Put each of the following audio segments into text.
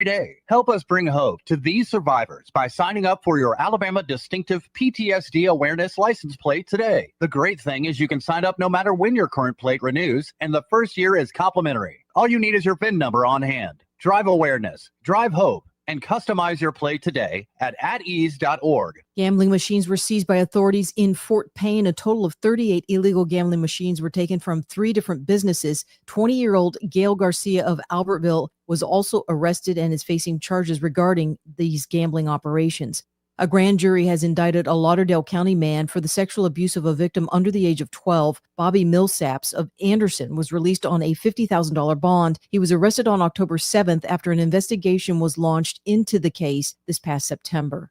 day. Help us bring hope to these survivors by signing up for your Alabama Distinctive PTSD Awareness license plate today. The great thing is you can sign up no matter when your current plate renews, and the first year is complimentary. All you need is your VIN number on hand. Drive awareness, drive hope, and customize your plate today at atease.org. Gambling machines were seized by authorities in Fort Payne. A total of 38 illegal gambling machines were taken from 3 different businesses. 20-year-old Gail Garcia of Albertville was also arrested and is facing charges regarding these gambling operations. A grand jury has indicted a Lauderdale County man for the sexual abuse of a victim under the age of 12. Bobby Millsaps of Anderson was released on a $50,000 bond. He was arrested on October 7th after an investigation was launched into the case this past September.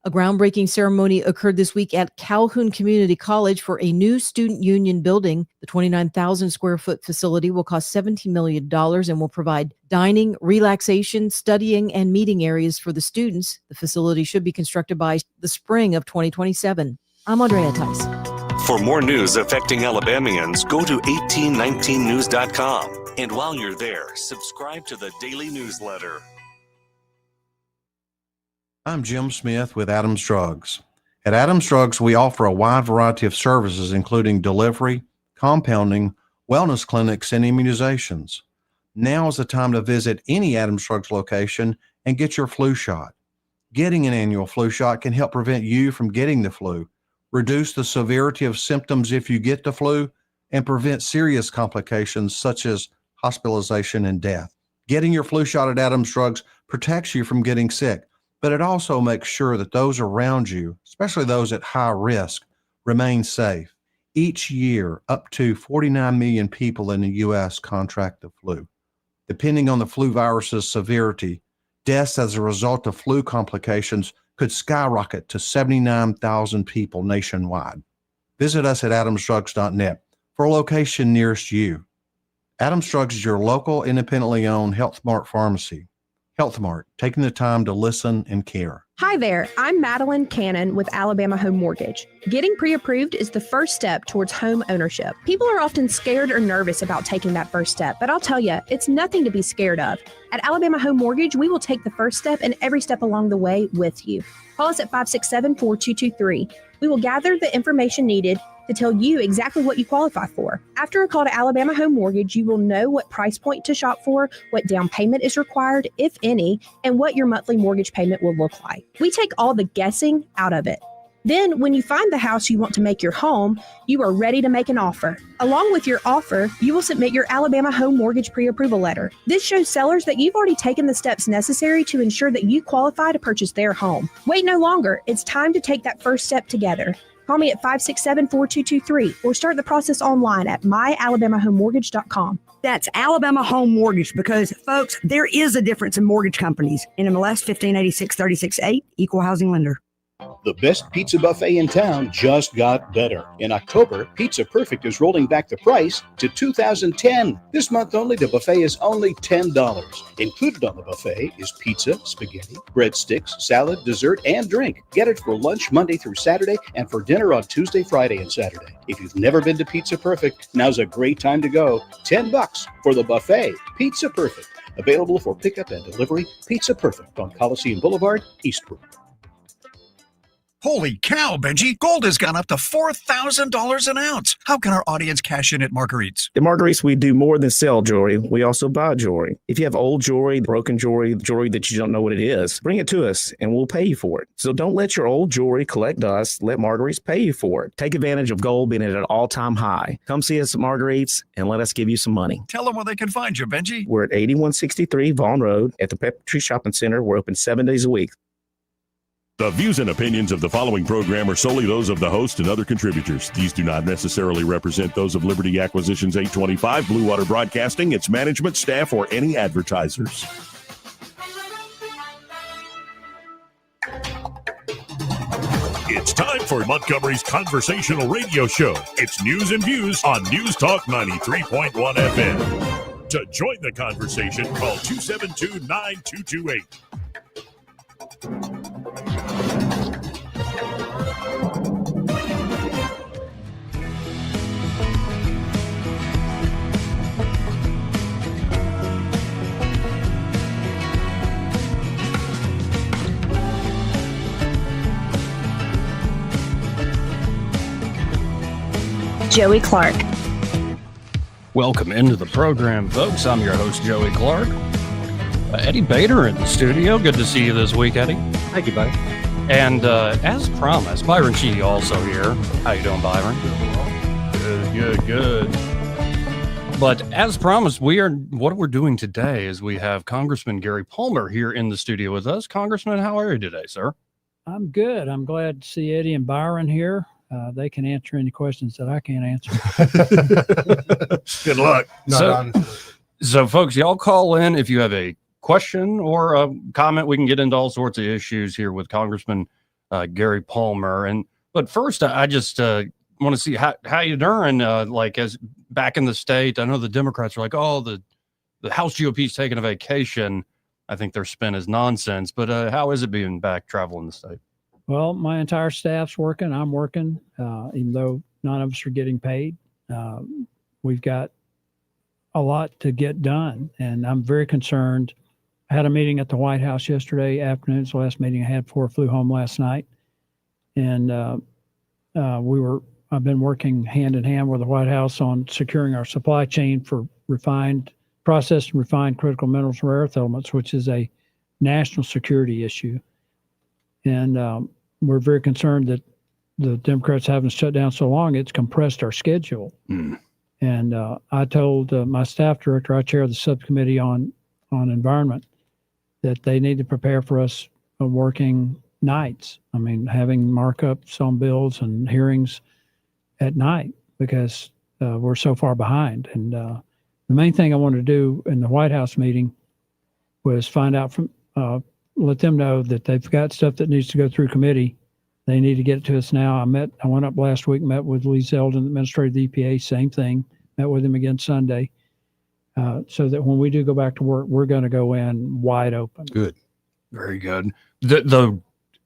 A groundbreaking ceremony occurred this week at Calhoun Community College for a new student union building. The 29,000 square foot facility will cost $17 million and will provide dining, relaxation, studying, and meeting areas for the students. The facility should be constructed by the spring of 2027. I'm Andrea Tice. For more news affecting Alabamians, go to 1819news.com. And while you're there, subscribe to the daily newsletter. I'm Jim Smith with Adams Drugs. At Adams Drugs, we offer a wide variety of services, including delivery, compounding, wellness clinics, and immunizations. Now is the time to visit any Adams Drugs location and get your flu shot. Getting an annual flu shot can help prevent you from getting the flu, reduce the severity of symptoms if you get the flu, and prevent serious complications such as hospitalization and death. Getting your flu shot at Adams Drugs protects you from getting sick, but it also makes sure that those around you, especially those at high risk, remain safe. Each year, up to 49 million people in the U.S. contract the flu. Depending on the flu virus's severity, deaths as a result of flu complications could skyrocket to 79,000 people nationwide. Visit us at adamsdrugs.net for a location nearest you. Adams Drugs is your local, independently owned Health Mart pharmacy. Health Mart, taking the time to listen and care. Hi there, I'm Madeline Cannon with Alabama Home Mortgage. Getting pre-approved is the first step towards home ownership. People are often scared or nervous about taking that first step, but I'll tell you, it's nothing to be scared of. At Alabama Home Mortgage, we will take the first step and every step along the way with you. Call us at 567-4223. We will gather the information needed to tell you exactly what you qualify for. After a call to Alabama Home Mortgage, you will know what price point to shop for, what down payment is required, if any, and what your monthly mortgage payment will look like. We take all the guessing out of it. Then, when you find the house you want to make your home, you are ready to make an offer. Along with your offer, you will submit your Alabama Home Mortgage pre-approval letter. This shows sellers that you've already taken the steps necessary to ensure that you qualify to purchase their home. Wait no longer. It's time to take that first step together. Call me at 567-4223 or start the process online at myalabamahomemortgage.com. That's Alabama Home Mortgage because, folks, there is a difference in mortgage companies. NMLS 1586-36-8, Equal Housing Lender. The best pizza buffet in town just got better. In October, Pizza Perfect is rolling back the price to $2010. This month only, the buffet is only $10. Included on the buffet is pizza, spaghetti, breadsticks, salad, dessert, and drink. Get it for lunch Monday through Saturday and for dinner on Tuesday, Friday, and Saturday. If you've never been to Pizza Perfect, now's a great time to go. $10 for the buffet. Pizza Perfect. Available for pickup and delivery. Pizza Perfect on Coliseum Boulevard, Eastbrook. Holy cow, Benji. Gold has gone up to $4,000 an ounce. How can our audience cash in at Marguerite's? At Marguerite's, we do more than sell jewelry. We also buy jewelry. If you have old jewelry, broken jewelry that you don't know what it is, bring it to us and we'll pay you for it. So don't let your old jewelry collect dust. Let Marguerite's pay you for it. Take advantage of gold being at an all-time high. Come see us at Marguerite's and let us give you some money. Tell them where they can find you, Benji. We're at 8163 Vaughn Road at the Pepper Tree Shopping Center. We're open 7 days a week. The views and opinions of the following program are solely those of the host and other contributors. These do not necessarily represent those of Liberty Acquisitions 825, Blue Water Broadcasting, its management, staff, or any advertisers. It's time for Montgomery's Conversational Radio Show. It's news and views on News Talk 93.1 FM. To join the conversation, call 272-9228. Joey Clark. Welcome into the program, folks. I'm your host, Joey Clark. Eddie Bader in the studio. Good to see you this week, Eddie. Thank you, buddy. And as promised, Byron Sheedy also here. How you doing, Byron? Good. But as promised, what we're doing today is we have Congressman Gary Palmer here in the studio with us. Congressman, how are you today, sir? I'm good. I'm glad to see Eddie and Byron here. They can answer any questions that I can't answer. Good luck. So, folks, y'all call in if you have a question or a comment. We can get into all sorts of issues here with Congressman Gary Palmer. But first, I just want to see how you doing. Like as back in the state, I know the Democrats are like, oh, the House GOP is taking a vacation. I think their spin is nonsense. But how is it being back traveling the state? Well, my entire staff's working. I'm working, even though none of us are getting paid. We've got a lot to get done, and I'm very concerned. I had a meeting at the White House yesterday afternoon. It's the last meeting I had before I flew home last night. And I've been working hand in hand with the White House on securing our supply chain for processed and refined critical minerals and rare earth elements, which is a national security issue. And we're very concerned that the Democrats haven't shut down so long, it's compressed our schedule. And I told my staff director, I chair the subcommittee on environment, that they need to prepare for us working nights. I mean, having markups on bills and hearings at night because we're so far behind. And the main thing I wanted to do in the White House meeting was find out from, let them know that they've got stuff that needs to go through committee. They need to get it to us now. I went up last week, met with Lee Zeldin, the administrator of the EPA, same thing, met with him again Sunday. So that when we do go back to work, we're going to go in wide open. Good. Very good.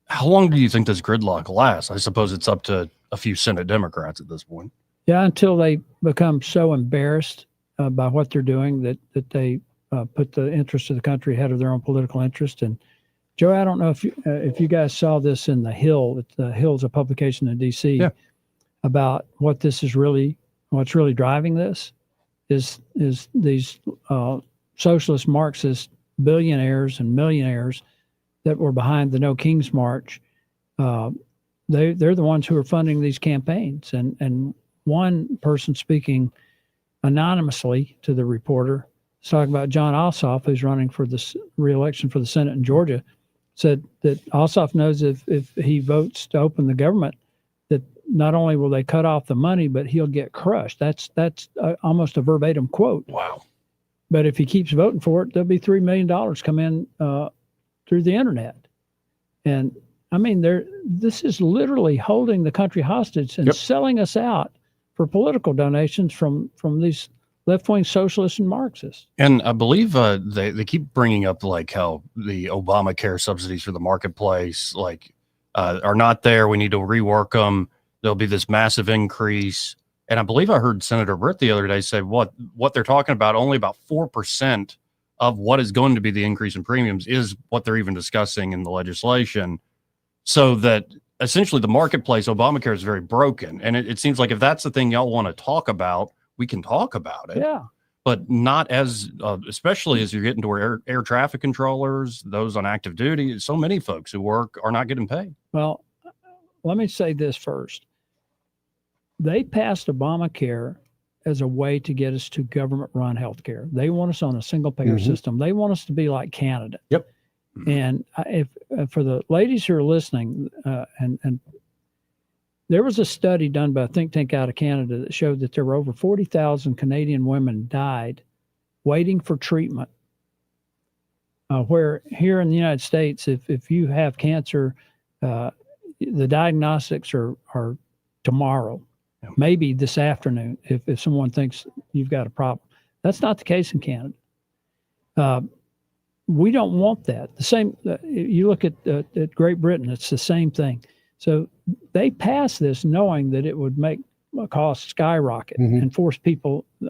How long do you think this gridlock lasts? I suppose it's up to a few Senate Democrats at this point. Yeah, until they become so embarrassed by what they're doing that they put the interest of the country ahead of their own political interest. And Joe, I don't know if you guys saw this in The Hill. The Hill's a publication in D.C. About what's really driving this. Is these socialist Marxist billionaires and millionaires that were behind the No Kings March. They're the ones who are funding these campaigns. And one person speaking anonymously to the reporter was talking about John Ossoff, who's running for the re-election for the Senate in Georgia, said that Ossoff knows if he votes to open the government, that not only will they cut off the money, but he'll get crushed. That's almost a verbatim quote. Wow. But if he keeps voting for it, there'll be $3 million come in through the internet. And I mean, this is literally holding the country hostage and selling us out for political donations from these left-wing socialists and Marxists. And I believe they keep bringing up like how the Obamacare subsidies for the marketplace are not there. We need to rework them. There'll be this massive increase. And I believe I heard Senator Britt the other day say what they're talking about, only about 4% of what is going to be the increase in premiums is what they're even discussing in the legislation. So that essentially the marketplace, Obamacare, is very broken. And it seems like if that's the thing y'all want to talk about, we can talk about it. Yeah. But not as, especially as you're getting to where air traffic controllers, those on active duty, so many folks who work are not getting paid. Well, let me say this first. They passed Obamacare as a way to get us to government-run health care. They want us on a single-payer system. They want us to be like Canada. Yep. And if for the ladies who are listening, and there was a study done by a think tank out of Canada that showed that there were over 40,000 Canadian women died waiting for treatment. Where here in the United States, if you have cancer, the diagnostics are tomorrow, maybe this afternoon, if someone thinks you've got a problem. That's not the case in Canada. We don't want that. The same, you look at Great Britain, it's the same thing. So they passed this knowing that it would make costs skyrocket and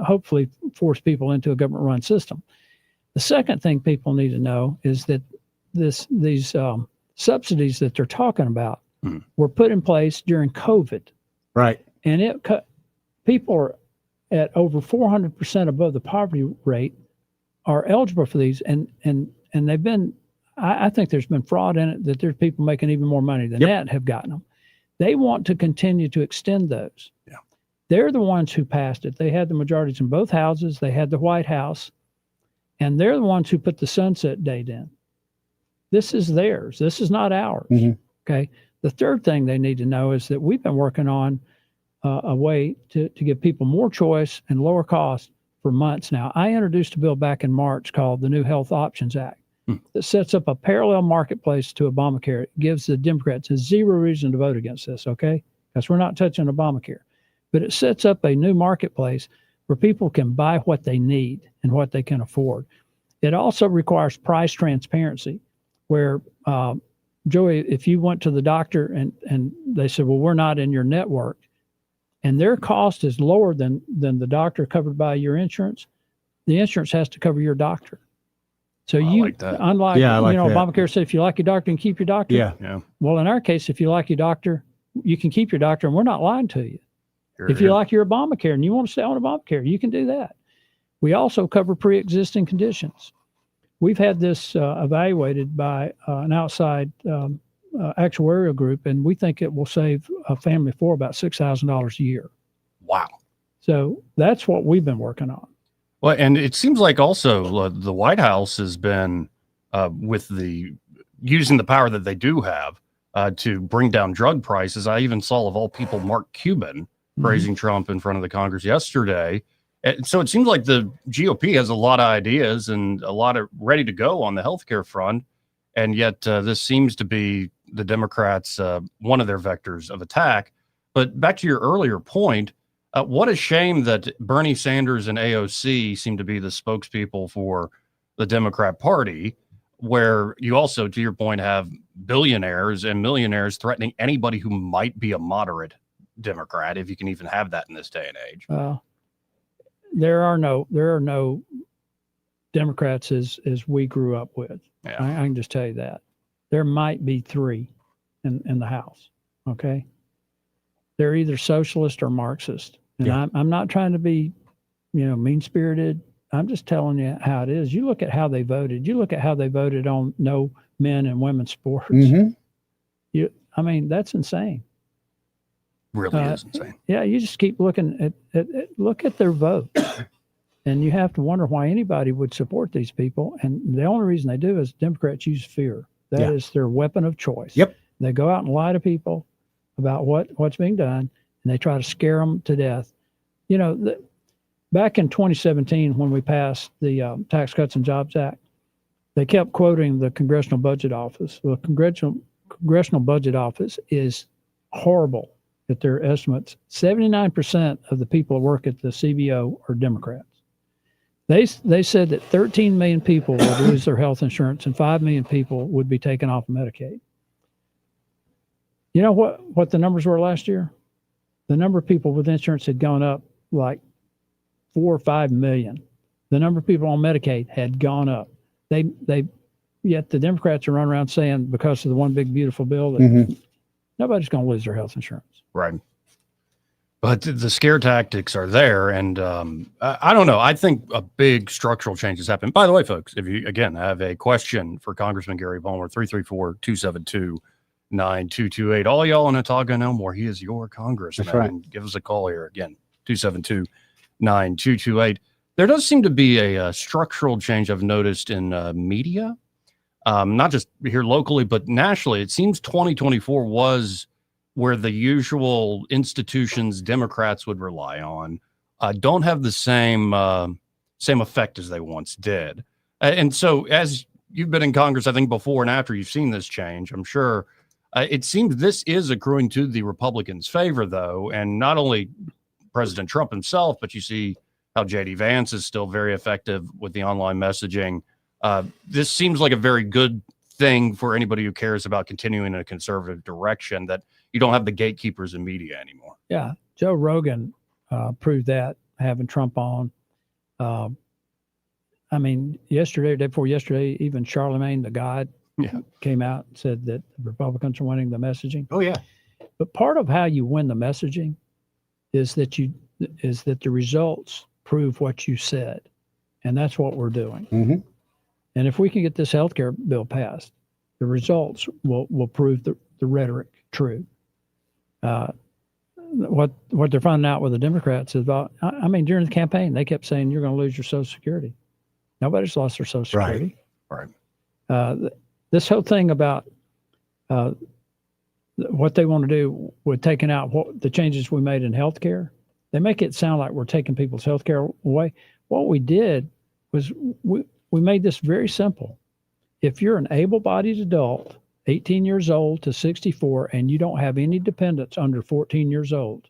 hopefully force people into a government-run system. The second thing people need to know is that these subsidies that they're talking about were put in place during COVID. Right. And people are at over 400% above the poverty rate are eligible for these, and they've been. I think there's been fraud in it, that there's people making even more money than that have gotten them. They want to continue to extend those. Yeah. They're the ones who passed it. They had the majorities in both houses. They had the White House, and they're the ones who put the sunset date in. This is theirs. This is not ours. Okay. The third thing they need to know is that we've been working on a way to give people more choice and lower cost for months now. I introduced a bill back in March called the New Health Options Act that sets up a parallel marketplace to Obamacare. It gives the Democrats zero reason to vote against this, okay? Because we're not touching Obamacare. But it sets up a new marketplace where people can buy what they need and what they can afford. It also requires price transparency, where, Joey, if you went to the doctor and they said, well, we're not in your network, and their cost is lower than the doctor covered by your insurance, the insurance has to cover your doctor. So you, like that. unlike, Yeah, I like that. Obamacare said, if you like your doctor, you can keep your doctor. Yeah. Well, in our case, if you like your doctor, you can keep your doctor, and we're not lying to you. Sure, If you like your Obamacare and you want to stay on Obamacare, you can do that. We also cover pre-existing conditions. We've had this evaluated by an outside actuarial group, and we think it will save a family for about $6,000 a year. Wow. So that's what we've been working on. Well, and it seems like also the White House has been with using the power that they do have to bring down drug prices. I even saw, of all people, Mark Cuban praising Trump in front of the Congress yesterday. And so it seems like the GOP has a lot of ideas and a lot of ready to go on the healthcare front. And yet this seems to be the Democrats, one of their vectors of attack. But back to your earlier point, what a shame that Bernie Sanders and AOC seem to be the spokespeople for the Democrat Party, where you also, to your point, have billionaires and millionaires threatening anybody who might be a moderate Democrat, if you can even have that in this day and age. There are no Democrats as we grew up with. Yeah. I can just tell you that. There might be three in the House. Okay. They're either socialist or Marxist. And I'm not trying to be, mean spirited. I'm just telling you how it is. You look at how they voted. You look at how they voted on no men and women's sports. That's insane. Really is insane. Yeah, you just keep looking look at their vote, and you have to wonder why anybody would support these people. And the only reason they do is Democrats use fear. That is their weapon of choice. Yep. They go out and lie to people about what's being done, and they try to scare them to death. Back in 2017, when we passed the Tax Cuts and Jobs Act, they kept quoting the Congressional Budget Office. The Congressional Budget Office is horrible at their estimates. 79% of the people who work at the CBO are Democrats. They said that 13 million people would lose their health insurance and 5 million people would be taken off Medicaid. You know what the numbers were last year? The number of people with insurance had gone up like 4 or 5 million. The number of people on Medicaid had gone up. Yet the Democrats are running around saying, because of the one big beautiful bill, that nobody's going to lose their health insurance. Right. But the scare tactics are there. And I don't know. I think a big structural change has happened. By the way, folks, if you, again, have a question for Congressman Gary Palmer, 334-272-9228. All y'all in Autauga and Elmore, he is your congressman. That's right. And give us a call here again, 272-9228. There does seem to be a structural change I've noticed in media, not just here locally, but nationally. It seems 2024 was where the usual institutions Democrats would rely on don't have the same effect as they once did. And so as you've been in Congress, I think before and after you've seen this change, I'm sure it seems this is accruing to the Republicans' favor, though. And not only President Trump himself, but you see how J.D. Vance is still very effective with the online messaging. This seems like a very good thing for anybody who cares about continuing in a conservative direction, that you don't have the gatekeepers in media anymore. Yeah. Joe Rogan proved that, having Trump on. Yesterday, or day before yesterday, even Charlemagne the God came out and said that the Republicans are winning the messaging. Oh, yeah. But part of how you win the messaging is that you is that the results prove what you said. And that's what we're doing. Mm-hmm. And if we can get this healthcare bill passed, the results will prove the rhetoric true. What they're finding out with the Democrats is about, I mean, during the campaign, they kept saying, you're going to lose your Social Security. Nobody's lost their Social Security. Right. This whole thing about what they want to do with taking out the changes we made in healthcare, they make it sound like we're taking people's healthcare away. What we did was we made this very simple. If you're an able-bodied adult, 18 years old to 64, and you don't have any dependents under 14 years old,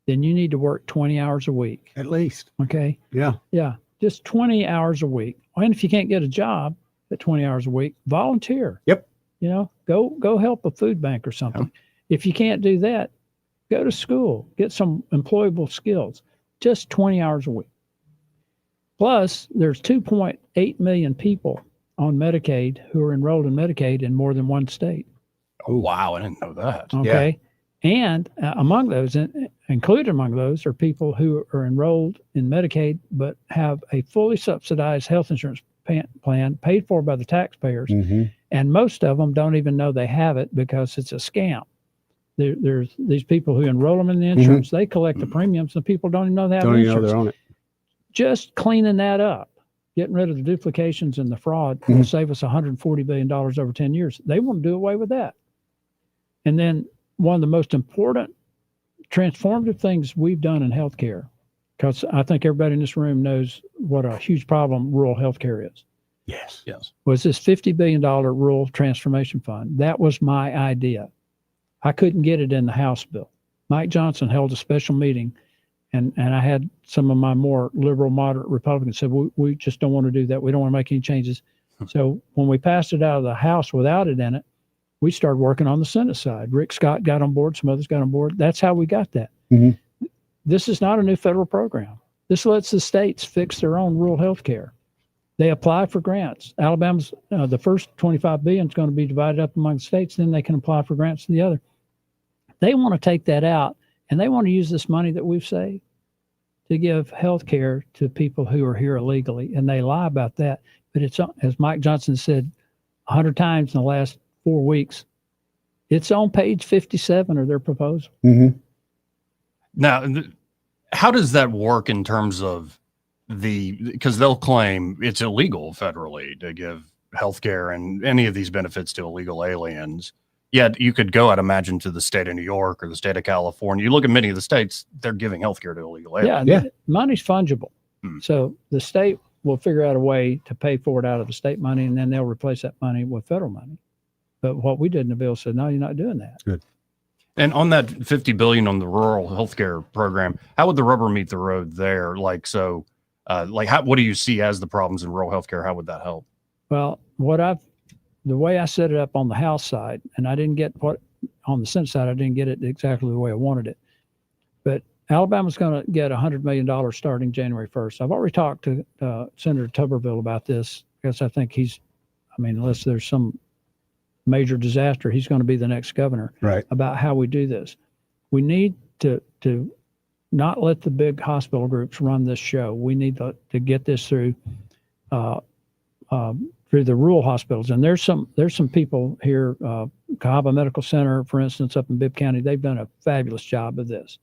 then you need to work 20 hours a week. At least. Okay? Yeah. Yeah, just 20 hours a week. And if you can't get a job at 20 hours a week, volunteer. Yep. You know, go help a food bank or something. Yep. If you can't do that, go to school, get some employable skills, just 20 hours a week. Plus, there's 2.8 million people on Medicaid who are enrolled in Medicaid in more than one state. Oh, wow. I didn't know that. Okay. Yeah. And among those, included among those, are people who are enrolled in Medicaid but have a fully subsidized health insurance plan paid for by the taxpayers. Mm-hmm. And most of them don't even know they have it because it's a scam. There's these people who enroll them in the insurance, they collect the premiums, and people don't even know they have insurance. Don't even know they're on it. Just cleaning that up, getting rid of the duplications and the fraud will save us $140 billion over 10 years. They want to do away with that. And then one of the most important transformative things we've done in healthcare, because I think everybody in this room knows what a huge problem rural healthcare is. Yes. Was this $50 billion rural transformation fund. That was my idea. I couldn't get it in the House bill. Mike Johnson held a special meeting, and I had some of my more liberal, moderate Republicans said, we just don't want to do that. We don't want to make any changes. So when we passed it out of the House without it in it, we started working on the Senate side. Rick Scott got on board. Some others got on board. That's how we got that. Mm-hmm. This is not a new federal program. This lets the states fix their own rural health care. They apply for grants. Alabama's the first $25 billion is going to be divided up among the states. Then they can apply for grants to the other. They want to take that out, and they want to use this money that we've saved to give health care to people who are here illegally. And they lie about that. But it's, as Mike Johnson said 100 times in the last 4 weeks, it's on page 57 of their proposal. Mm-hmm. Now, how does that work in terms of because they'll claim it's illegal federally to give healthcare and any of these benefits to illegal aliens. Yet you could go, I'd imagine, to the state of New York or the state of California. You look at many of the states, they're giving healthcare to illegal aliens. Yeah. Money's fungible. So the state will figure out a way to pay for it out of the state money, and then they'll replace that money with federal money. But what we did in the bill said, no, you're not doing that. Good. And on that $50 billion on the rural healthcare program, how would the rubber meet the road there? What do you see as the problems in rural healthcare? How would that help? Well, the way I set it up on the House side, and I didn't get on the Senate side, I didn't get it exactly the way I wanted it. But Alabama's going to get $100 million starting January 1st. I've already talked to Senator Tuberville about this because I think unless there's some major disaster, he's going to be the next governor. Right. About how we do this. We need to not let the big hospital groups run this show. We need to get this through the rural hospitals. And there's some people here, Cahaba Medical Center, for instance, up in Bibb County, they've done a fabulous job of this.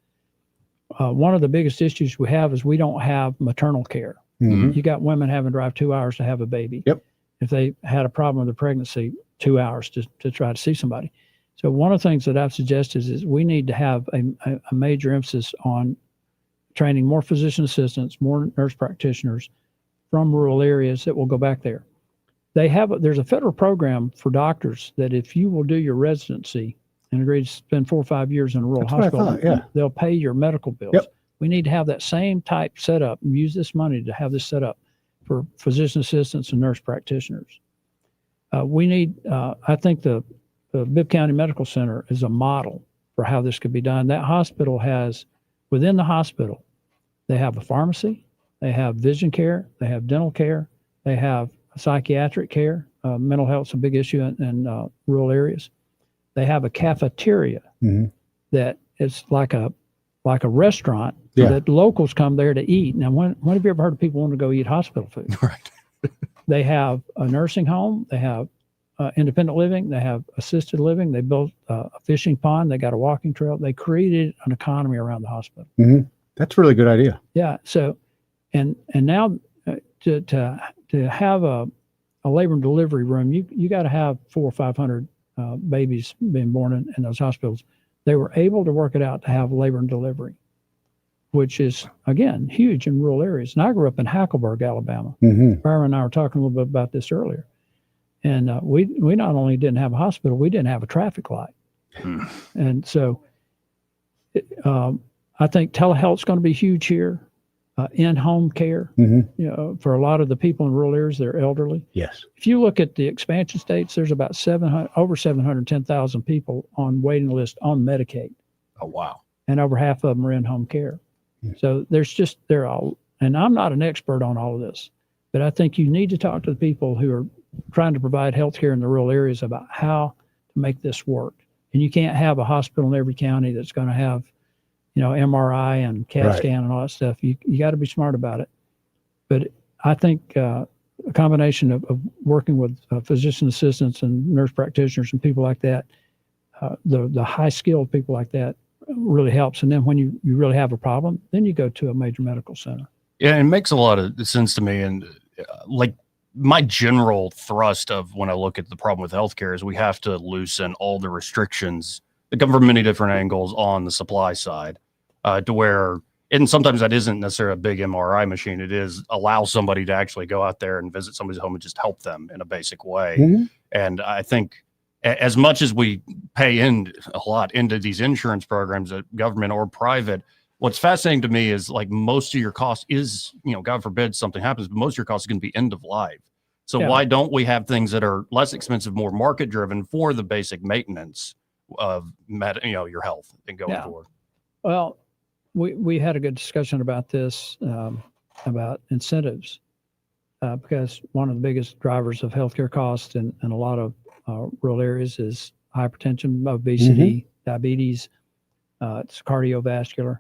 One of the biggest issues we have is we don't have maternal care. Mm-hmm. You got women having to drive 2 hours to have a baby. Yep. If they had a problem with their pregnancy, 2 hours to try to see somebody. So one of the things that I've suggested is we need to have a major emphasis on training more physician assistants, more nurse practitioners from rural areas that will go back there. There's a federal program for doctors that if you will do your residency and agree to spend 4 or 5 years in a rural hospital, they'll pay your medical bills. Yep. We need to have that same type set up and use this money to have this set up for physician assistants and nurse practitioners. I think the Bibb County Medical Center is a model for how this could be done. That hospital within the hospital, they have a pharmacy, they have vision care, they have dental care, they have psychiatric care. Mental health's a big issue in rural areas. They have a cafeteria that is like a like a restaurant that locals come there to eat. Now, when have you ever heard of people want to go eat hospital food? Right. They have a nursing home. They have independent living. They have assisted living. They built a fishing pond. They got a walking trail. They created an economy around the hospital. Mm-hmm. That's a really good idea. Yeah. So, and now to have a labor and delivery room, you got to have 400 or 500 babies being born in those hospitals. They were able to work it out to have labor and delivery, which is, again, huge in rural areas. And I grew up in Hackleburg, Alabama. Mm-hmm. Byron and I were talking a little bit about this earlier. And we not only didn't have a hospital, we didn't have a traffic light. And so I think telehealth's going to be huge here. In-home care, for a lot of the people in rural areas, they're elderly. Yes. If you look at the expansion states, there's about over 710,000 people on waiting list on Medicaid. Oh, wow. And over half of them are in-home care. So they're all, and I'm not an expert on all of this, but I think you need to talk to the people who are trying to provide health care in the rural areas about how to make this work. And you can't have a hospital in every county that's going to have, MRI and CAT scan and all that stuff. You got to be smart about it. But I think a combination of working with physician assistants and nurse practitioners and people like that, the high skilled people like that really helps. And then when you really have a problem, then you go to a major medical center. Yeah, it makes a lot of sense to me. And like my general thrust of when I look at the problem with healthcare is we have to loosen all the restrictions that come from many different angles on the supply side. To where, and sometimes that isn't necessarily a big MRI machine. It is allow somebody to actually go out there and visit somebody's home and just help them in a basic way. Mm-hmm. And I think as much as we pay in a lot into these insurance programs, government or private, what's fascinating to me is like most of your cost is, God forbid something happens, but most of your cost is going to be end of life. So why don't we have things that are less expensive, more market driven for the basic maintenance of your health and going forward? Well, we had a good discussion about this, about incentives, because one of the biggest drivers of healthcare costs in a lot of rural areas is hypertension, obesity, diabetes. It's cardiovascular.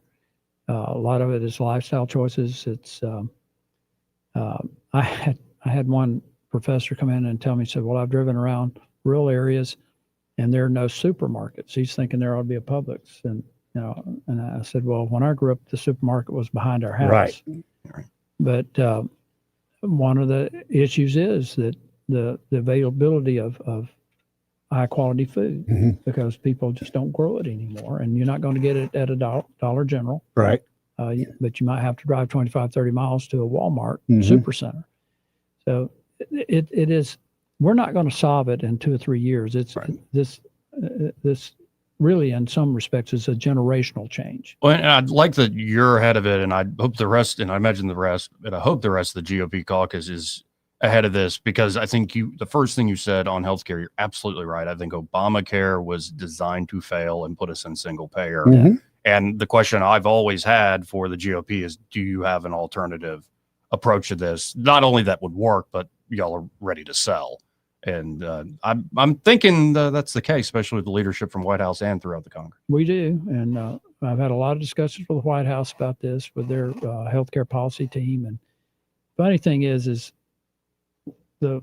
A lot of it is lifestyle choices. It's I had one professor come in and tell me, said, well, I've driven around rural areas and there are no supermarkets. He's thinking there ought to be a Publix. And I said, well, when I grew up, the supermarket was behind our house. Right. But one of the issues is that the availability of high quality food, because people just don't grow it anymore. And you're not going to get it at a Dollar General. Right. But you might have to drive 25, 30 miles to a Walmart supercenter. So it is, we're not going to solve it in 2 or 3 years. It's this really, in some respects, is a generational change. Well, and I'd like that you're ahead of it, and I hope the rest, and I imagine the rest, and I hope the rest of the GOP caucus is ahead of this, because I think the first thing you said on healthcare, you're absolutely right. I think Obamacare was designed to fail and put us in single payer. And the question I've always had for the GOP is, do you have an alternative approach to this? Not only that would work, but y'all are ready to sell. And I'm thinking that's the case, especially with the leadership from White House and throughout the Congress. We do. And I've had a lot of discussions with the White House about this, with their healthcare policy team. And funny thing is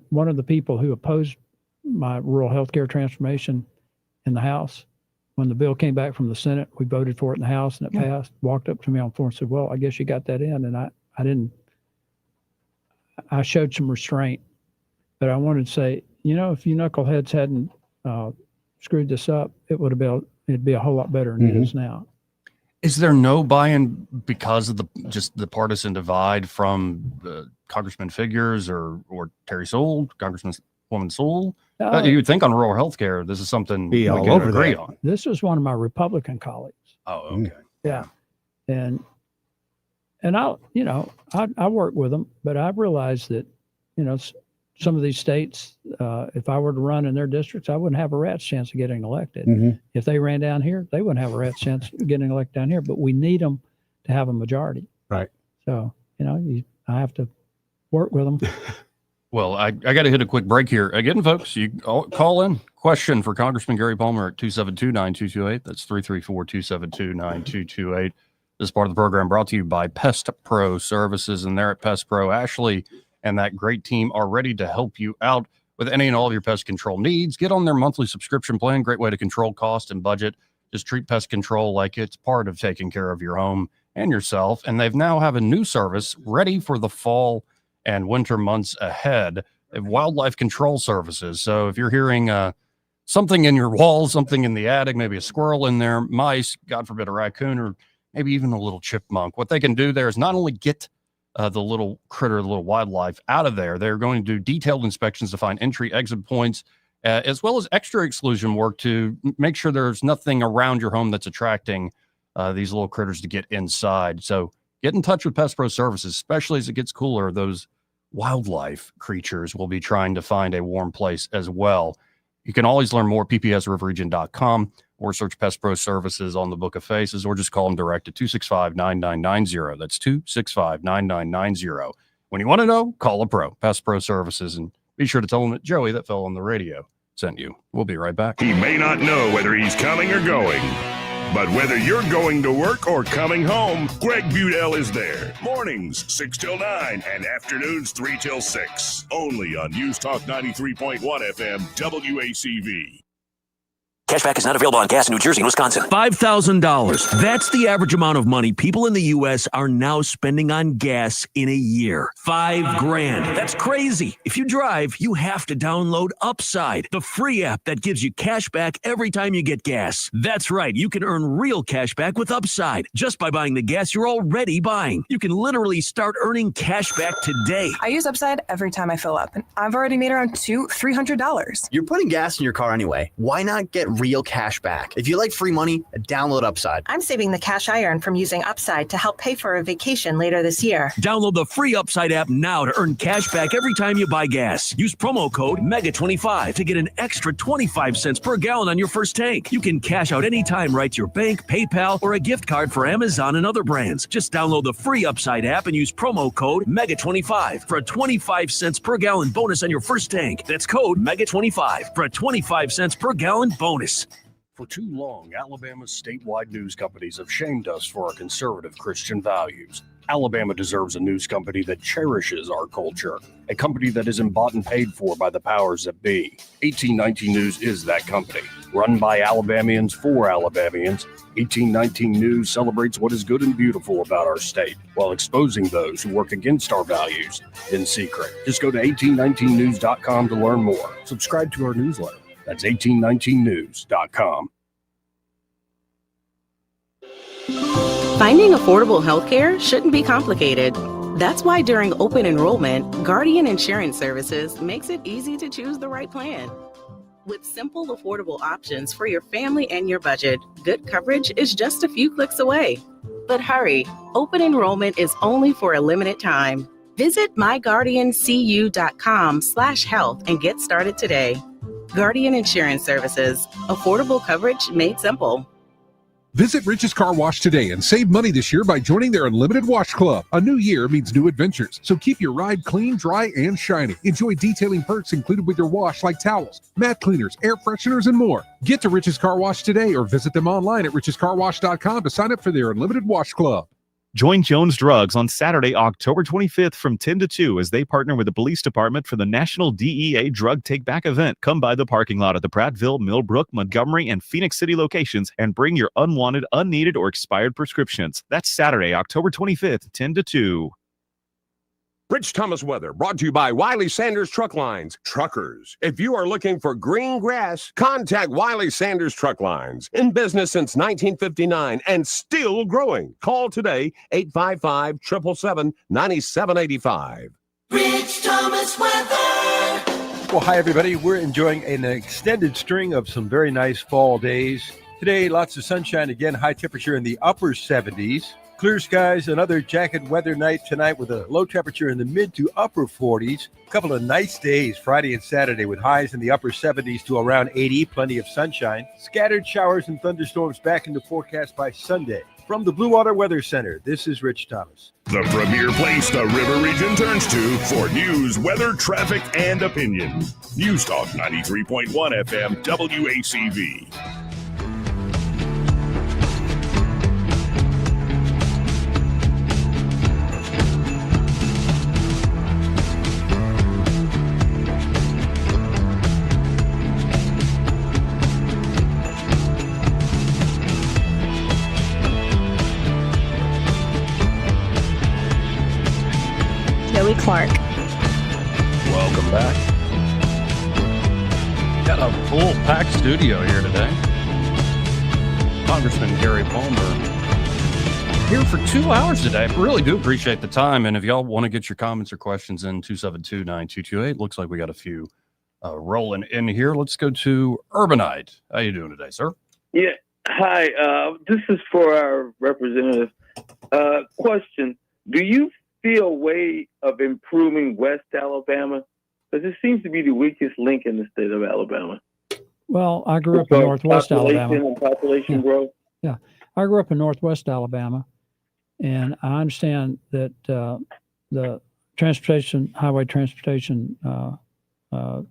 one of the people who opposed my rural healthcare transformation in the House, when the bill came back from the Senate, we voted for it in the House and it passed, walked up to me on the floor and said, well, I guess you got that in. And I showed some restraint. But I wanted to say, if you knuckleheads hadn't screwed this up, it'd be a whole lot better than it is now. Is there no buy-in because of the partisan divide from Congressman Figures or Terry Sewell, Congresswoman Sewell? You would think on rural health care, this is something we can agree on. This was one of my Republican colleagues. Oh, okay. Yeah. And I work with them, but I've realized that, some of these states, if I were to run in their districts, I wouldn't have a rat's chance of getting elected. If they ran down here, they wouldn't have a rat's chance of getting elected down here, but we need them to have a majority. Right. So, I have to work with them. Well, I got to hit a quick break here. Again, folks, you call in. Question for Congressman Gary Palmer at 272-9228. That's 334-272-9228. This part of the program brought to you by Pest Pro Services, and there at Pest Pro, Ashley and that great team are ready to help you out with any and all of your pest control needs. Get on their monthly subscription plan. Great way to control cost and budget. Just treat pest control like it's part of taking care of your home and yourself. And they've now have a new service ready for the fall and winter months ahead. They have wildlife control services. So if you're hearing something in your wall, something in the attic, maybe a squirrel in there, mice, God forbid a raccoon, or maybe even a little chipmunk, what they can do there is not only get the little critter, the little wildlife out of there, they're going to do detailed inspections to find entry, exit points, as well as extra exclusion work to make sure there's nothing around your home that's attracting these little critters to get inside. So get in touch with Pest Pro Services, especially as it gets cooler. Those wildlife creatures will be trying to find a warm place as well. You can always learn more at ppsriverregion.com or search Pest Pro Services on the Book of Faces, or just call them direct at 265-9990. That's 265-9990. When you want to know, call a pro, Pest Pro Services, and be sure to tell them that Joey, that fell on the radio, sent you. We'll be right back. He may not know whether he's coming or going, but whether you're going to work or coming home, Greg Budell is there. Mornings 6 till 9 and afternoons 3 till 6. Only on News Talk 93.1 FM WACV. Cashback is not available on gas in New Jersey and Wisconsin. $5,000. That's the average amount of money people in the U.S. are now spending on gas in a year. $5,000. That's crazy. If you drive, you have to download Upside, the free app that gives you cash back every time you get gas. That's right. You can earn real cash back with Upside just by buying the gas you're already buying. You can literally start earning cash back today. I use Upside every time I fill up, and I've already made around $200-$300. You're putting gas in your car anyway. Why not get real cash back? If you like free money, download Upside. I'm saving the cash I earn from using Upside to help pay for a vacation later this year. Download the free Upside app now to earn cash back every time you buy gas. Use promo code MEGA25 to get an extra 25 cents per gallon on your first tank. You can cash out anytime right to your bank, PayPal, or a gift card for Amazon and other brands. Just download the free Upside app and use promo code MEGA25 for a 25 cents per gallon bonus on your first tank. That's code MEGA25 for a 25 cents per gallon bonus. For too long, Alabama's statewide news companies have shamed us for our conservative Christian values. Alabama deserves a news company that cherishes our culture, a company that isn't bought and paid for by the powers that be. 1819 News is that company. Run by Alabamians for Alabamians, 1819 News celebrates what is good and beautiful about our state, while exposing those who work against our values in secret. Just go to 1819news.com to learn more. Subscribe to our newsletter. That's 1819news.com. Finding affordable healthcare shouldn't be complicated. That's why during open enrollment, Guardian Insurance Services makes it easy to choose the right plan. With simple, affordable options for your family and your budget, good coverage is just a few clicks away. But hurry, open enrollment is only for a limited time. Visit myguardiancu.com/health and get started today. Guardian Insurance Services. Affordable coverage made simple. Visit Rich's Car Wash today and save money this year by joining their Unlimited Wash Club. A new year means new adventures, so keep your ride clean, dry, and shiny. Enjoy detailing perks included with your wash like towels, mat cleaners, air fresheners, and more. Get to Rich's Car Wash today or visit them online at richescarwash.com to sign up for their Unlimited Wash Club. Join Jones Drugs on Saturday, October 25th from 10 to 2 as they partner with the police department for the National DEA Drug Take Back event. Come by the parking lot at the Prattville, Millbrook, Montgomery, and Phoenix City locations and bring your unwanted, unneeded, or expired prescriptions. That's Saturday, October 25th, 10 to 2. Rich Thomas weather brought to you by Wiley Sanders Truck Lines. Truckers, if you are looking for green grass, contact Wiley Sanders Truck Lines. In business since 1959 and still growing. Call today, 855-777-9785. Rich Thomas weather. Well, hi, everybody. We're enjoying an extended string of some very nice fall days. Today, lots of sunshine again, high temperature in the upper 70s. Clear skies, another jacket weather night tonight with a low temperature in the mid to upper 40s. A couple of nice days, Friday and Saturday, with highs in the upper 70s to around 80. Plenty of sunshine. Scattered showers and thunderstorms back into forecast by Sunday. From the Blue Water Weather Center, this is Rich Thomas. The premier place the River Region turns to for news, weather, traffic, and opinion. News Talk 93.1 FM WACV. Gary Clark. Welcome back. Got a full packed studio here today. Congressman Gary Palmer here for 2 hours today. Really do appreciate the time. And if y'all want to get your comments or questions in 272-9228, looks like we got a few rolling in here. Let's go to Urbanite. How you doing today, sir? Yeah. Hi. This is for our representative. Question. Do you see a way of improving West Alabama? Because it seems to be the weakest link in the state of Alabama. Well, I grew up in Northwest Alabama. And population growth. Yeah. I grew up in Northwest Alabama, and I understand that the highway transportation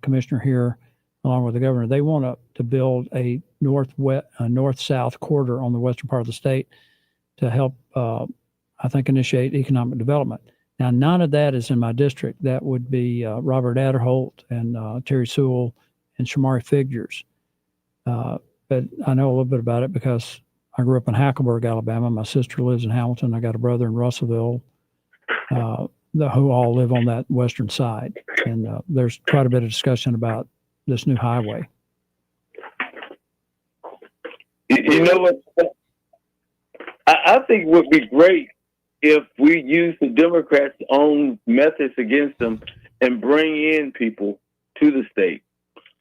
commissioner here, along with the governor, they want to build a north-south corridor on the western part of the state to help, I think, initiate economic development. Now, none of that is in my district. That would be Robert Adderholt and Terry Sewell and Shamari Figures. But I know a little bit about it because I grew up in Hackleburg, Alabama. My sister lives in Hamilton. I got a brother in Russellville who all live on that western side. And there's quite a bit of discussion about this new highway. You know what? I think it would be great if we use the Democrats' own methods against them and bring in people to the state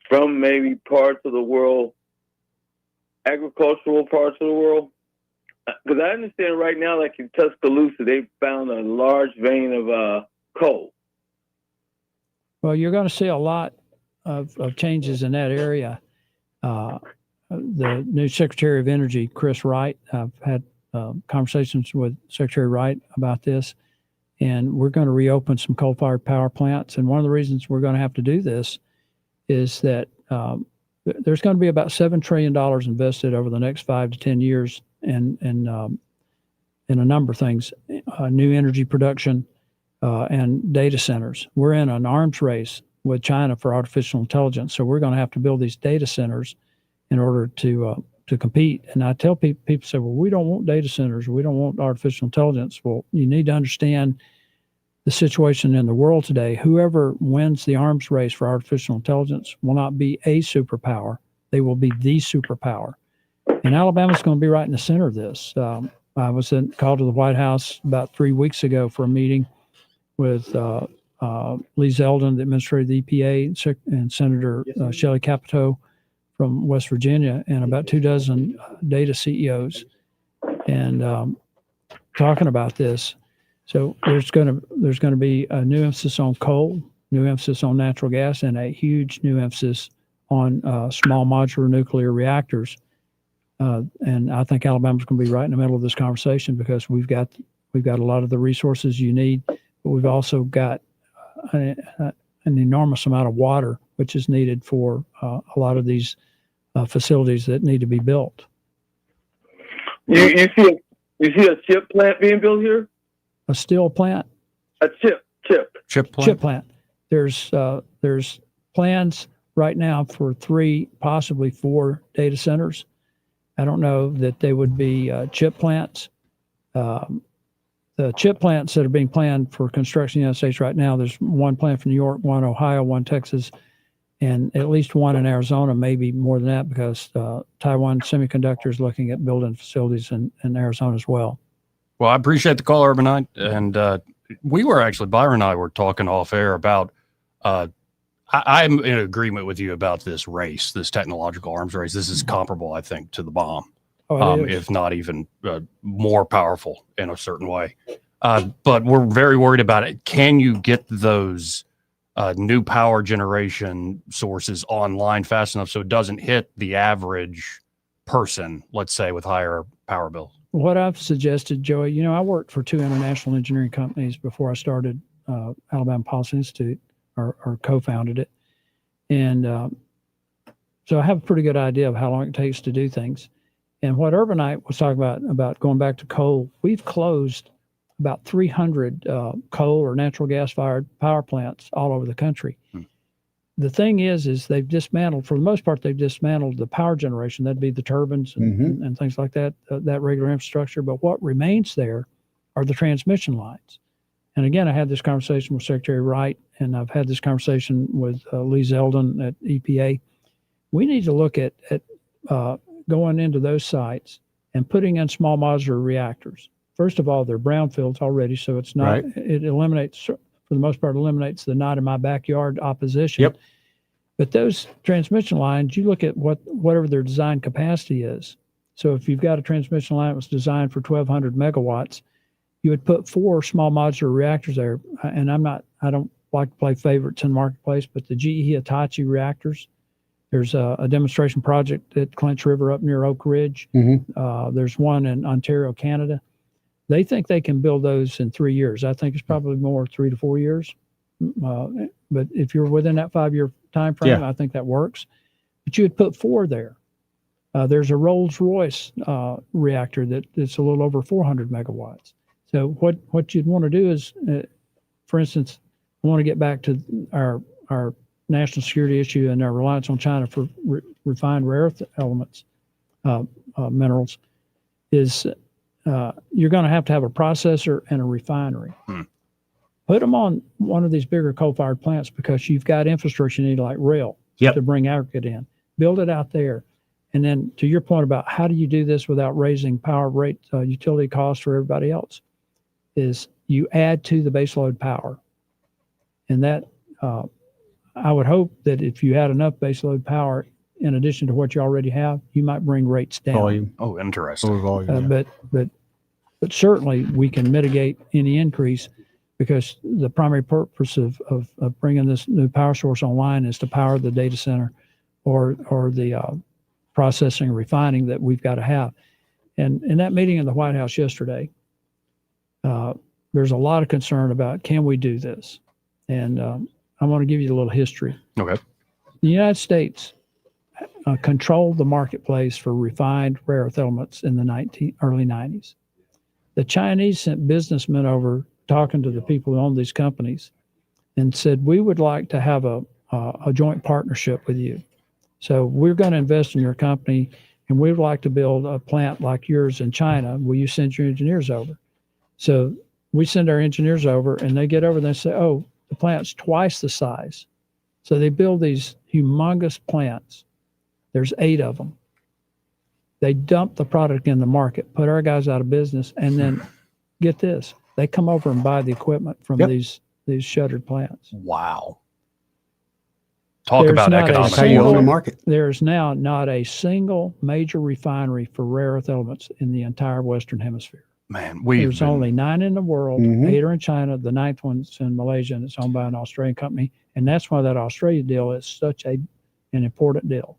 from maybe parts of the world, agricultural parts of the world. Because I understand right now, like in Tuscaloosa, they found a large vein of coal. Well, you're going to see a lot of changes in that area. The new Secretary of Energy, Chris Wright, I've had conversations with Secretary Wright about this, and we're going to reopen some coal-fired power plants. And one of the reasons we're going to have to do this is that there's going to be about $7 trillion invested over the next 5 to 10 years in a number of things, new energy production and data centers. We're in an arms race with China for artificial intelligence, so we're going to have to build these data centers in order to compete. And I tell people say, well, we don't want data centers. We don't want artificial intelligence. Well, you need to understand the situation in the world today. Whoever wins the arms race for artificial intelligence will not be a superpower. They will be the superpower. And Alabama's going to be right in the center of this. I was called to the White House about 3 weeks ago for a meeting with Lee Zeldin, the administrator of the EPA, and Senator Shelley Capito from West Virginia, and about 24 data CEOs, and talking about this. So there's going to be a new emphasis on coal, new emphasis on natural gas, and a huge new emphasis on small modular nuclear reactors. And I think Alabama's going to be right in the middle of this conversation because we've got a lot of the resources you need, but we've also got an enormous amount of water, which is needed for a lot of these facilities that need to be built. You see a chip plant being built here? A steel plant? A chip plant. There's plans right now for 3, possibly 4 data centers. I don't know that they would be chip plants. The chip plants that are being planned for construction in the United States right now, there's one plant from New York, one Ohio, one Texas, and at least one in Arizona, maybe more than that, because Taiwan Semiconductor is looking at building facilities in Arizona as well. Well, I appreciate the call, Urbanite. And we were actually, Byron and I were talking off air about, I'm in agreement with you about this race, this technological arms race. This is comparable, I think, to the bomb, if not even more powerful in a certain way. But we're very worried about it. Can you get those new power generation sources online fast enough so it doesn't hit the average person, let's say, with higher power bills? What I've suggested, Joey, I worked for 2 international engineering companies before I started Alabama Policy Institute or co-founded it. And so I have a pretty good idea of how long it takes to do things. And what Urbanite was talking about going back to coal, we've closed about 300 coal or natural gas-fired power plants all over the country. The thing is they've dismantled, for the most part, they've dismantled the power generation. That'd be the turbines and things like that, that regular infrastructure. But what remains there are the transmission lines. And again, I had this conversation with Secretary Wright, and I've had this conversation with Lee Zeldin at EPA. We need to look at going into those sites and putting in small modular reactors. First of all, they're brownfields already, so it's not. Right. It eliminates, for the most part, eliminates the not in my backyard opposition. Yep. But those transmission lines, you look at whatever their design capacity is. So if you've got a transmission line that was designed for 1,200 megawatts, you would put 4 small modular reactors there. And I don't like to play favorites in the marketplace, but the GE Hitachi reactors, there's a demonstration project at Clinch River up near Oak Ridge. There's one in Ontario, Canada. They think they can build those in 3 years. I think it's probably more 3 to 4 years. But if you're within that 5-year time frame, I think that works. But you would put 4 there. There's a Rolls-Royce reactor that's a little over 400 megawatts. So what you'd want to do is, for instance, I want to get back to our national security issue and our reliance on China for refined rare earth elements, minerals, is you're going to have a processor and a refinery. Put them on one of these bigger coal-fired plants because you've got infrastructure you need, like rail, to bring aggregate in. Build it out there. And then to your point about how do you do this without raising power rate utility costs for everybody else, is you add to the baseload power. And that I would hope that if you had enough baseload power in addition to what you already have, you might bring rates down. Volume. Oh, interesting. Volume, But certainly we can mitigate any increase, because the primary purpose of bringing this new power source online is to power the data center or the processing and refining that we've got to have. And in that meeting in the White House yesterday, there's a lot of concern about, can we do this? And I want to give you a little history. Okay. The United States controlled the marketplace for refined rare earth elements in the early 90s. The Chinese sent businessmen over talking to the people who own these companies and said, we would like to have a joint partnership with you. So we're going to invest in your company, and we'd like to build a plant like yours in China. Will you send your engineers over? So we send our engineers over, and they get over and they say, oh, the plant's twice the size. So they build these humongous plants. There's 8 of them. They dump the product in the market, put our guys out of business, and then get this, they come over and buy the equipment from these shuttered plants. Wow. Talk about economics. How you own the market. There's now not a single major refinery for rare earth elements in the entire Western Hemisphere. Man, there's only 9 in the world. 8 are in China. The 9th one's in Malaysia, and it's owned by an Australian company. And that's why that Australia deal is such an important deal.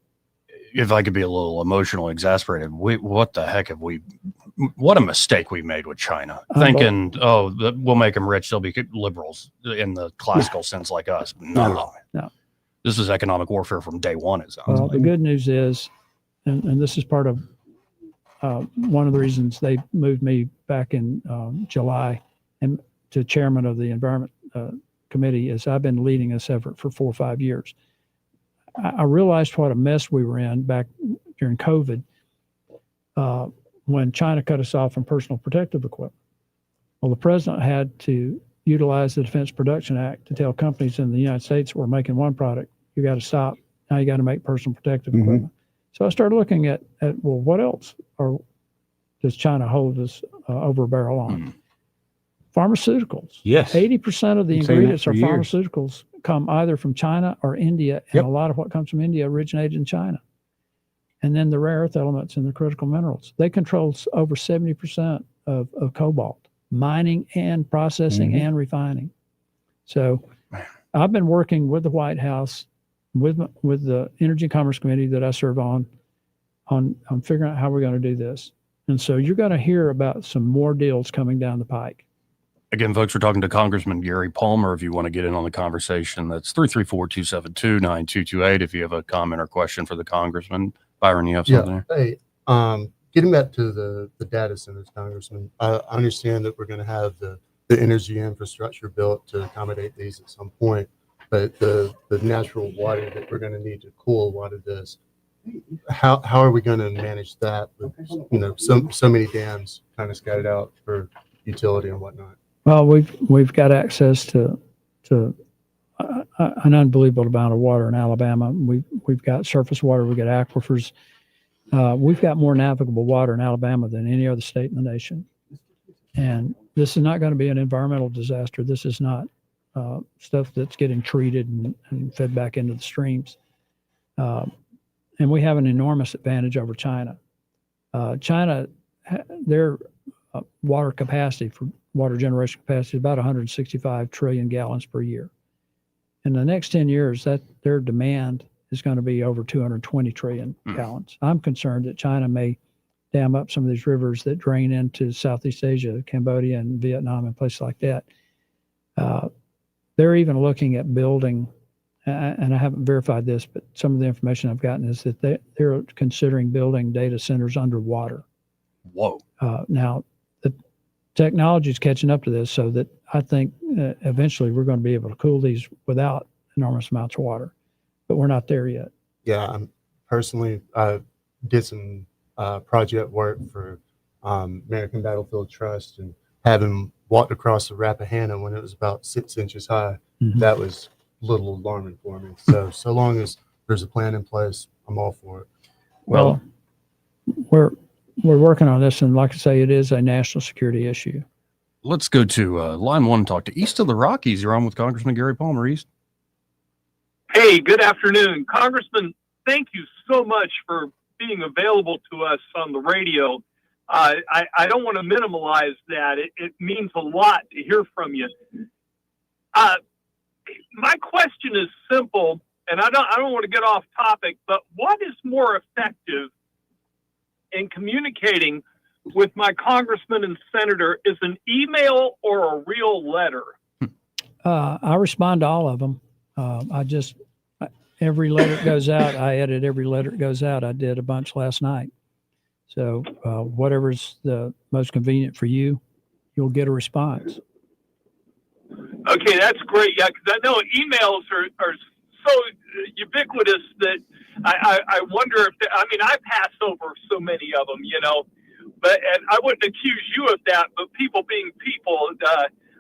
If I could be a little emotional, exasperated, what the heck what a mistake we made with China. Thinking, we'll make them rich. They'll be liberals in the classical sense like us. No. This is economic warfare from day one, it sounds like. The good news is, and this is part of one of the reasons they moved me back in July and to chairman of the Environment Committee, is I've been leading this effort for 4 or 5 years. I realized what a mess we were in back during COVID when China cut us off from personal protective equipment. Well, the president had to utilize the Defense Production Act to tell companies in the United States we're making one product, you got to stop. Now you got to make personal protective equipment. So I started looking at well, what else does China hold us over a barrel on? Pharmaceuticals. Yes. 80% of the ingredients of pharmaceuticals come either from China or India, and a lot of what comes from India originated in China. And then the rare earth elements and the critical minerals. They control over 70% of cobalt, mining and processing and refining. So I've been working with the White House, with the Energy and Commerce Committee that I serve on figuring out how we're going to do this. And so you're going to hear about some more deals coming down the pike. Again, folks, we're talking to Congressman Gary Palmer. If you want to get in on the conversation, that's 334-272-9228. If you have a comment or question for the Congressman. Byron, you have something there? Hey, getting back to the data centers, Congressman, I understand that we're going to have the energy infrastructure built to accommodate these at some point, but the natural water that we're going to need to cool a lot of this, how are we going to manage that with so many dams kind of scattered out for utility and whatnot? Well, we've got access to an unbelievable amount of water in Alabama. We've got surface water, we've got aquifers. We've got more navigable water in Alabama than any other state in the nation. And this is not going to be an environmental disaster. This is not stuff that's getting treated and fed back into the streams. And we have an enormous advantage over China. China, their water capacity for water generation capacity is about 165 trillion gallons per year. In the next 10 years, that their demand is going to be over 220 trillion gallons. I'm concerned that China may dam up some of these rivers that drain into Southeast Asia, Cambodia and Vietnam and places like that. They're even looking at building, and I haven't verified this, but some of the information I've gotten is that they're considering building data centers underwater. Whoa. Now, the technology is catching up to this, so that I think eventually we're going to be able to cool these without enormous amounts of water, but we're not there yet. Yeah, personally, I did some project work for American Battlefield Trust, and having walked across the Rappahannock when it was about 6 inches high, that was a little alarming for me. So long as there's a plan in place, I'm all for it. Well, we're working on this, and like I say, it is a national security issue. Let's go to line one and talk to East of the Rockies. You're on with Congressman Gary Palmer. East. Hey, good afternoon. Congressman, thank you so much for being available to us on the radio. I don't want to minimize that. It means a lot to hear from you. My question is simple, and I don't want to get off topic, but what is more effective in communicating with my congressman and senator, is an email or a real letter? I respond to all of them. Every letter that goes out, I edit every letter that goes out. I did a bunch last night. So whatever's the most convenient for you, you'll get a response. Okay, that's great. Yeah, because I know emails are so ubiquitous that I wonder if I pass over so many of them, and I wouldn't accuse you of that, but people being people,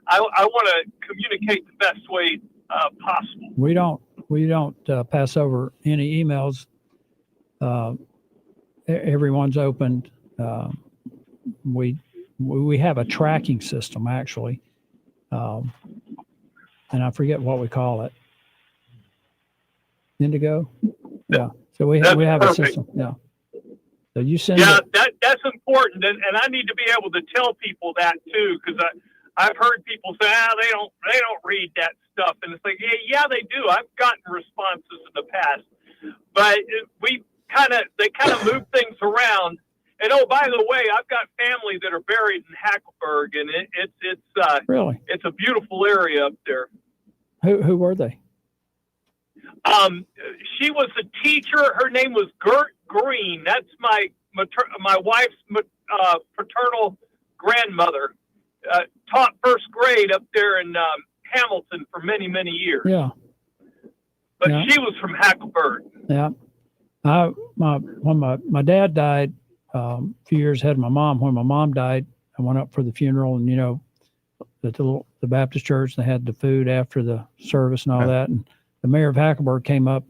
I want to communicate the best way possible. We don't pass over any emails. Everyone's opened. We have a tracking system actually, and I forget what we call it. Indigo. Yeah. So we have perfect. a system. Yeah. So you send. Yeah, that's important, and I need to be able to tell people that too, because I've heard people say, they don't read that stuff, and it's like, yeah, they do. I've gotten responses in the past, but they kind of move things around. And oh, by the way, I've got family that are buried in Hackleburg, and it's really, it's a beautiful area up there. Who were they? She was a teacher. Her name was Gert Green. That's my wife's paternal grandmother. Taught first grade up there in Hamilton for many, many years. Yeah. But she was from Hackleburg. Yeah. When my dad died a few years ahead of my mom, when my mom died, I went up for the funeral, and the Baptist church, they had the food after the service and all that, and the mayor of Hackleburg came up.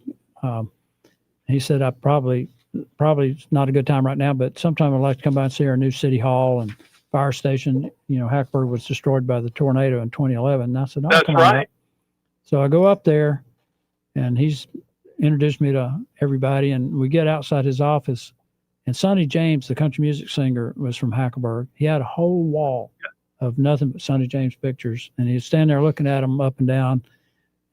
He said, "I probably it's not a good time right now, but sometime I'd like to come by and see our new city hall and fire station." Hackleburg was destroyed by the tornado in 2011. And I said, "That's right." So I go up there, and he's introduced me to everybody, and we get outside his office, and Sonny James, the country music singer, was from Hackleburg. He had a whole wall of nothing but Sonny James pictures, and he'd stand there looking at them up and down,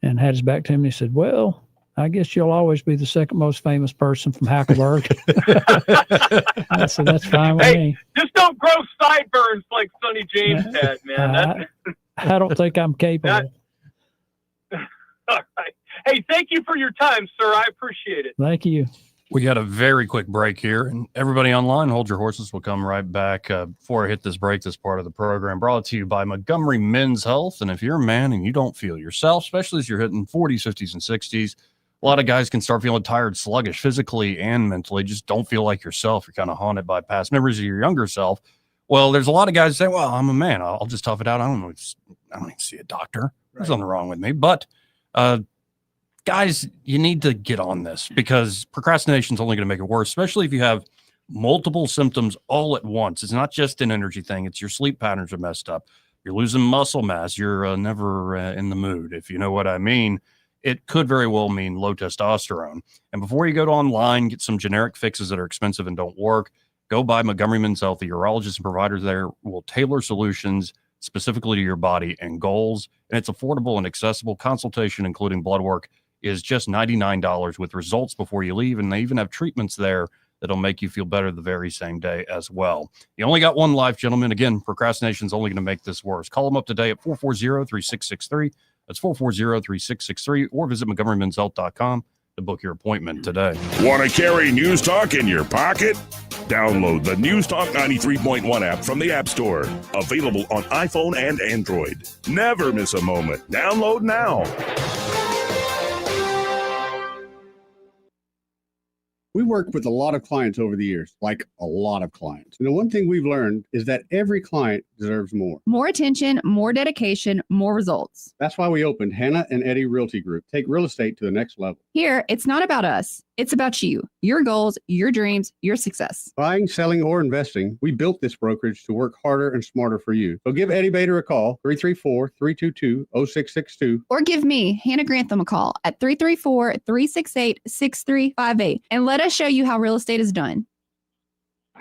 and had his back to him, and he said, "Well, I guess you'll always be the second most famous person from Hackleburg." I said, "That's fine with me. Just don't grow sideburns like Sonny James had, man." I don't think I'm capable. All right. Hey, thank you for your time, sir. I appreciate it. Thank you. We got a very quick break here, and everybody online, hold your horses. We'll come right back. Before I hit this break, this part of the program brought to you by Montgomery Men's Health. And if you're a man and you don't feel yourself, especially as you're hitting 40s, 50s, and 60s, a lot of guys can start feeling tired, sluggish, physically and mentally. Just don't feel like yourself. You're kind of haunted by past memories of your younger self. Well, there's a lot of guys say, well, I'm a man. I'll just tough it out. I don't need to see a doctor. There's nothing wrong with me. But guys, you need to get on this because procrastination is only going to make it worse, especially if you have multiple symptoms all at once. It's not just an energy thing. It's your sleep patterns are messed up. You're losing muscle mass. You're never in the mood, if you know what I mean. It could very well mean low testosterone. And before you go to online, get some generic fixes that are expensive and don't work. Go by Montgomery Men's Health. The urologists and providers there will tailor solutions specifically to your body and goals. And it's affordable and accessible. Consultation, including blood work, is just $99 with results before you leave. And they even have treatments there that'll make you feel better the very same day as well. You only got one life, gentlemen. Again, procrastination is only going to make this worse. Call them up today at 440-3663. That's 440-3663, or visit MontgomeryMen'sHealth.com to book your appointment today. Want to carry News Talk in your pocket? Download the News Talk 93.1 app from the App Store. Available on iPhone and Android. Never miss a moment. Download now. We worked with a lot of clients over the years, like a lot of clients. And the one thing we've learned is that every client deserves more. More attention, more dedication, more results. That's why we opened Hannah and Eddie Realty Group. Take real estate to the next level. Here, it's not about us. It's about you, your goals, your dreams, your success. Buying, selling, or investing, we built this brokerage to work harder and smarter for you. So give Eddie Bader a call, 334-322-0662. Or give me, Hannah Grantham, a call at 334-368-6358. And let us show you how real estate is done.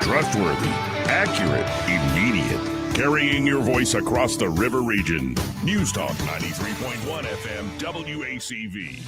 Trustworthy, accurate, immediate. Carrying your voice across the river region. News Talk 93.1 FM WACV.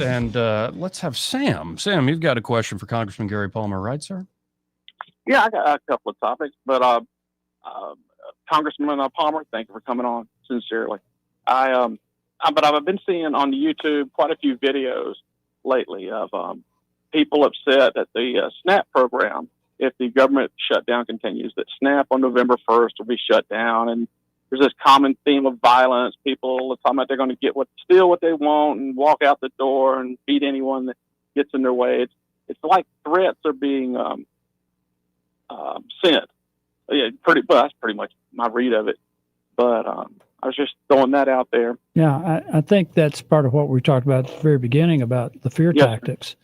And let's have Sam. Sam, you've got a question for Congressman Gary Palmer, right, sir? Yeah, I got a couple of topics, but Congressman Palmer, thank you for coming on. Sincerely, but I've been seeing on YouTube quite a few videos lately of people upset at the SNAP program. If the government shutdown continues, that SNAP on November 1st will be shut down, and there's this common theme of violence. People are talking about they're going to steal what they want and walk out the door and beat anyone that gets in their way. It's like threats are being sent. Yeah, that's pretty much my read of it. But I was just throwing that out there. Yeah, I think that's part of what we talked about at the very beginning about the fear tactics.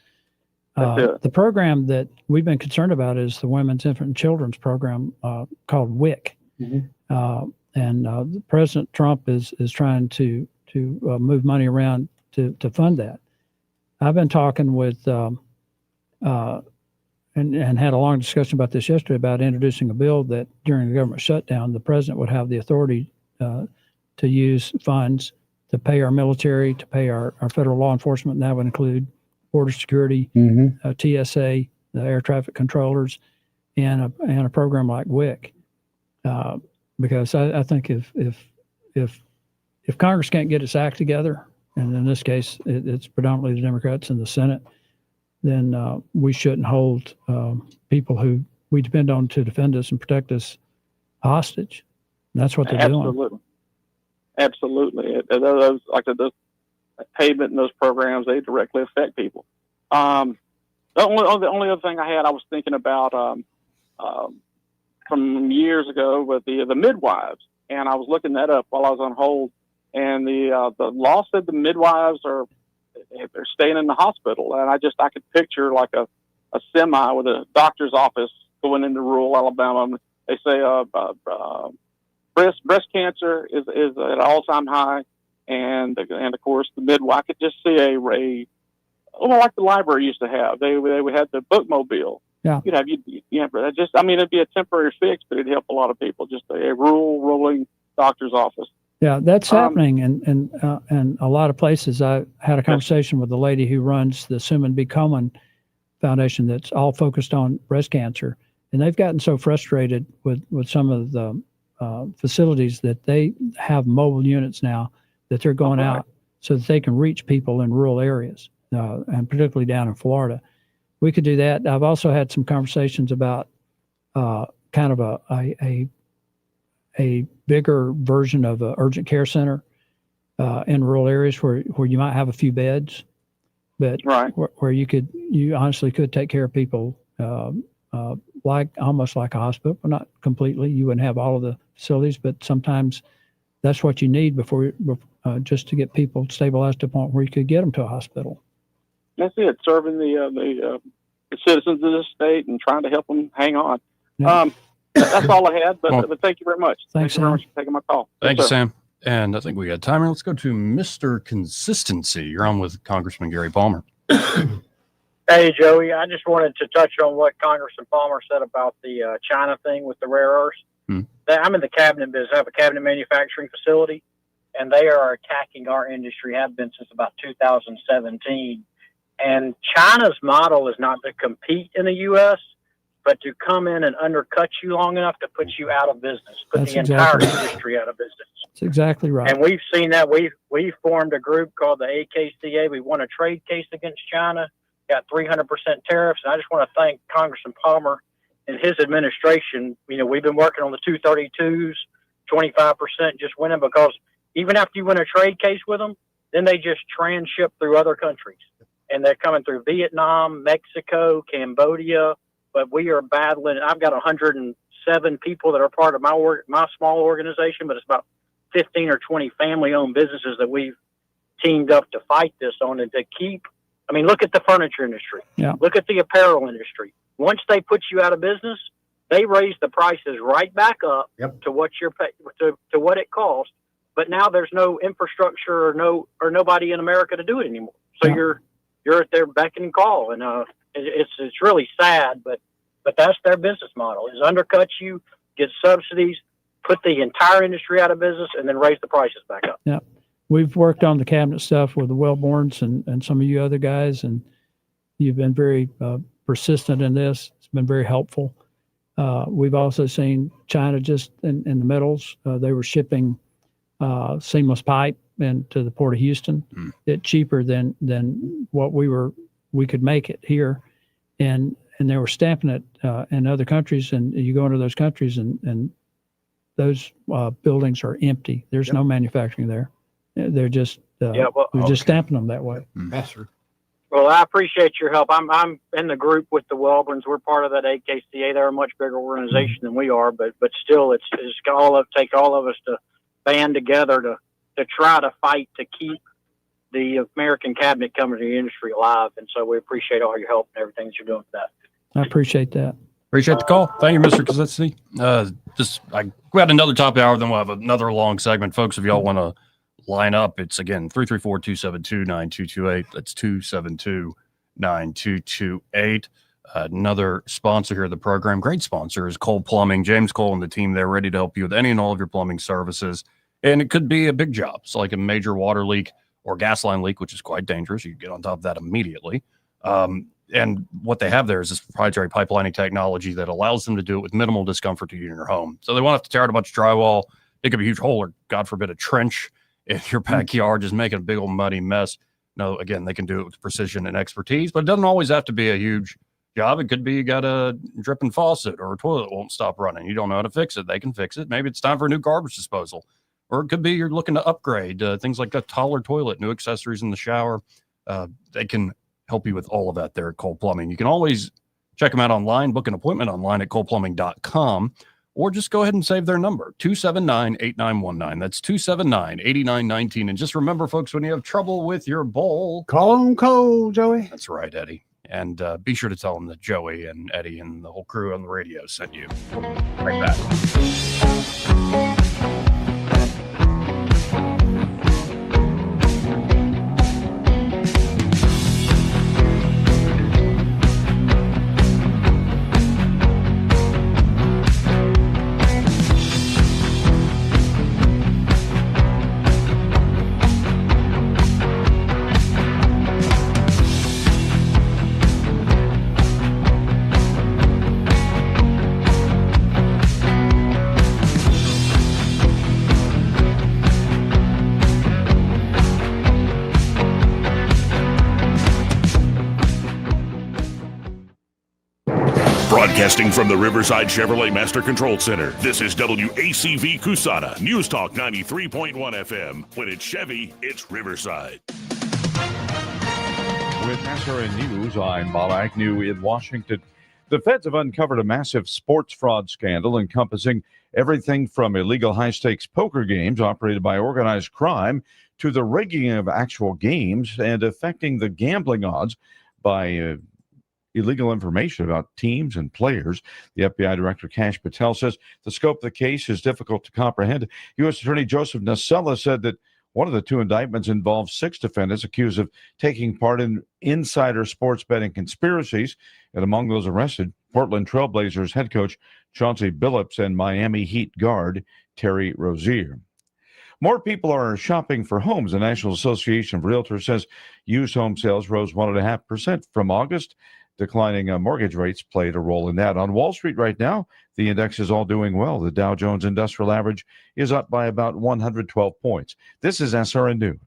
The program that we've been concerned about is the Women's, Infant, and Children's program called WIC. Mm-hmm. And President Trump is trying to move money around to fund that. I've been talking with and had a long discussion about this yesterday about introducing a bill that during the government shutdown, the president would have the authority to use funds to pay our military, to pay our federal law enforcement, and that would include Border Security, TSA, the air traffic controllers, and a program like WIC. Because I think if Congress can't get its act together, and in this case it's predominantly the Democrats in the Senate, then we shouldn't hold people who we depend on to defend us and protect us hostage. And that's what they're doing. Absolutely. Those payment and those programs, they directly affect people. The only other thing I was thinking about from years ago with the midwives, and I was looking that up while I was on hold, and the law said the midwives they're staying in the hospital, and I could picture like a semi with a doctor's office going into rural Alabama. They say breast cancer is at an all-time high, and of course the midwife. I could just see like the library used to have. They had the bookmobile. Yeah. It'd be a temporary fix, but it'd help a lot of people. Just a rolling doctor's office. Yeah, that's happening in a lot of places. I had a conversation with the lady who runs the Suman B. Komen Foundation that's all focused on breast cancer, and they've gotten so frustrated with some of the facilities that they have mobile units now that they're going out so that they can reach people in rural areas, and particularly down in Florida. We could do that. I've also had some conversations about kind of a bigger version of an urgent care center in rural areas where you might have a few beds, but where you honestly could take care of people like almost like a hospital, but not completely. You wouldn't have all of the facilities, but sometimes that's what you need before just to get people stabilized to a point where you could get them to a hospital. That's it. Serving the citizens of this state and trying to help them hang on. Yeah. That's all I had, but thank you very much. Thanks, Thank you very much for taking my call. Thank Yes, you, sir. Sam. And I think we got time here. Let's go to Mr. Consistency. You're on with Congressman Gary Palmer. Hey, Joey, I just wanted to touch on what Congressman Palmer said about the China thing with the rare earths. I'm in the cabinet business. I have a cabinet manufacturing facility, and they are attacking our industry, have been since about 2017. And China's model is not to compete in the U.S., but to come in and undercut you long enough to put you out of business, put That's the exactly entire right. industry out of business. That's exactly right. And we've seen that. We formed a group called the AKCA. We won a trade case against China, got 300% tariffs. And I just want to thank Congressman Palmer and his administration. You know, we've been working on the 232s, 25% just winning, because even after you win a trade case with them, then they just transship through other countries. And they're coming through Vietnam, Mexico, Cambodia. But we are battling. I've got 107 people that are part of my small organization, but it's about 15 or 20 family-owned businesses that we've teamed up to fight this on and to keep. I mean, look at the furniture industry. Yeah. Look at the apparel industry. Once they put you out of business, they raise the prices right back up to what you're to what it costs. But now there's no infrastructure or nobody in America to do it anymore. So you're at their beck and call, and it's really sad, but that's their business model: is undercut you, get subsidies, put the entire industry out of business, and then raise the prices back up. Yeah. We've worked on the cabinet stuff with the Wellborns and some of you other guys, and you've been very persistent in this. It's been very helpful. We've also seen China just in the metals. They were shipping seamless pipe into the Port of Houston at cheaper than what we could make it here. And they were stamping it in other countries, and you go into those countries and those buildings are empty. There's no manufacturing there. They're just we're just stamping them that way. Well, I appreciate your help. I'm in the group with the Wellborns. We're part of that AKCA. They're a much bigger organization than we are, but still, it's take all of us to band together to try to fight to keep the American cabinet company industry alive. And so we appreciate all your help and everything that you're doing for that. I appreciate that. Appreciate the call. Thank you, Mr. Consistency. We had another top hour, then we'll have another long segment. Folks, if y'all want to line up, it's again 334-272-9228. That's 272-9228. Another sponsor here of the program, great sponsor, is Cole Plumbing. James Cole and the team, they're ready to help you with any and all of your plumbing services. And it could be a big job. So like a major water leak or gas line leak, which is quite dangerous. You can get on top of that immediately. And what they have there is this proprietary pipelining technology that allows them to do it with minimal discomfort to you in your home. So they won't have to tear out a bunch of drywall, dig up a huge hole, or God forbid a trench in your backyard, just making a big old muddy mess. No, again, they can do it with precision and expertise, but it doesn't always have to be a huge job. It could be you got a dripping faucet or a toilet won't stop running. You don't know how to fix it. They can fix it. Maybe it's time for a new garbage disposal. Or it could be you're looking to upgrade things like a taller toilet, new accessories in the shower. They can help you with all of that there at Cole Plumbing. You can always check them out online, book an appointment online at coleplumbing.com, or just go ahead and save their number, 279-8919. That's 279-8919. And just remember, folks, when you have trouble with your bowl, call them Cole, Joey. That's right, Eddie. And be sure to tell them that Joey and Eddie and the whole crew on the radio sent you. Right back. Broadcasting from the Riverside Chevrolet Master Control Center, this is WACV Cusana, News Talk 93.1 FM. When it's Chevy, it's Riverside. With SRN News, I'm Bob Agnew in Washington. The feds have uncovered a massive sports fraud scandal encompassing everything from illegal high-stakes poker games operated by organized crime to the rigging of actual games and affecting the gambling odds by illegal information about teams and players. The FBI Director Kash Patel says the scope of the case is difficult to comprehend. U.S. Attorney Joseph Nacella said that one of the two indictments involves 6 defendants accused of taking part in insider sports betting conspiracies. And among those arrested, Portland Trailblazers head coach Chauncey Billups and Miami Heat guard Terry Rozier. More people are shopping for homes. The National Association of Realtors says used home sales rose 1.5% from August. Declining mortgage rates played a role in that. On Wall Street right now, the index is all doing well. The Dow Jones Industrial Average is up by about 112 points. This is SRN News.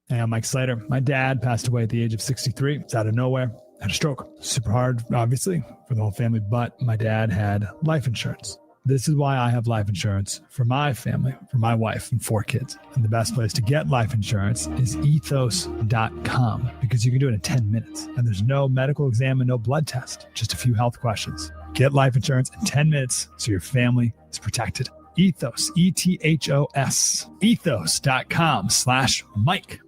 Hey, I'm Mike Slater. My dad passed away at the age of 63. It's out of nowhere. Had a stroke. Super hard, obviously, for the whole family, but my dad had life insurance. This is why I have life insurance for my family, for my wife and 4 kids. And the best place to get life insurance is ethos.com because you can do it in 10 minutes. And there's no medical exam and no blood test, just a few health questions. Get life insurance in 10 minutes so your family is protected. Ethos, E-T-H-O-S, ethos.com/Mike.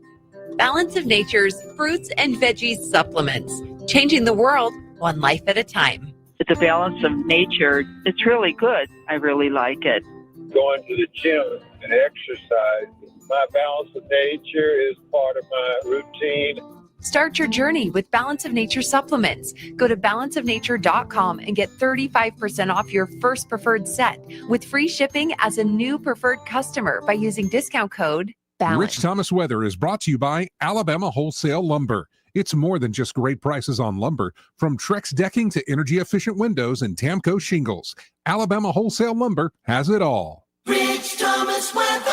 Balance of Nature's fruits and veggies supplements, changing the world one life at a time. It's a balance of nature. It's really good. I really like it. Going to the gym and exercise. My balance of nature is part of my routine. Start your journey with Balance of Nature supplements. Go to balanceofnature.com and get 35% off your first preferred set with free shipping as a new preferred customer by using discount code BALANCE. Rich Thomas Weather is brought to you by Alabama Wholesale Lumber. It's more than just great prices on lumber. From Trex decking to energy-efficient windows and Tamco shingles, Alabama Wholesale Lumber has it all. Rich Thomas Weather.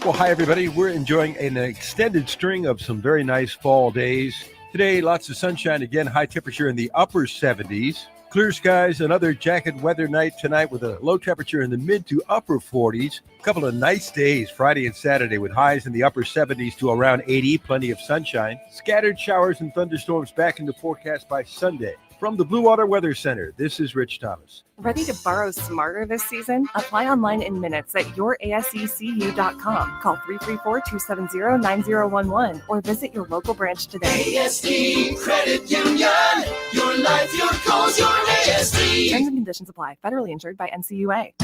Well, hi, everybody. We're enjoying an extended string of some very nice fall days. Today, lots of sunshine again, high temperature in the upper 70s. Clear skies, another jacket weather night tonight with a low temperature in the mid to upper 40s. A couple of nice days, Friday and Saturday, with highs in the upper 70s to around 80, plenty of sunshine. Scattered showers and thunderstorms back into forecast by Sunday. From the Blue Water Weather Center, this is Rich Thomas. Ready to borrow smarter this season? Apply online in minutes at yourasecu.com. Call 334-270-9011 or visit your local branch today. ASD Credit Union. Your life, your goals, your ASD. Terms and conditions apply. Federally insured by NCUA.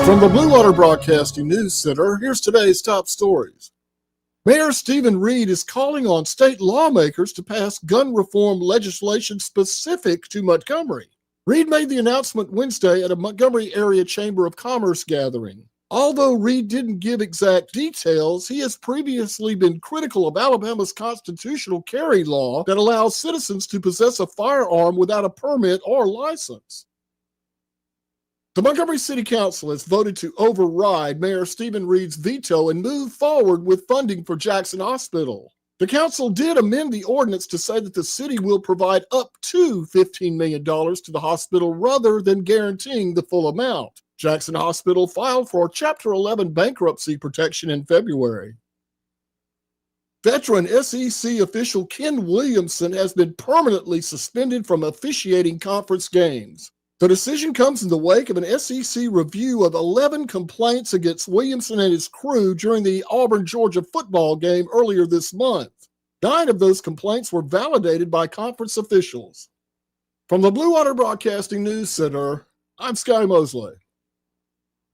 From the Blue Water Broadcasting News Center, here's today's top stories. Mayor Stephen Reed is calling on state lawmakers to pass gun reform legislation specific to Montgomery. Reed made the announcement Wednesday at a Montgomery Area Chamber of Commerce gathering. Although Reed didn't give exact details, he has previously been critical of Alabama's constitutional carry law that allows citizens to possess a firearm without a permit or license. The Montgomery City Council has voted to override Mayor Stephen Reed's veto and move forward with funding for Jackson Hospital. The council did amend the ordinance to say that the city will provide up to $15 million to the hospital rather than guaranteeing the full amount. Jackson Hospital filed for Chapter 11 bankruptcy protection in February. Veteran SEC official Ken Williamson has been permanently suspended from officiating conference games. The decision comes in the wake of an SEC review of 11 complaints against Williamson and his crew during the Auburn-Georgia football game earlier this month. 9 of those complaints were validated by conference officials. From the Blue Water Broadcasting News Center, I'm Sky Mosley.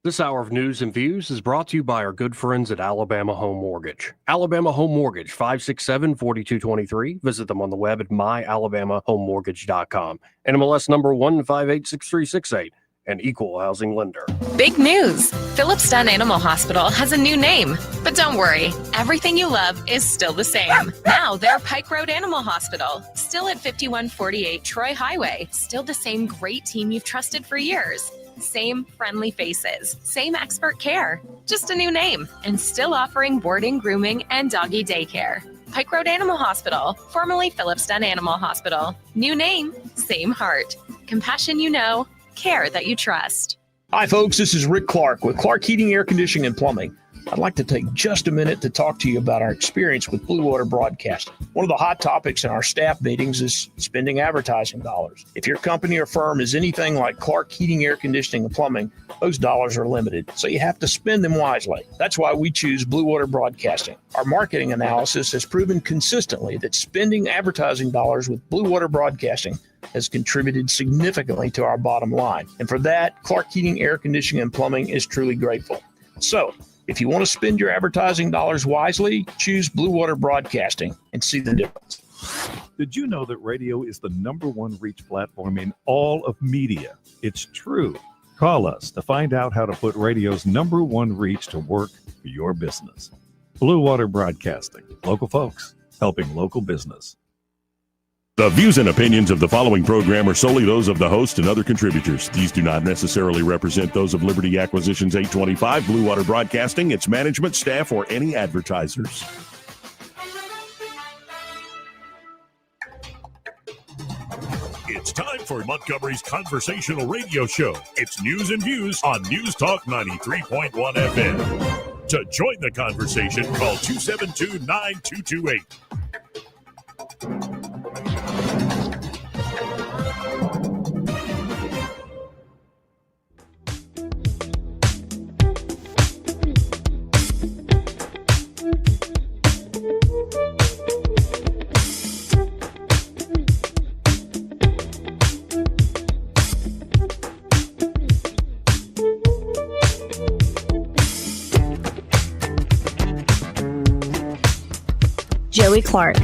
This hour of news and views is brought to you by our good friends at Alabama Home Mortgage. Alabama Home Mortgage, 567-4223. Visit them on the web at myalabamahomemortgage.com. NMLS number 1586368. An equal housing lender. Big news! Phillips Dunn Animal Hospital has a new name. But don't worry, everything you love is still the same. Now they're Pike Road Animal Hospital. Still at 5148 Troy Highway. Still the same great team you've trusted for years. Same friendly faces, same expert care, just a new name, and still offering boarding, grooming, and doggy daycare. Pike Road Animal Hospital, formerly Phillips Dunn Animal Hospital. New name, same heart. Compassion you know, care that you trust. Hi, folks. This is Rick Clark with Clark Heating, Air Conditioning, and Plumbing. I'd like to take just a minute to talk to you about our experience with Blue Water Broadcasting. One of the hot topics in our staff meetings is spending advertising dollars. If your company or firm is anything like Clark Heating, Air Conditioning, and Plumbing, those dollars are limited, so you have to spend them wisely. That's why we choose Blue Water Broadcasting. Our marketing analysis has proven consistently that spending advertising dollars with Blue Water Broadcasting has contributed significantly to our bottom line. And for that, Clark Heating, Air Conditioning, and Plumbing is truly grateful. So, if you want to spend your advertising dollars wisely, choose Blue Water Broadcasting and see the difference. Did you know that radio is the #1 reach platform in all of media? It's true. Call us to find out how to put radio's #1 reach to work for your business. Blue Water Broadcasting. Local folks helping local business. The views and opinions of the following program are solely those of the host and other contributors. These do not necessarily represent those of Liberty Acquisitions 825, Blue Water Broadcasting, its management, staff, or any advertisers. It's time for Montgomery's Conversational Radio Show. It's news and views on News Talk 93.1 FM. To join the conversation, call 272-9228. Joey Clark.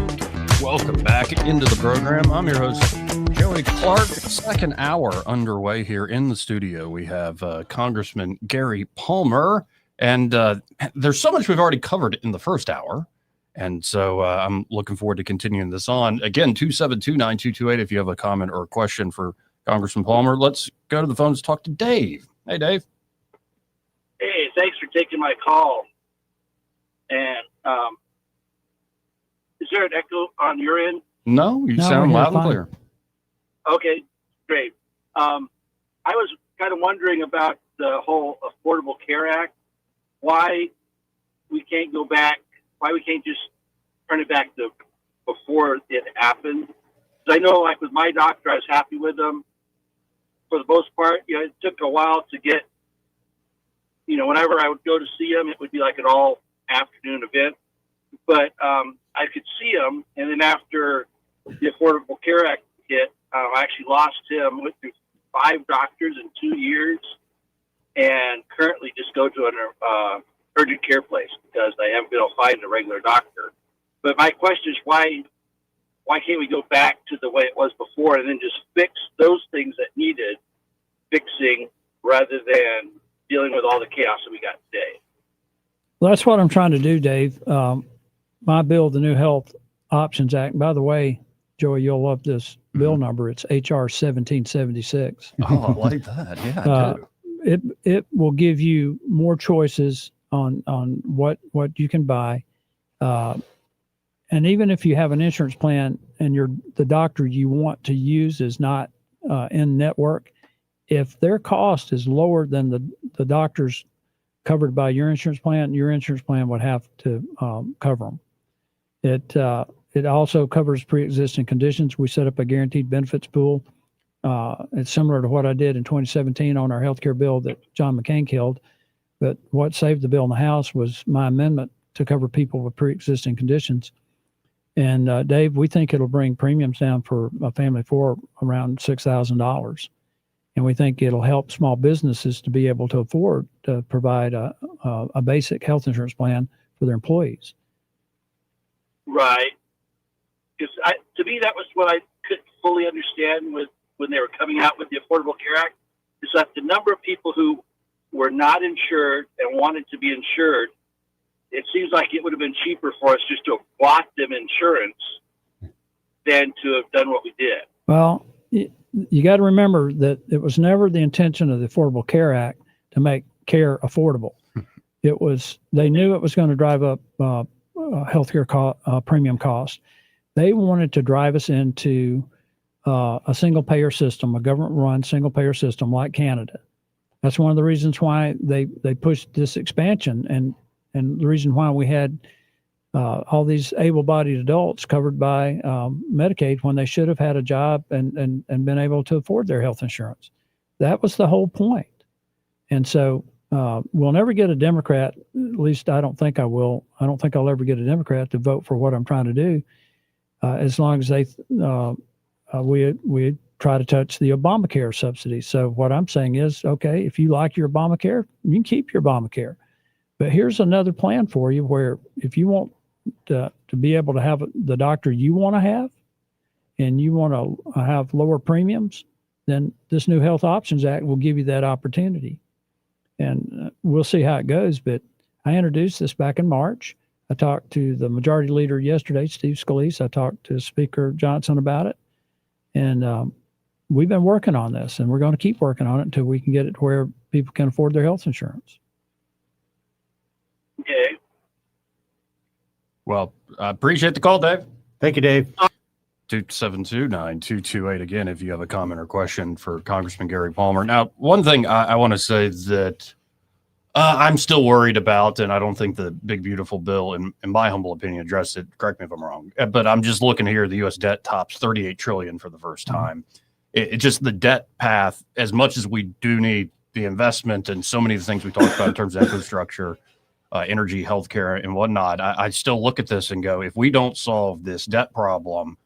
Welcome back into the program. I'm your host, Joey Clark. Second hour underway here in the studio. We have Congressman Gary Palmer, and there's so much we've already covered in the first hour, and so I'm looking forward to continuing this on. Again, 272-9228 if you have a comment or a question for Congressman Palmer. Let's go to the phones to talk to Dave. Hey, Dave. Hey, thanks for taking my call. And is there an echo on your end? No, you sound loud and clear. Okay, great. I was kind of wondering about the whole Affordable Care Act, why we can't go back, why we can't just turn it back to before it happened. Because I know, like with my doctor, I was happy with them. For the most part, it took a while to get, whenever I would go to see him, it would be like an all-afternoon event. But I could see him, and then after the Affordable Care Act hit, I actually lost him. Went through 5 doctors in 2 years, and currently just go to an urgent care place because I haven't been able to find a regular doctor. But my question is, why can't we go back to the way it was before and then just fix those things that needed fixing rather than dealing with all the chaos that we got today? Well, that's what I'm trying to do, Dave. My bill, the New Health Options Act. By the way, Joey, you'll love this bill number. It's HR 1776. Oh, I like that. Yeah, I do. It will give you more choices on what you can buy. And even if you have an insurance plan and the doctor you want to use is not in network, if their cost is lower than the doctor's covered by your insurance plan would have to cover them. It also covers pre-existing conditions. We set up a guaranteed benefits pool. It's similar to what I did in 2017 on our healthcare bill that John McCain killed. But what saved the bill in the House was my amendment to cover people with pre-existing conditions. And Dave, we think it'll bring premiums down for a family of 4 around $6,000. And we think it'll help small businesses to be able to afford to provide a basic health insurance plan for their employees. Right. Because to me, that was what I couldn't fully understand when they were coming out with the Affordable Care Act, is that the number of people who were not insured and wanted to be insured, it seems like it would have been cheaper for us just to have bought them insurance than to have done what we did. Well, you got to remember that it was never the intention of the Affordable Care Act to make care affordable. They knew it was going to drive up healthcare premium cost. They wanted to drive us into a single payer system, a government run single payer system like Canada. That's one of the reasons why they pushed this expansion, and the reason why we had all these able-bodied adults covered by Medicaid when they should have had a job and been able to afford their health insurance. That was the whole point. And so we'll never get a Democrat, at least I don't think I will. I don't think I'll ever get a Democrat to vote for what I'm trying to do as long as we try to touch the Obamacare subsidy. So what I'm saying is, okay, if you like your Obamacare, you can keep your Obamacare. But here's another plan for you where if you want to be able to have the doctor you want to have and you want to have lower premiums, then this new Health Options Act will give you that opportunity. And we'll see how it goes. But I introduced this back in March. I talked to the majority leader yesterday, Steve Scalise. I talked to Speaker Johnson about it. And we've been working on this, and we're going to keep working on it until we can get it to where people can afford their health insurance. Okay. Well, I appreciate the call, Dave. Thank you, Dave. 272-9228 again, if you have a comment or question for Congressman Gary Palmer. Now, one thing I want to say that I'm still worried about, and I don't think the big, beautiful bill, in my humble opinion, addressed it. Correct me if I'm wrong, but I'm just looking here. The U.S. debt tops $38 trillion for the first time. It just the debt path, as much as we do need the investment and so many of the things we talked about in terms of infrastructure, energy, healthcare, and whatnot, I still look at this and go, if we don't solve this debt problem,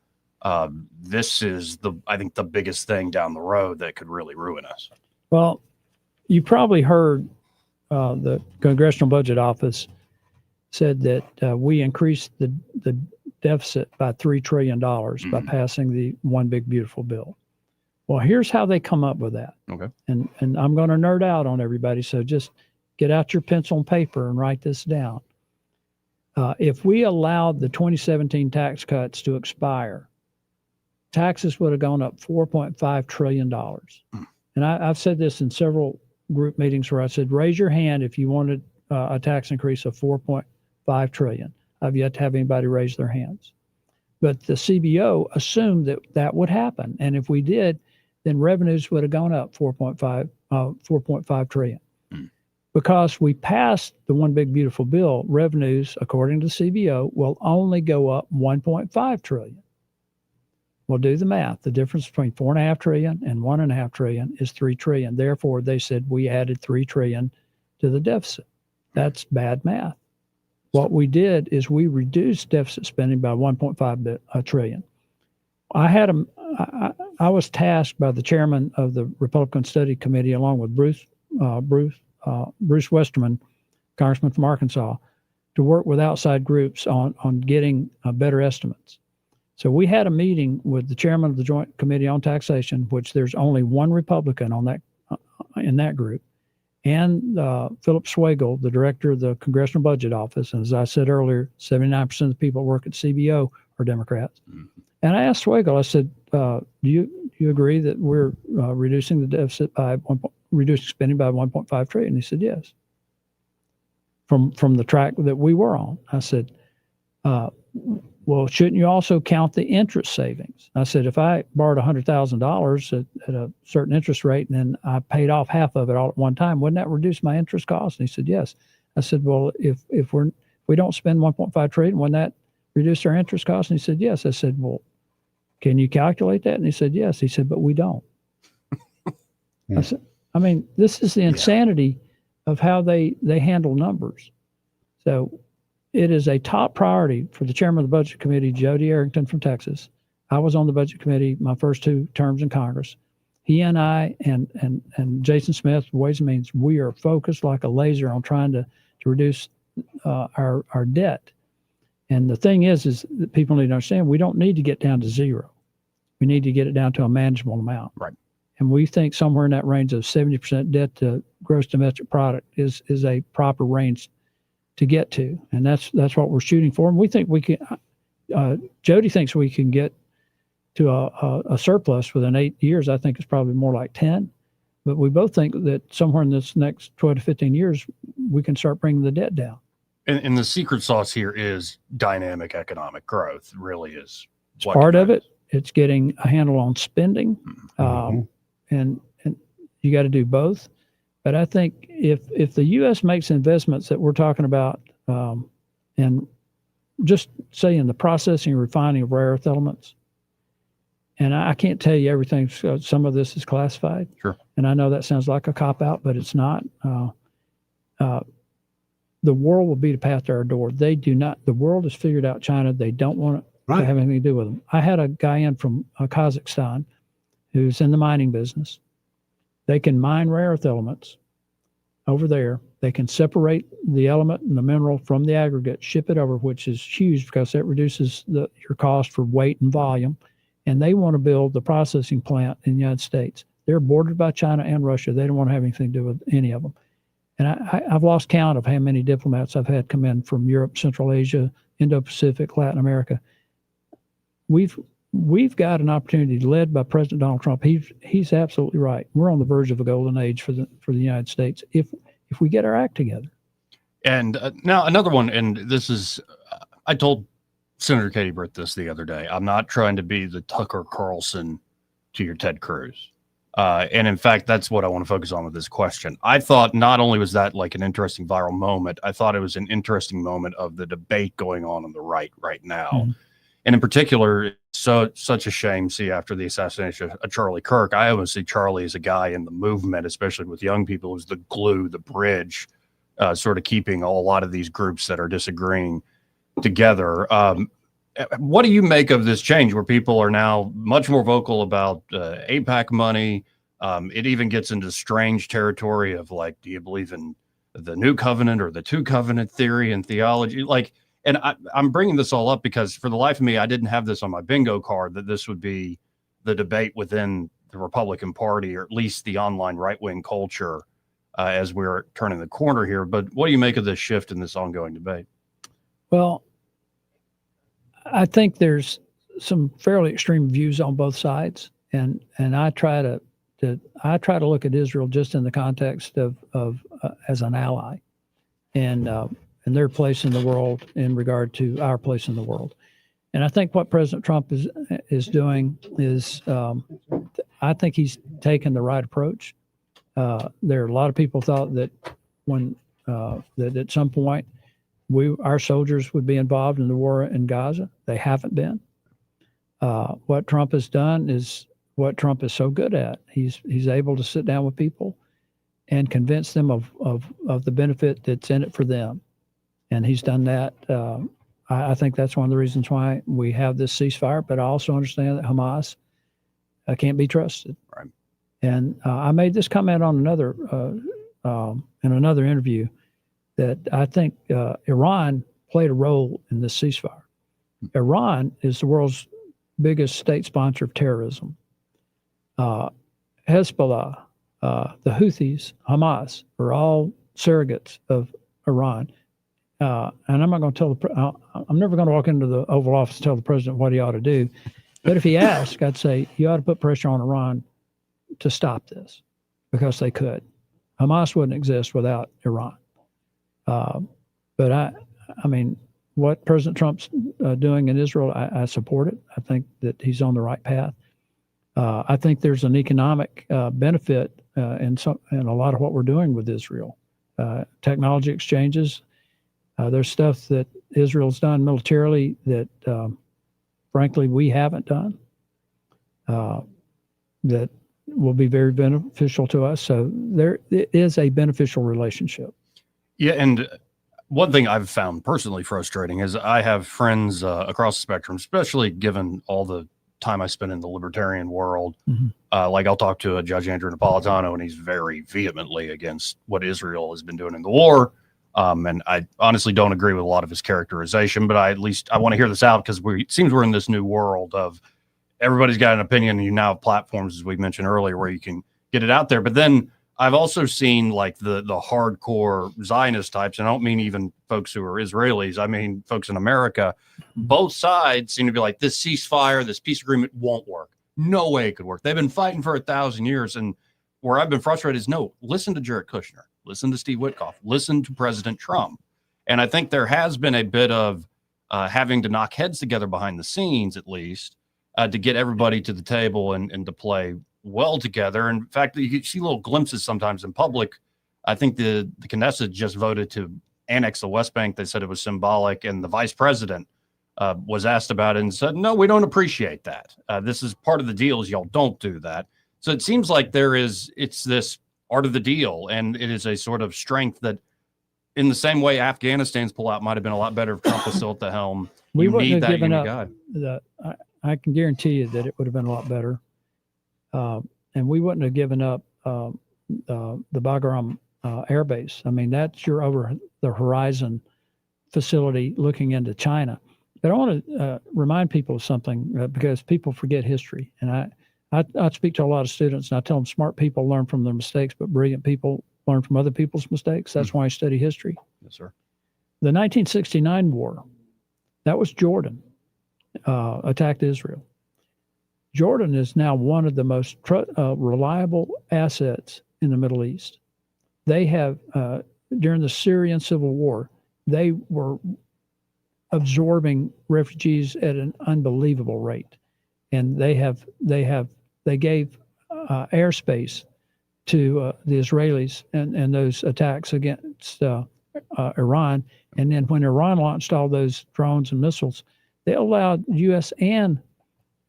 this is I think the biggest thing down the road that could really ruin us. Well, you probably heard the Congressional Budget Office said that we increased the deficit by $3 trillion by passing the One Big Beautiful Bill. Well, here's how they come up with that. Okay. And I'm going to nerd out on everybody, so just get out your pencil and paper and write this down. If we allowed the 2017 tax cuts to expire, taxes would have gone up $4.5 trillion. And I've said this in several group meetings where I said, raise your hand if you wanted a tax increase of $4.5 trillion. I've yet to have anybody raise their hands. But the CBO assumed that that would happen. And if we did, then revenues would have gone up $4.5 trillion. Because we passed the One Big Beautiful Bill, revenues, according to CBO, will only go up $1.5 trillion. Well, do the math. The difference between $4.5 trillion and $1.5 trillion is $3 trillion. Therefore, they said we added $3 trillion to the deficit. That's bad math. What we did is we reduced deficit spending by $1.5 trillion. I was tasked by the chairman of the Republican Study Committee, along with Bruce Westerman, Congressman from Arkansas, to work with outside groups on getting better estimates. So we had a meeting with the chairman of the Joint Committee on Taxation, which there's only one Republican on that in that group, and Philip Swagel, the director of the Congressional Budget Office. And as I said earlier, 79% of the people that work at CBO are Democrats. And I asked Swagel, I said, do you agree that we're reducing the deficit by reducing spending by $1.5 trillion? And he said, yes. From the track that we were on. I said, well, shouldn't you also count the interest savings? I said, if I borrowed $100,000 at a certain interest rate and then I paid off half of it all at one time, wouldn't that reduce my interest cost? And he said, yes. I said, well, if we don't spend $1.5 trillion, wouldn't that reduce our interest cost? And he said, yes. I said, well, can you calculate that? And he said, yes. He said, but we don't. I said, I mean, this is the insanity of how they handle numbers. So it is a top priority for the chairman of the Budget Committee, Jody Arrington from Texas. I was on the Budget Committee my first 2 terms in Congress. He and I and Jason Smith, Ways and Means, we are focused like a laser on trying to reduce our debt. And the thing is that people need to understand we don't need to get down to zero. We need to get it down to a manageable amount. Right. And we think somewhere in that range of 70% debt to gross domestic product is a proper range to get to. And that's what we're shooting for. And we think we can, Jody thinks we can get to a surplus within 8 years. I think it's probably more like 10. But we both think that somewhere in this next 12 to 15 years, we can start bringing the debt down. And the secret sauce here is dynamic economic growth. Really is It's part of it. It's getting a handle on spending, and you got to do both. But I think if the U.S. makes investments that we're talking about, and just say in the processing and refining of rare earth elements, and I can't tell you everything. Some of this is classified. Sure. And I know that sounds like a cop out, but it's not. The world will beat a path to our door. They do not. The world has figured out China. They don't want to have anything to do with them. I had a guy in from Kazakhstan who's in the mining business. They can mine rare earth elements over there. They can separate the element and the mineral from the aggregate, ship it over, which is huge because that reduces your cost for weight and volume. And they want to build the processing plant in the United States. They're bordered by China and Russia. They don't want to have anything to do with any of them. And I've lost count of how many diplomats I've had come in from Europe, Central Asia, Indo-Pacific, Latin America. We've got an opportunity led by President Donald Trump. He's absolutely right. We're on the verge of a golden age for the United States if we get our act together. And now another one, and this is, I told Senator Katie Britt this the other day. I'm not trying to be the Tucker Carlson to your Ted Cruz. And in fact, that's what I want to focus on with this question. I thought not only was that like an interesting viral moment, I thought it was an interesting moment of the debate going on the right now. Mm-hmm. And in particular, such a shame, see, after the assassination of Charlie Kirk, I always see Charlie as a guy in the movement, especially with young people, who's the glue, the bridge, sort of keeping a lot of these groups that are disagreeing together. What do you make of this change where people are now much more vocal about AIPAC money? It even gets into strange territory of like, do you believe in the new covenant or the two covenant theory and theology? Like, and I'm bringing this all up because for the life of me, I didn't have this on my bingo card that this would be the debate within the Republican Party, or at least the online right-wing culture as we're turning the corner here. But what do you make of this shift in this ongoing debate? Well, I think there's some fairly extreme views on both sides, and I try to look at Israel just in the context of as an ally, and their place in the world in regard to our place in the world. And I think what President Trump is doing is, I think he's taken the right approach. There are a lot of people thought that that at some point our soldiers would be involved in the war in Gaza. They haven't been. What Trump has done is what Trump is so good at. He's able to sit down with people and convince them of the benefit that's in it for them. And he's done that. I think that's one of the reasons why we have this ceasefire, but I also understand that Hamas can't be trusted. Right. And I made this comment on in another interview that I think Iran played a role in this ceasefire. Iran is the world's biggest state sponsor of terrorism. Hezbollah, the Houthis, Hamas are all surrogates of Iran. And I'm not going to I'm never going to walk into the Oval Office and tell the president what he ought to do. But if he asked, I'd say, you ought to put pressure on Iran to stop this, because they could. Hamas wouldn't exist without Iran. But I mean, what President Trump's doing in Israel, I support it. I think that he's on the right path. I think there's an economic benefit in a lot of what we're doing with Israel. Technology exchanges. There's stuff that Israel's done militarily that, frankly, we haven't done. That will be very beneficial to us. So there is a beneficial relationship. Yeah, and one thing I've found personally frustrating is I have friends across the spectrum, especially given all the time I spent in the libertarian world. Mm-hmm. Like I'll talk to a Judge Andrew Napolitano, and he's very vehemently against what Israel has been doing in the war. And I honestly don't agree with a lot of his characterization, but I want to hear this out because it seems we're in this new world of everybody's got an opinion, and you now have platforms, as we mentioned earlier, where you can get it out there. But then I've also seen like the hardcore Zionist types, and I don't mean even folks who are Israelis. I mean folks in America. Both sides seem to be like, this ceasefire, this peace agreement won't work. No way it could work. They've been fighting for 1,000 years. And where I've been frustrated is, no, listen to Jared Kushner. Listen to Steve Witkoff. Listen to President Trump. And I think there has been a bit of having to knock heads together behind the scenes, at least, to get everybody to the table and to play well together. In fact, you see little glimpses sometimes in public. I think the Knesset just voted to annex the West Bank. They said it was symbolic, and the vice president was asked about it and said, no, we don't appreciate that. This is part of the deal is y'all don't do that. So it seems like it's this art of the deal, and it is a sort of strength that, in the same way Afghanistan's pullout might have been a lot better if Trump was still at the helm. We You wouldn't need have that given unity up. guide. I can guarantee you that it would have been a lot better. And we wouldn't have given up the Bagram Air Base. I mean, that's your over the horizon facility looking into China. But I want to remind people of something because people forget history. And I speak to a lot of students and I tell them smart people learn from their mistakes, but brilliant people learn from other people's mistakes. That's why I study history. Yes, sir. The 1969 war, that was Jordan attacked Israel. Jordan is now one of the most reliable assets in the Middle East. They have, during the Syrian civil war, they were absorbing refugees at an unbelievable rate. And they gave airspace to the Israelis and those attacks against Iran. And then when Iran launched all those drones and missiles, they allowed U.S. and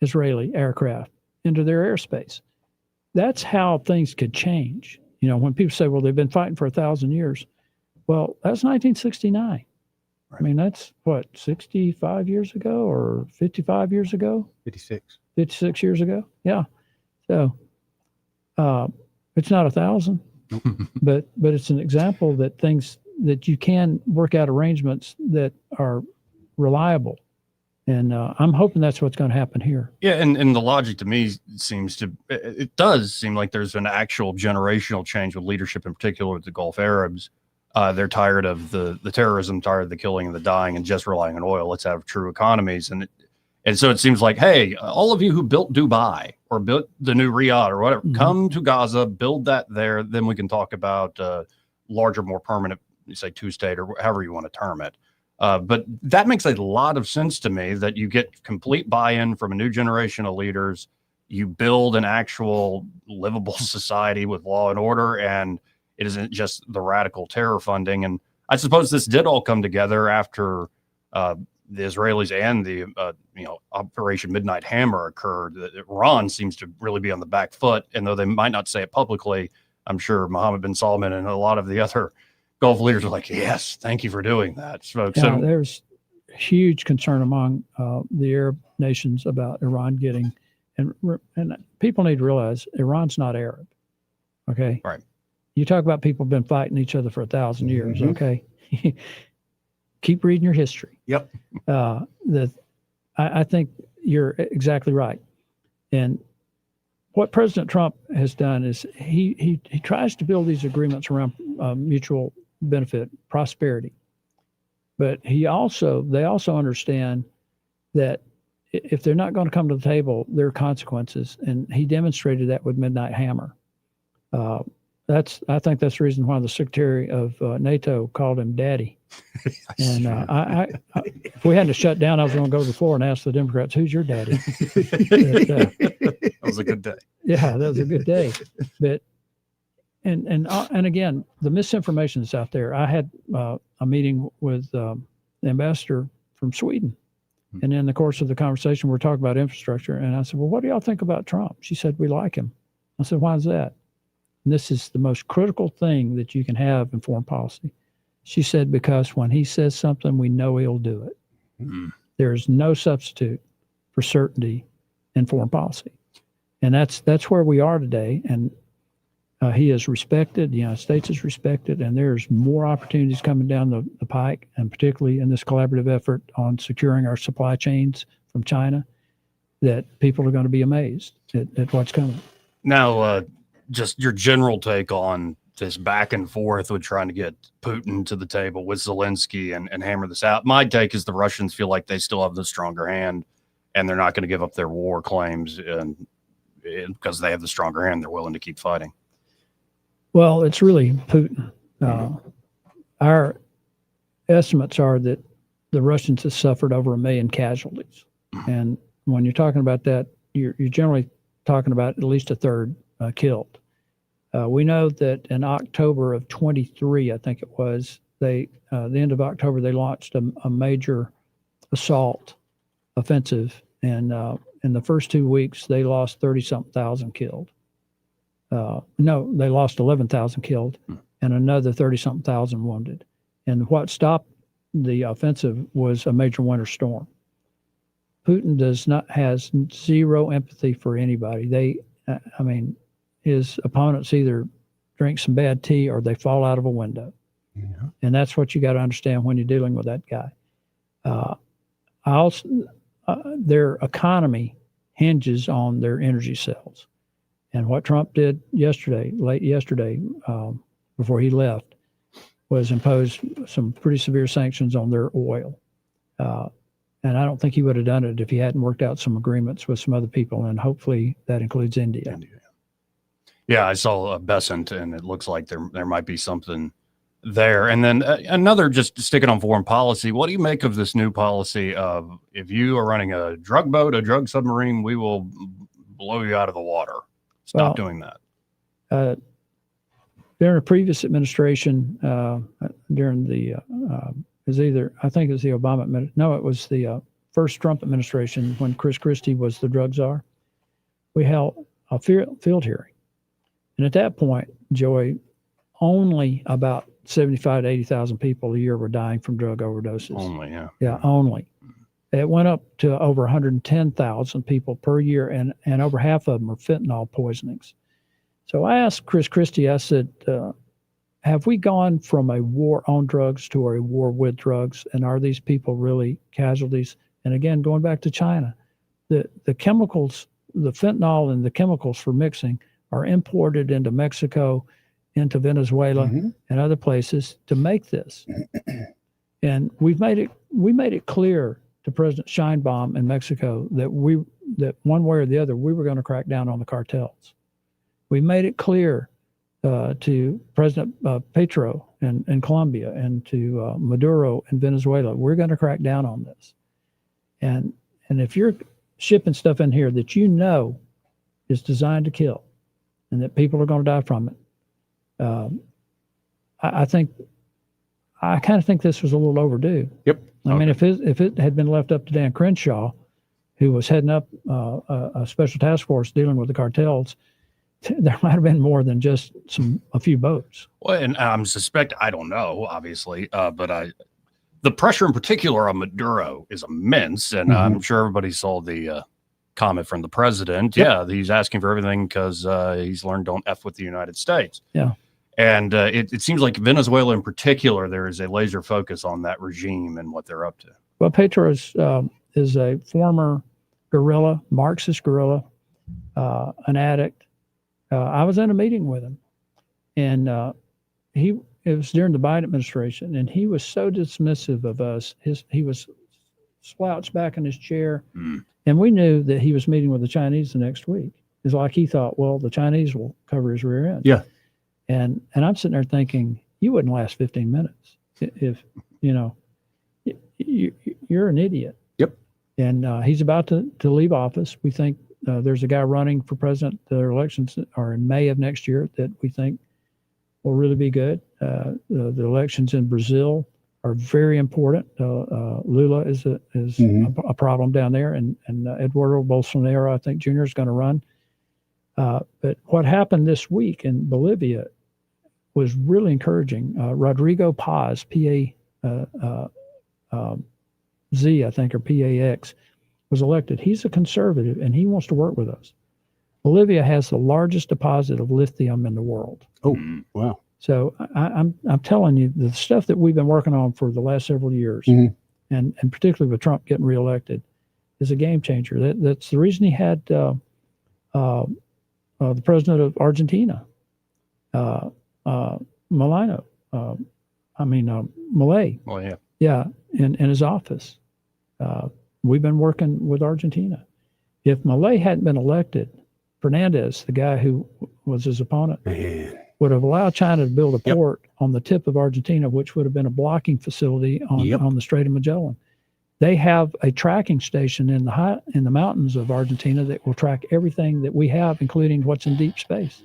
Israeli aircraft into their airspace. That's how things could change. You know, when people say, well, they've been fighting for 1,000 years. Well, that's 1969. Right. I mean, that's what, 65 years ago or 55 years ago? 56 years ago. Yeah. So it's not 1,000, but it's an example that things that you can work out arrangements that are reliable. And I'm hoping that's what's going to happen here. Yeah, and the logic to me it does seem like there's an actual generational change with leadership, in particular with the Gulf Arabs. They're tired of the terrorism, tired of the killing and the dying, and just relying on oil. Let's have true economies. And so it seems like, hey, all of you who built Dubai or built the new Riyadh or whatever, come to Gaza, build that there. Then we can talk about larger, more permanent, say, two-state or however you want to term it. But that makes a lot of sense to me, that you get complete buy-in from a new generation of leaders. You build an actual livable society with law and order, and it isn't just the radical terror funding. And I suppose this did all come together after the Israelis and the Operation Midnight Hammer occurred. Iran seems to really be on the back foot, and though they might not say it publicly, I'm sure Mohammed bin Salman and a lot of the other Gulf leaders are like, yes, thank you for doing that. So there's huge concern among the Arab nations about Iran getting, and people need to realize Iran's not Arab. Okay. Right. You talk about people have been fighting each other for 1,000 years. Okay. Keep reading your history. Yep. I think you're exactly right. And what President Trump has done is he tries to build these agreements around mutual benefit, prosperity. But they also understand that if they're not going to come to the table, there are consequences. And he demonstrated that with Midnight Hammer. I think that's the reason why the Secretary of NATO called him Daddy. And I if we hadn't shut down, I was going to go to the floor and ask the Democrats, "Who's your daddy?" That was a good day. Yeah, that was a good day. But and again, the misinformation is out there. I had a meeting with the ambassador from Sweden, and in the course of the conversation, we're talking about infrastructure. And I said, "Well, what do y'all think about Trump?" She said, "We like him." I said, "Why is that?" And this is the most critical thing that you can have in foreign policy. She said, "Because when he says something, we know he'll do it." Mm-hmm. There is no substitute for certainty in foreign policy. And that's where we are today. And he is respected. The United States is respected. And there's more opportunities coming down the pike, and particularly in this collaborative effort on securing our supply chains from China, that people are going to be amazed at what's coming. Now, just your general take on this back and forth with trying to get Putin to the table with Zelensky and hammer this out. My take is the Russians feel like they still have the stronger hand, and they're not going to give up their war claims, and because they have the stronger hand, they're willing to keep fighting. Well, it's really Putin. estimates are that the Russians have suffered over 1 million casualties. And when you're talking about that, you're generally talking about at least a third killed. We know that in October of 23, I think it was, the end of October, they launched a major assault offensive. And in the first 2 weeks, they lost 30-something thousand killed. No, they lost 11,000 killed and another 30-something thousand wounded. And what stopped the offensive was a major winter storm. Putin has zero empathy for anybody. His opponents either drink some bad tea or they fall out of a window. Yeah. And that's what you got to understand when you're dealing with that guy. Their economy hinges on their energy cells. And what Trump did late yesterday, before he left, was impose some pretty severe sanctions on their oil. And I don't think he would have done it if he hadn't worked out some agreements with some other people, and hopefully that includes India. Yeah, I saw Besant, and it looks like there might be something there. And then another, just sticking on foreign policy, what do you make of this new policy of if you are running a drug boat, a drug submarine, we will blow you out of the water? Stop doing that. During a previous administration, during the I think it was the Obama it was the first Trump administration when Chris Christie was the drug czar. We held a field hearing, and at that point, Joey, only about 75 to 80,000 people a year were dying from drug overdoses. Only, yeah. Yeah, only. It went up to over 110,000 people per year, and over half of them are fentanyl poisonings. So I asked Chris Christie, I said, have we gone from a war on drugs to a war with drugs? And are these people really casualties? And again, going back to China, the chemicals, the fentanyl and the chemicals for mixing are imported into Mexico, into Venezuela, and other places to make this. And we made it clear to President Sheinbaum in Mexico that one way or the other, we were going to crack down on the cartels. We made it clear to President Petro in Colombia and to Maduro in Venezuela, we're going to crack down on this. And if you're shipping stuff in here that you know is designed to kill and that people are going to die from it, I kind of think this was a little overdue. Yep. I mean, if it had been left up to Dan Crenshaw, who was heading up a special task force dealing with the cartels, there might have been more than just a few boats. Well, and I don't know, obviously, but the pressure in particular on Maduro is immense, and I'm sure everybody saw the comment from the president. Yep. Yeah, he's asking for everything because he's learned don't F with the United States. Yeah. And it seems like Venezuela in particular, there is a laser focus on that regime and what they're up to. Well, Petro is a former guerrilla, Marxist guerrilla, an addict. I was in a meeting with him, and it was during the Biden administration, and he was so dismissive of us. He was slouched back in his chair, and we knew that he was meeting with the Chinese the next week. It's like he thought, well, the Chinese will cover his rear end. Yeah. And I'm sitting there thinking, you wouldn't last 15 minutes if you're an idiot. Yep. And he's about to leave office. We think there's a guy running for president. Their elections are in May of next year that we think will really be good. The elections in Brazil are very important. Lula is a problem down there, and Eduardo Bolsonaro, I think, Jr. is going to run. But what happened this week in Bolivia was really encouraging. Rodrigo Paz, P-A-Z, I think, or P-A-X, was elected. He's a conservative, and he wants to work with us. Bolivia has the largest deposit of lithium in the world. Oh, wow. So I'm telling you, the stuff that we've been working on for the last several years, and particularly with Trump getting reelected, is a game changer. That's the reason he had the president of Argentina, Malay. Well, yeah. Yeah, in his office. We've been working with Argentina. If Malay hadn't been elected, Fernandez, the guy who was his opponent, would have allowed China to build a port on the tip of Argentina, which would have been a blocking facility on the Strait of Magellan. They have a tracking station in the mountains of Argentina that will track everything that we have, including what's in deep space.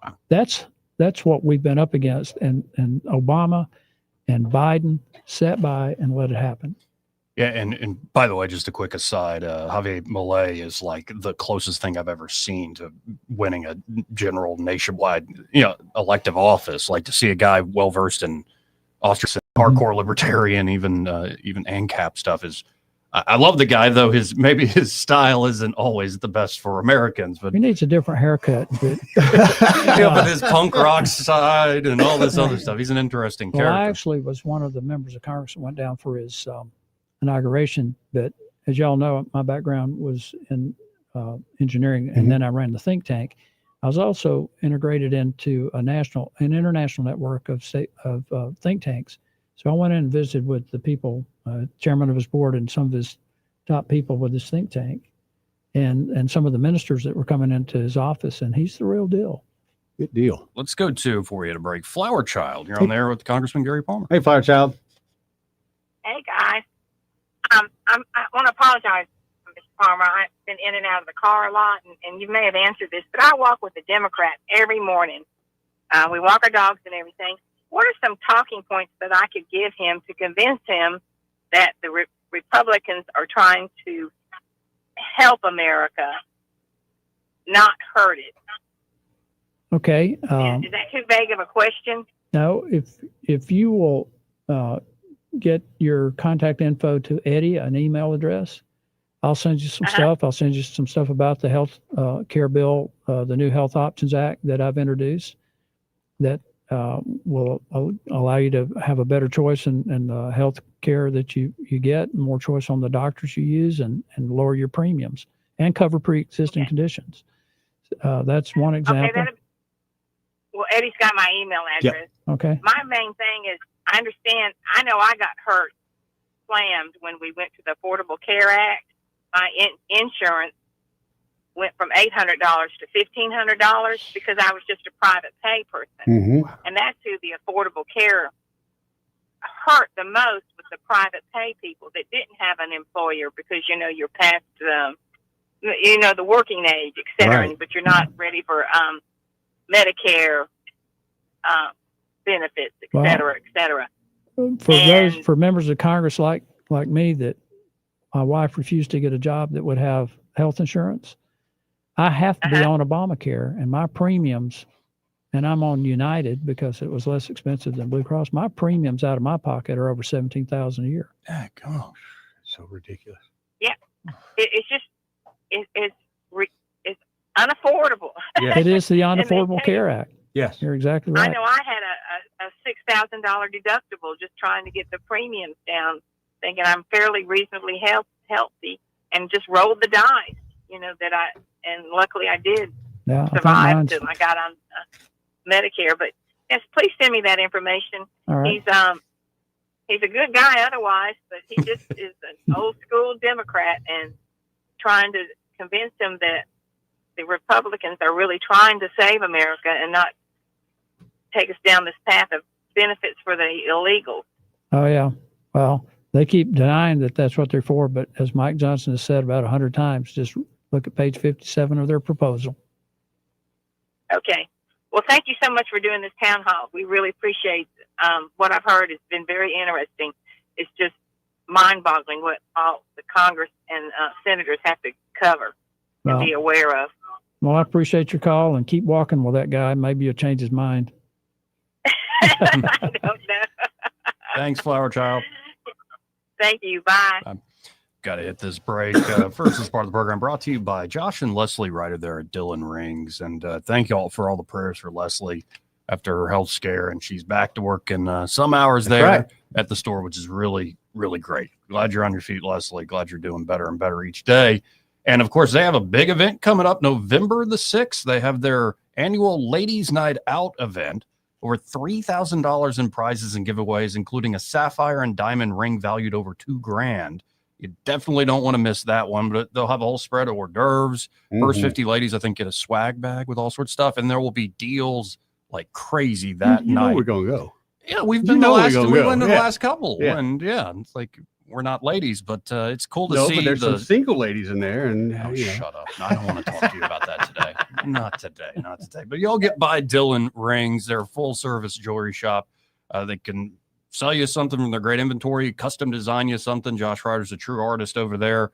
Wow. That's what we've been up against, and Obama and Biden sat by and let it happen. Yeah, and by the way, just a quick aside, Javier Milei is like the closest thing I've ever seen to winning a general nationwide, elective office. Like, to see a guy well versed in Austrian hardcore libertarian, even ANCAP stuff is. I love the guy, though. Maybe his style isn't always the best for Americans, but he needs a different haircut. But but his punk rock side and all this other stuff, he's an interesting character. I actually was one of the members of Congress that went down for his inauguration. But as y'all know, my background was in engineering, and then I ran the think tank. I was also integrated into an international network of think tanks. So I went in and visited with the people, chairman of his board and some of his top people with his think tank, and some of the ministers that were coming into his office, and he's the real deal. Good deal. Let's go to, before we hit a break, Flower Child. You're on there with Congressman Gary Palmer. Hey, Flower Child. Hey, guys. I want to apologize, Mr. Palmer. I've been in and out of the car a lot, and you may have answered this, but I walk with a Democrat every morning. We walk our dogs and everything. What are some talking points that I could give him to convince him that the Republicans are trying to help America, not hurt it? Okay. Is that too vague of a question? No, if you will get your contact info to Eddie, an email address, I'll send you some stuff. I'll send you some stuff about the health care bill, the new Health Options Act that I've introduced that will allow you to have a better choice in the health care that you get, more choice on the doctors you use, and lower your premiums and cover pre-existing conditions. That's one example. Okay, well, Eddie's got my email address. Yep. Okay. My main thing is, I know I got hurt, slammed when we went to the Affordable Care Act. My insurance went from $800 to $1,500 because I was just a private pay person. Mm-hmm. And that's who the Affordable Care hurt the most, was the private pay people that didn't have an employer because, you're past, the working age, et cetera, Right. but you're not ready for Medicare benefits, et cetera, et cetera. For members of Congress like me, that my wife refused to get a job that would have health insurance, I have to be on Obamacare, and my premiums, and I'm on United because it was less expensive than Blue Cross. My premiums out of my pocket are over $17,000 a year. Yeah, gosh, so ridiculous. Yeah, it's unaffordable. It is the Unaffordable Care Act. Yes, you're exactly right. I know I had a $6,000 deductible just trying to get the premiums down, thinking I'm fairly reasonably healthy, and just rolled the dice. And luckily I did survive until I got on Medicare. But yes, please send me that information. All right. He's a good guy otherwise, but he just is an old school Democrat, and trying to convince him that the Republicans are really trying to save America and not take us down this path of benefits for the illegals. Oh, yeah. Well, they keep denying that that's what they're for, but as Mike Johnson has said about 100 times, just look at page 57 of their proposal. Okay. Well, thank you so much for doing this town hall. We really appreciate what I've heard. It's been very interesting. It's just mind-boggling what all the Congress and senators have to cover and be aware of. Well, I appreciate your call, and keep walking with that guy. Maybe you'll change his mind. I don't know. Thanks, Flower Child. Thank you. Bye. Got to hit this break. First, this part of the program brought to you by Josh and Leslie Ryder there at Dillon Rings. And thank you all for all the prayers for Leslie after her health scare. And she's back to work in some hours there at the store, which is really, really great. Glad you're on your feet, Leslie. Glad you're doing better and better each day. And, of course, they have a big event coming up November the 6th. They have their annual Ladies Night Out event. Over $3,000 in prizes and giveaways, including a sapphire and diamond ring valued over $2,000. You definitely don't want to miss that one, but they'll have a whole spread of hors d'oeuvres. First 50 ladies, I think, get a swag bag with all sorts of stuff. And there will be deals like crazy that you night. know we're going to go. Yeah, we've You been know the we're last. gonna We go. went to the Yeah. last couple, Yeah. and it's like we're not ladies, but it's cool to No, see. but there's some single ladies in there, and Oh, shut up! I don't want to talk to you about that today. Not today. But y'all get by Dillon Rings. They're a full service jewelry shop. They can sell you something from their great inventory, custom design you something. Josh Ryder's a true artist over there.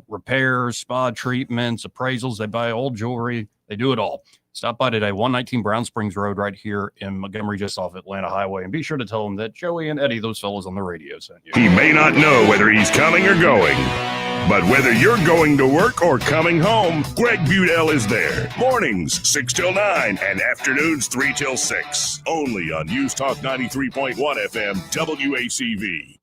Repairs, spa treatments, appraisals. They buy old jewelry. They do it all. Stop by today, 119 Brown Springs Road right here in Montgomery, just off Atlanta Highway. And be sure to tell them that Joey and Eddie, those fellas on the radio, sent you. He may not know whether he's coming or going, but whether you're going to work or coming home, Greg Budell is there. Mornings, 6 till 9, and afternoons, 3 till 6. Only on News Talk 93.1 FM, WACV.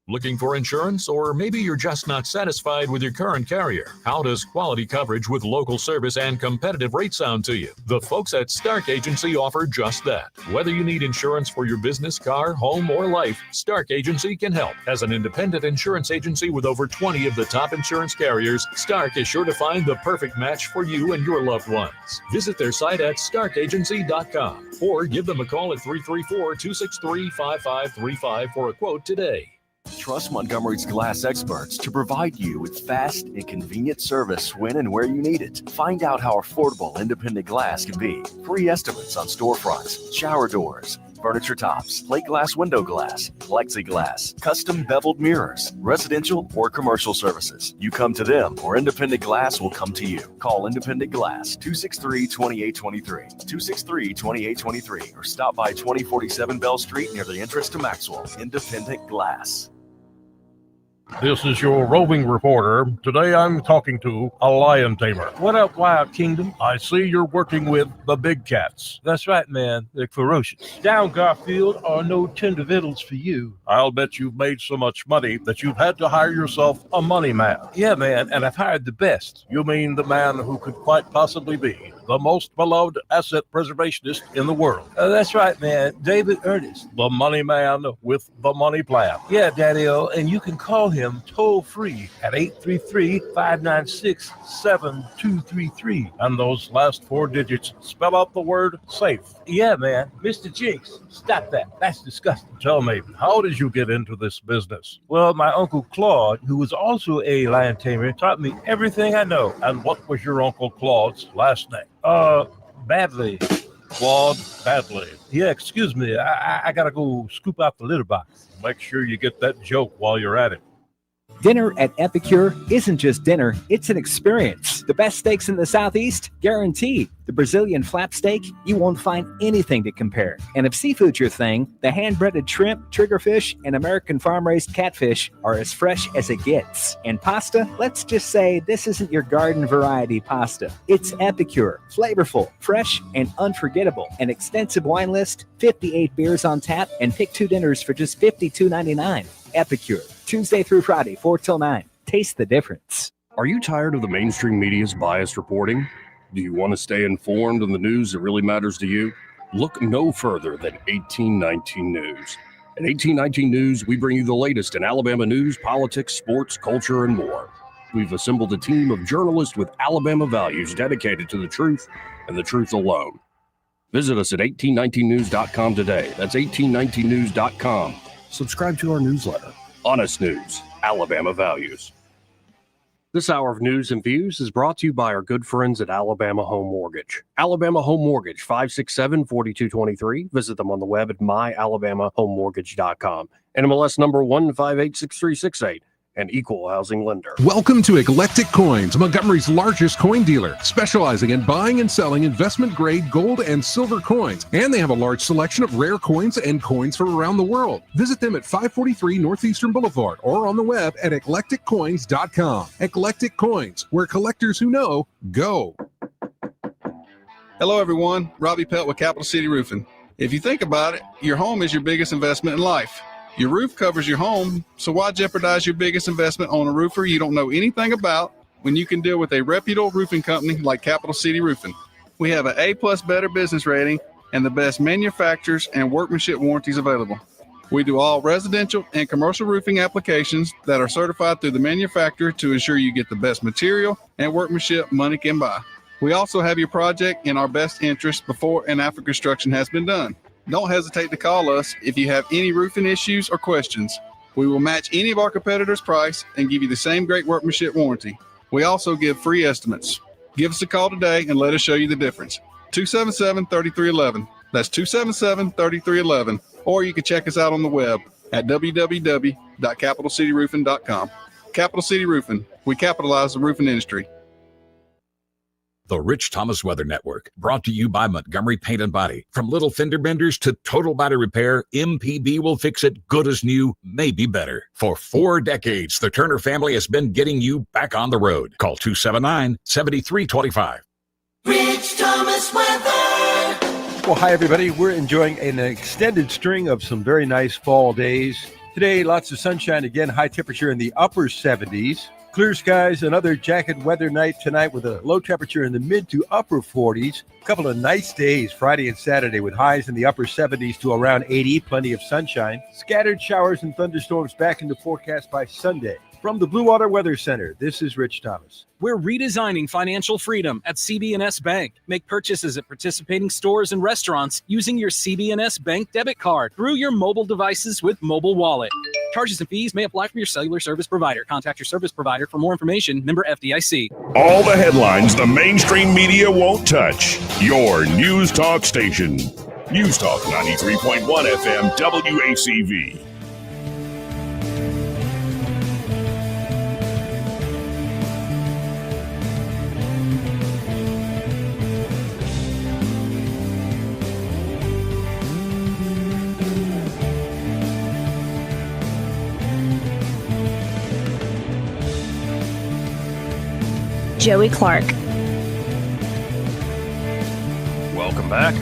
Looking for insurance, or maybe you're just not satisfied with your current carrier? How does quality coverage with local service and competitive rates sound to you? The folks at Stark Agency offer just that. Whether you need insurance for your business, car, home, or life, Stark Agency can help. As an independent insurance agency with over 20 of the top insurance carriers, Stark is sure to find the perfect match for you and your loved ones. Visit their site at starkagency.com or give them a call at 334-263-5535 for a quote today. Trust Montgomery's glass experts to provide you with fast and convenient service when and where you need it. Find out how affordable independent glass can be. Free estimates on storefronts, shower doors, furniture tops, plate glass, window glass, plexiglass, custom beveled mirrors, residential or commercial services. You come to them or Independent Glass will come to you. Call Independent Glass 263-2823, 263-2823, or stop by 2047 Bell Street near the entrance to Maxwell. Independent Glass. This is your roving reporter. Today I'm talking to a lion tamer. What up, Wild Kingdom? I see you're working with the big cats. That's right, man. They're ferocious. Down, Garfield, are no tender victuals for you. I'll bet you've made so much money that you've had to hire yourself a money man. Yeah, man, and I've hired the best. You mean the man who could quite possibly be the most beloved asset preservationist in the world? That's right, man. David Ernest. The money man with the money plan. Yeah, Daddy-O, and you can call him toll-free at 833-596-7233. And those last 4 digits spell out the word safe. Yeah, man. Mr. Jinx, stop that. That's disgusting. Tell me, how did you get into this business? Well, my Uncle Claude, who was also a lion tamer, taught me everything I know. And what was your Uncle Claude's last name? Badley. Claude Badley. Yeah, excuse me. I gotta go scoop out the litter box. Make sure you get that joke while you're at it. Dinner at Epicure isn't just dinner, it's an experience. The best steaks in the Southeast, guaranteed. The Brazilian flap steak, you won't find anything to compare. And if seafood's your thing, the hand-breaded shrimp, triggerfish, and American farm-raised catfish are as fresh as it gets. And pasta, let's just say this isn't your garden variety pasta. It's Epicure, flavorful, fresh, and unforgettable. An extensive wine list, 58 beers on tap, and pick 2 dinners for just $52.99. Epicure, Tuesday through Friday, 4 till 9. Taste the difference. Are you tired of the mainstream media's biased reporting? Do you want to stay informed on the news that really matters to you? Look no further than 1819 News. At 1819 News, we bring you the latest in Alabama news, politics, sports, culture, and more. We've assembled a team of journalists with Alabama values dedicated to the truth and the truth alone. Visit us at 1819news.com today. That's 1819news.com. Subscribe to our newsletter. Honest News, Alabama Values. This hour of news and views is brought to you by our good friends at Alabama Home Mortgage. Alabama Home Mortgage, 567-4223. Visit them on the web at myalabamahomemortgage.com. NMLS number 1586368. An equal housing lender. Welcome to Eclectic Coins, Montgomery's largest coin dealer, specializing in buying and selling investment-grade gold and silver coins. And they have a large selection of rare coins and coins from around the world. Visit them at 543 Northeastern Boulevard or on the web at eclecticcoins.com. Eclectic Coins, where collectors who know go. Hello, everyone. Robbie Pelt with Capital City Roofing. If you think about it, your home is your biggest investment in life. Your roof covers your home, so why jeopardize your biggest investment on a roofer you don't know anything about when you can deal with a reputable roofing company like Capital City Roofing? We have an A+ Better business rating and the best manufacturers and workmanship warranties available. We do all residential and commercial roofing applications that are certified through the manufacturer to ensure you get the best material and workmanship money can buy. We also have your project in our best interest before and after construction has been done. Don't hesitate to call us if you have any roofing issues or questions. We will match any of our competitors' price and give you the same great workmanship warranty. We also give free estimates. Give us a call today and let us show you the difference. 277-3311. That's 277-3311. Or you can check us out on the web at www.capitalcityroofing.com. Capital City Roofing. We capitalize the roofing industry. The Rich Thomas Weather Network, brought to you by Montgomery Paint and Body. From little fender benders to total body repair, MPB will fix it good as new, maybe better. For 4 decades, the Turner family has been getting you back on the road. Call 279-7325. Rich Thomas Weather. Well, hi, everybody. We're enjoying an extended string of some very nice fall days. Today, lots of sunshine again, high temperature in the upper 70s. Clear skies, another jacket weather night tonight with a low temperature in the mid to upper 40s. A couple of nice days, Friday and Saturday, with highs in the upper 70s to around 80, plenty of sunshine. Scattered showers and thunderstorms back into forecast by Sunday. From the Blue Water Weather Center, this is Rich Thomas. We're redesigning financial freedom at CB&S Bank. Make purchases at participating stores and restaurants using your CB&S Bank debit card through your mobile devices with Mobile Wallet. Charges and fees may apply from your cellular service provider. Contact your service provider for more information. Member FDIC. All the headlines the mainstream media won't touch. Your News Talk station. News Talk 93.1 FM WACV. Joey Clark. Welcome back.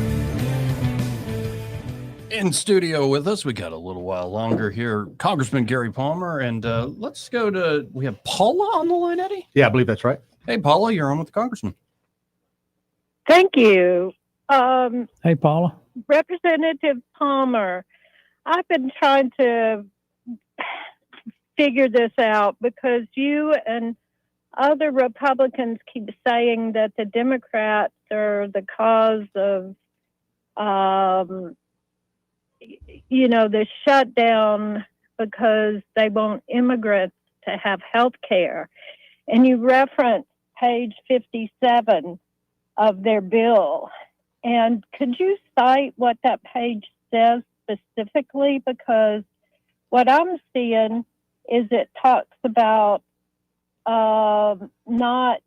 In studio with us, we got a little while longer here, Congressman Gary Palmer, and let's go to, we have Paula on the line, Eddie? Yeah, I believe that's right. Hey, Paula, you're on with the Congressman. Thank you. Hey, Paula. Representative Palmer, I've been trying to figure this out because you and other Republicans keep saying that the Democrats are the cause of, the shutdown because they want immigrants to have health care. And you reference page 57 of their bill. And could you cite what that page says specifically? Because what I'm seeing is it talks about not,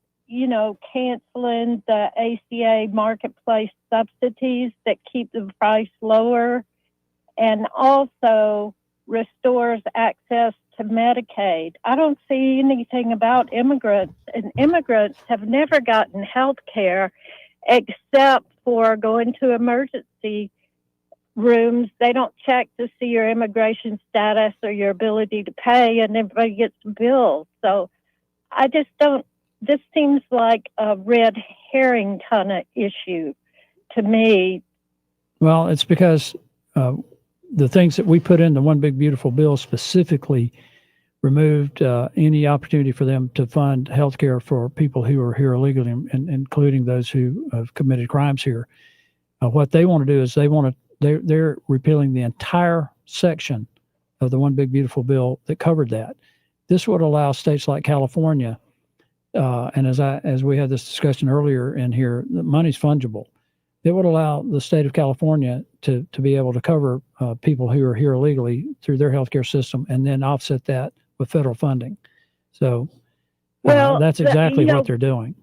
canceling the ACA marketplace subsidies that keep the price lower, and also restores access to Medicaid. I don't see anything about immigrants, and immigrants have never gotten health care except for going to emergency rooms. They don't check to see your immigration status or your ability to pay, and everybody gets bills. So I just don't, this seems like a red herring kind of issue to me. Well, it's because the things that we put in the One Big Beautiful Bill specifically removed any opportunity for them to fund health care for people who are here illegally, and including those who have committed crimes here. What they want to do is they're repealing the entire section of the One Big Beautiful Bill that covered that. This would allow states like California, and as we had this discussion earlier in here, the money's fungible. It would allow the state of California to be able to cover people who are here illegally through their healthcare system, and then offset that with federal funding. So that's exactly what they're doing.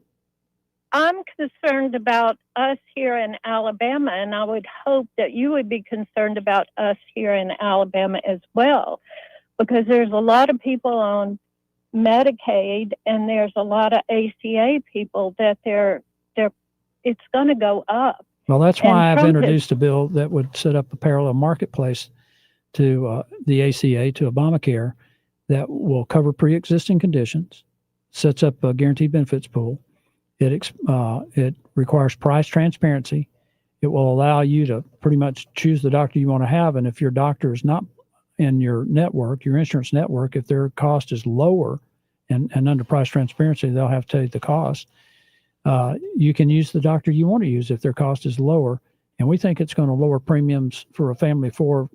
I'm concerned about us here in Alabama, and I would hope that you would be concerned about us here in Alabama as well, because there's a lot of people on Medicaid, and there's a lot of ACA people that it's going to go up. Well, that's why I've introduced a bill that would set up a parallel marketplace to the ACA, to Obamacare, that will cover pre-existing conditions, sets up a guaranteed benefits pool. It requires price transparency. It will allow you to pretty much choose the doctor you want to have, and if your doctor is not in your network, your insurance network, if their cost is lower and under price transparency, they'll have to tell you the cost. you can use the doctor you want to use if their cost is lower. And we think it's going to lower premiums for a family of four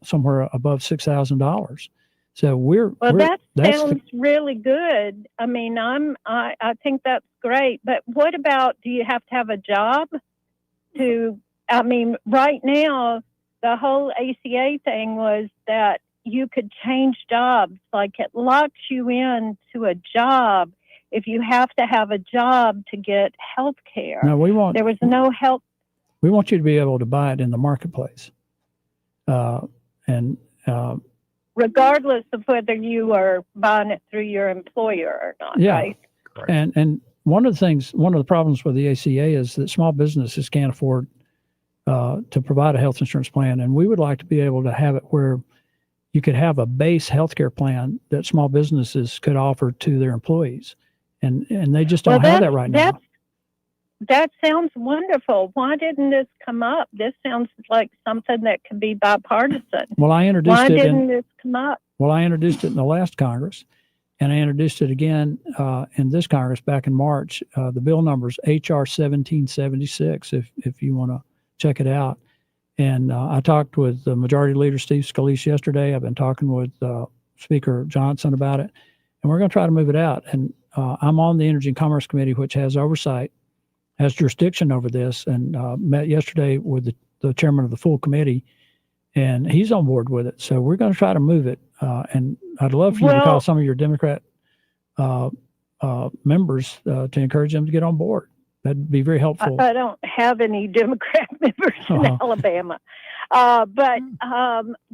somewhere above $6,000. So that sounds really good. I mean, I think that's great. But what about, do you have to have a job I mean, right now, the whole ACA thing was that you could change jobs. Like, it locks you into a job if you have to have a job to get health care. No, there was no help. We want you to be able to buy it in the marketplace. Regardless of whether you are buying it through your employer or not, right? And one of the problems with the ACA is that small businesses can't afford to provide a health insurance plan. And we would like to be able to have it where you could have a base healthcare plan that small businesses could offer to their employees. And they just don't have that right now. That sounds wonderful. Why didn't this come up? This sounds like something that could be bipartisan. Well, I introduced Why it. didn't this come up? Well, I introduced it in the last Congress, and I introduced it again in this Congress back in March. The bill number is HR 1776. If you want to check it out. And I talked with the Majority Leader Steve Scalise yesterday. I've been talking with Speaker Johnson about it, and we're going to try to move it out. And I'm on the Energy and Commerce Committee, which has oversight, has jurisdiction over this, and met yesterday with the chairman of the full committee, and he's on board with it. So we're going to try to move it. And I'd love for you to call some of your Democrat members to encourage them to get on board. That'd be very helpful. I don't have any Democrat members in Alabama. But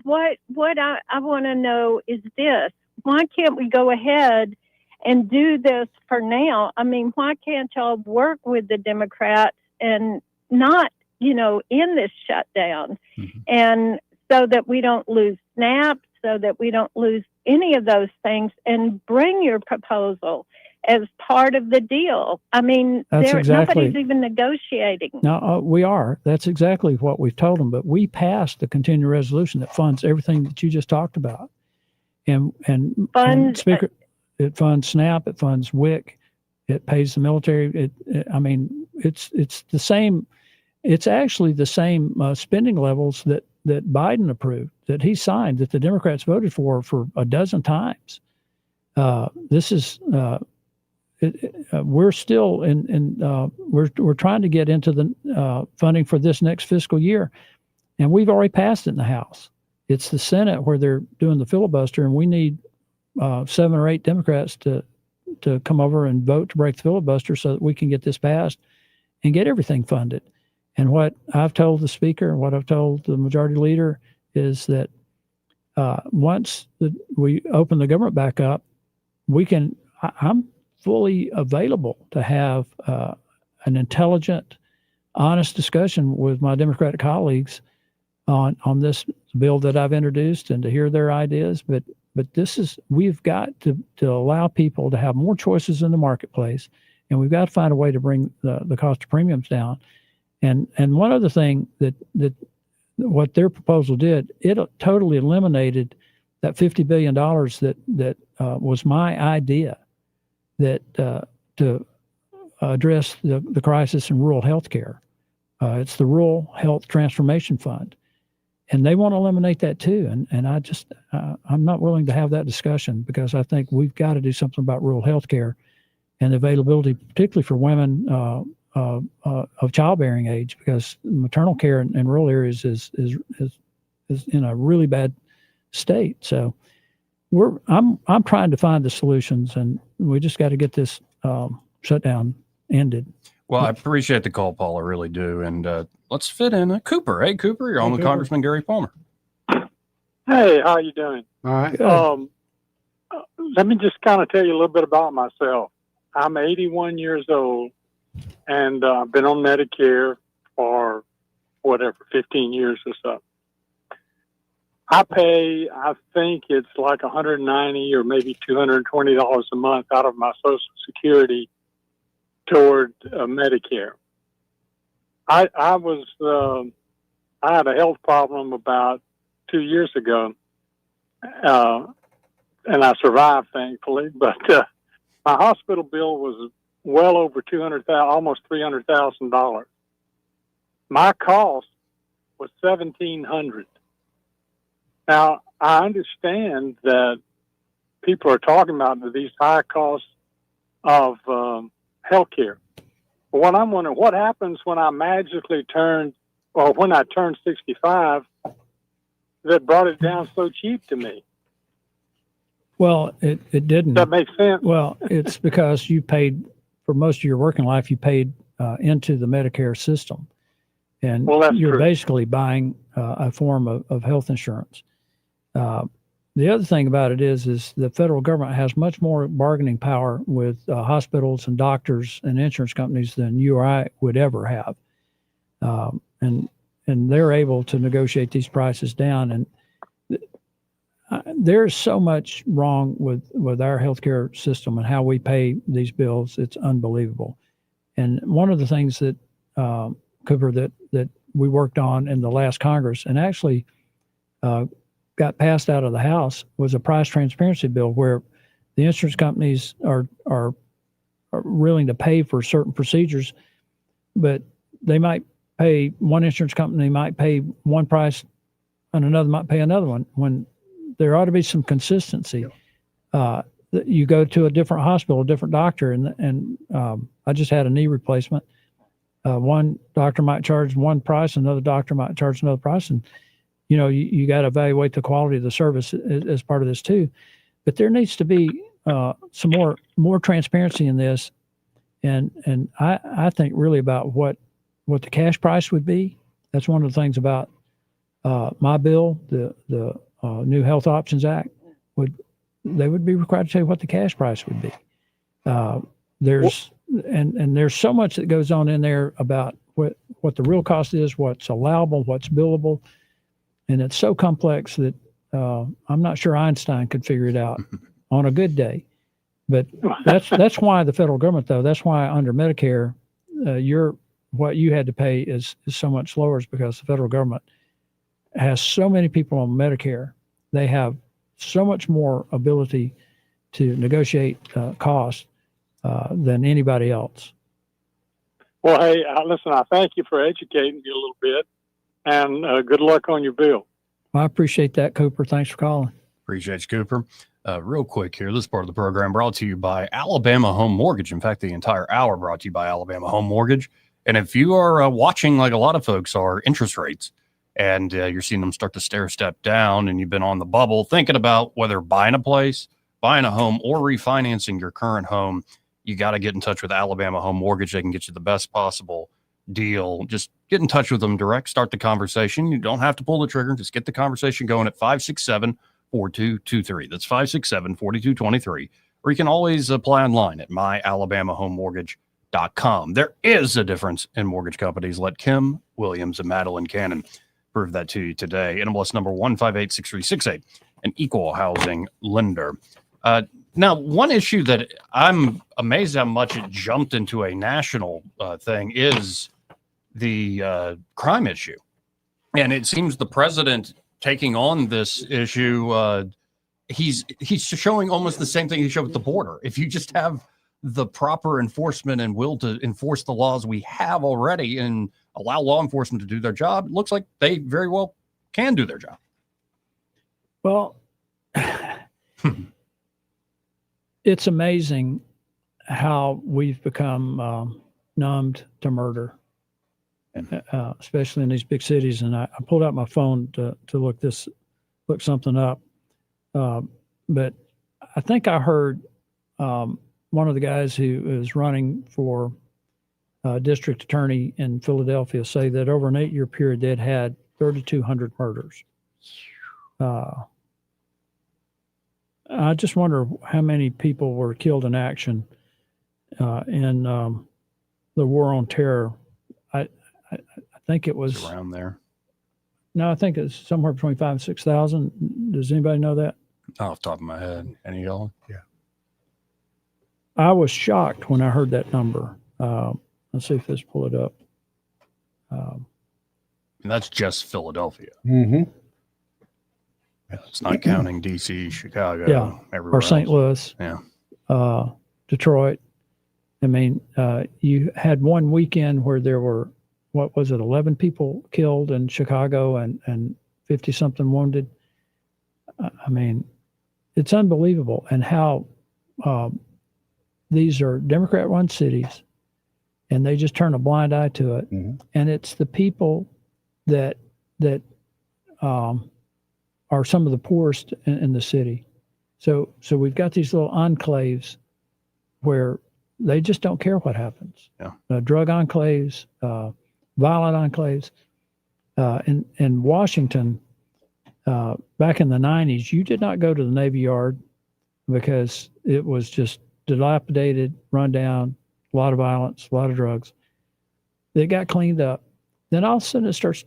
what I want to know is this. Why can't we go ahead and do this for now? I mean, why can't y'all work with the Democrats and not, in this shutdown? Mm-hmm. And so that we don't lose SNAP, so that we don't lose any of those things, and bring your proposal as part of the deal. I mean, nobody's even negotiating. No, we are. That's exactly what we've told them. But we passed the continuing resolution that funds everything that you just talked about. And Speaker, it funds SNAP, it funds WIC, it pays the military. It's the same. It's actually the same spending levels that Biden approved, that he signed, that the Democrats voted for a dozen times. This is. We're still we're trying to get into the funding for this next fiscal year, and we've already passed it in the House. It's the Senate where they're doing the filibuster, and we need 7 or 8 Democrats to come over and vote to break the filibuster so that we can get this passed and get everything funded. And what I've told the Speaker and what I've told the Majority Leader is that once we open the government back up, I'm fully available to have an intelligent, honest discussion with my Democratic colleagues on this bill that I've introduced and to hear their ideas. But we've got to allow people to have more choices in the marketplace, and we've got to find a way to bring the cost of premiums down. And one other thing that what their proposal did, it totally eliminated that $50 billion that was my idea that to address the crisis in rural health care. It's the Rural Health Transformation Fund. And they want to eliminate that too. And I'm not willing to have that discussion, because I think we've got to do something about rural health care and availability, particularly for women of childbearing age, because maternal care in rural areas is in a really bad state. So I'm trying to find the solutions, and we just got to get this shutdown ended. Well, I appreciate the call, Paul. I really do. And let's fit in Cooper. Hey, Cooper, you're on with Congressman Gary Palmer. Hey, how you doing? All right. Let me just kind of tell you a little bit about myself. I'm 81 years old, and I've been on Medicare for 15 years or so. I think it's like $190 or maybe $220 a month out of my Social Security toward Medicare. I had a health problem about 2 years ago, and I survived, thankfully. But my hospital bill was well over 200,000, almost $300,000. My cost was $1,700. Now, I understand that people are talking about these high costs of health care. But what I'm wondering, what happens when I magically turned, or when I turned 65, that brought it down so cheap to me? Well, it didn't. That makes sense. Well, it's because you paid, for most of your working life, you paid into the Medicare system. And that's you're true. basically buying a form of health insurance. The other thing about it is the federal government has much more bargaining power with hospitals and doctors and insurance companies than you or I would ever have. And they're able to negotiate these prices down. And there's so much wrong with our healthcare system and how we pay these bills. It's unbelievable. And one of the things that, Cooper, that we worked on in the last Congress and actually got passed out of the House was a price transparency bill where the insurance companies are willing to pay for certain procedures, but they might pay, one insurance company might pay one price and another might pay another one, when there ought to be some consistency. You go to a different hospital, a different doctor, and I just had a knee replacement. One doctor might charge one price, another doctor might charge another price. And, you got to evaluate the quality of the service as part of this too. But there needs to be some more transparency in this. And I think really about what the cash price would be. That's one of the things about my bill, the New Health Options Act, they would be required to tell you what the cash price would be. There's so much that goes on in there about what the real cost is, what's allowable, what's billable. And it's so complex that I'm not sure Einstein could figure it out on a good day. But that's why the federal government, though, that's why under Medicare, what you had to pay is so much lower, is because the federal government has so many people on Medicare. They have so much more ability to negotiate costs than anybody else. Well, hey, listen, I thank you for educating me a little bit, and good luck on your bill. I appreciate that, Cooper. Thanks for calling. Appreciate you, Cooper. Real quick here, this part of the program brought to you by Alabama Home Mortgage. In fact, the entire hour brought to you by Alabama Home Mortgage. And if you are watching, like a lot of folks are, interest rates, and you're seeing them start to stair step down, and you've been on the bubble thinking about whether buying a place, buying a home, or refinancing your current home, you got to get in touch with Alabama Home Mortgage. They can get you the best possible deal. Just get in touch with them direct. Start the conversation. You don't have to pull the trigger. Just get the conversation going at 567-4223. That's 567-4223. Or you can always apply online at myalabamahomemortgage.com. There is a difference in mortgage companies. Let Kim Williams and Madeline Cannon prove that to you today. NMLS number 1586368, an equal housing lender. Now, one issue that I'm amazed how much it jumped into a national thing is the crime issue. And it seems the president taking on this issue, he's showing almost the same thing he showed with the border. If you just have the proper enforcement and will to enforce the laws we have already and allow law enforcement to do their job, it looks like they very well can do their job. Well, it's amazing how we've become numbed to murder, especially in these big cities. And I pulled out my phone to look something up. But I think I heard one of the guys who is running for district attorney in Philadelphia say that over an 8-year period, they'd had 3,200 murders. I just wonder how many people were killed in action in the war on terror. I think it was around there. No, I think it's somewhere between 5,000 and 6,000. Does anybody know that? Off the top of my head. Any of y'all? Yeah. I was shocked when I heard that number. Let's see if this pull it up. And that's just Philadelphia. Mm-hmm. It's not counting D.C., Chicago, yeah, everywhere or St. else. Louis, yeah, Detroit, I mean, you had one weekend where there were, 11 people killed in Chicago and 50 something wounded. I mean, it's unbelievable. And how these are Democrat run cities and they just turn a blind eye to it. Mm-hmm. And it's the people that are some of the poorest in the city. So we've got these little enclaves where they just don't care what happens. Yeah. Drug enclaves, violent enclaves. In Washington, back in the 90s, you did not go to the Navy Yard because it was just dilapidated, run down, a lot of violence, a lot of drugs. It got cleaned up. Then all of a sudden it starts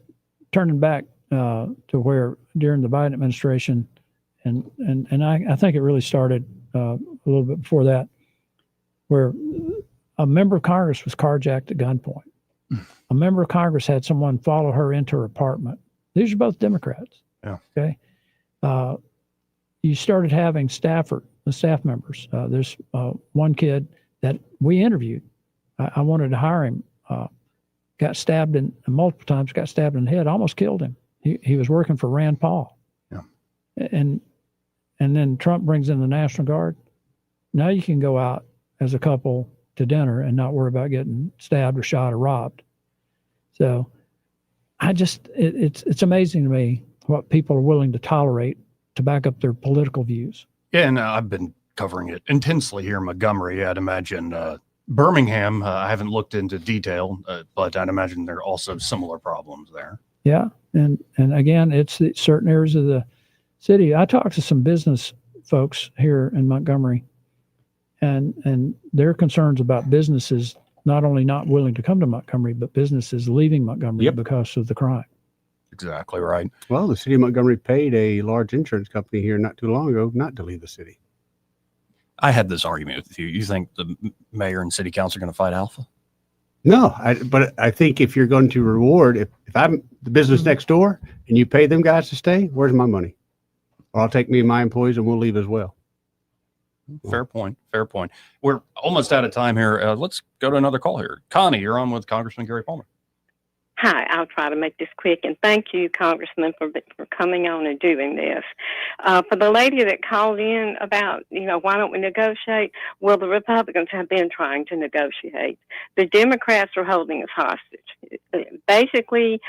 turning back to where during the Biden administration, and I think it really started a little bit before that, where a member of Congress was carjacked at gunpoint. A member of Congress had someone follow her into her apartment. These are both Democrats. Yeah. Okay. You started having staff members. There's one kid that we interviewed. I wanted to hire him. Got stabbed multiple times, got stabbed in the head, almost killed him. He was working for Rand Paul. Yeah. And then Trump brings in the National Guard. Now you can go out as a couple to dinner and not worry about getting stabbed or shot or robbed. So it's amazing to me what people are willing to tolerate to back up their political views. Yeah, and I've been covering it intensely here in Montgomery. I'd imagine Birmingham, I haven't looked into detail, but I'd imagine there are also similar problems there. Yeah, and again, it's certain areas of the city. I talked to some business folks here in Montgomery, and their concerns about businesses not only not willing to come to Montgomery, but businesses leaving Montgomery because of the crime. Exactly right. Well, the city of Montgomery paid a large insurance company here not too long ago not to leave the city. I had this argument with you. You think the mayor and city council are going to fight Alpha? No, but I think if you're going to reward, if I'm the business next door and you pay them guys to stay, where's my money? Or I'll take me and my employees and we'll leave as well. Fair point. Fair point. We're almost out of time here. Let's go to another call here. Connie, you're on with Congressman Gary Palmer. Hi, I'll try to make this quick, and thank you, Congressman, for coming on and doing this. For the lady that called in about, why don't we negotiate? Well, the Republicans have been trying to negotiate. The Democrats are holding us hostage. Basically,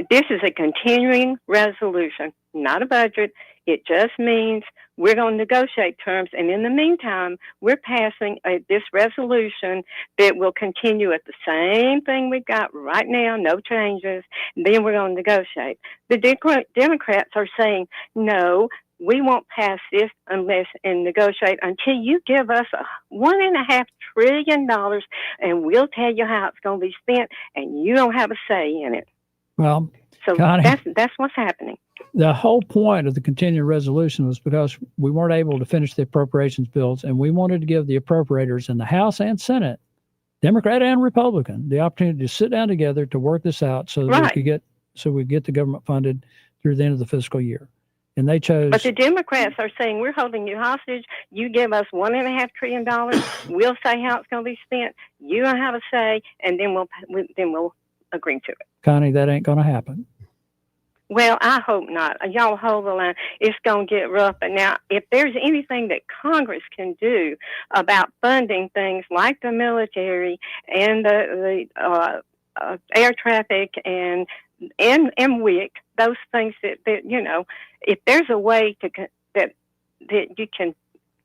this is a continuing resolution, not a budget. It just means we're going to negotiate terms, and in the meantime, we're passing this resolution that will continue at the same thing we've got right now, no changes, and then we're going to negotiate. The Democrats are saying, no, we won't pass this unless and negotiate until you give us $1.5 trillion, and we'll tell you how it's going to be spent, and you don't have a say in it. Well, so Connie, that's what's happening. The whole point of the continuing resolution was because we weren't able to finish the appropriations bills, and we wanted to give the appropriators in the House and Senate, Democrat and Republican, the opportunity to sit down together to work this out so that we get the government funded through the end of the fiscal year. And they chose. But the Democrats are saying we're holding you hostage. You give us $1.5 trillion. We'll say how it's going to be spent. You don't have a say, and then we'll agree to it. Connie, that ain't going to happen. Well, I hope not. Y'all hold the line. It's going to get rough. And now, if there's anything that Congress can do about funding things like the military and the air traffic and WIC, those things that if there's a way that you can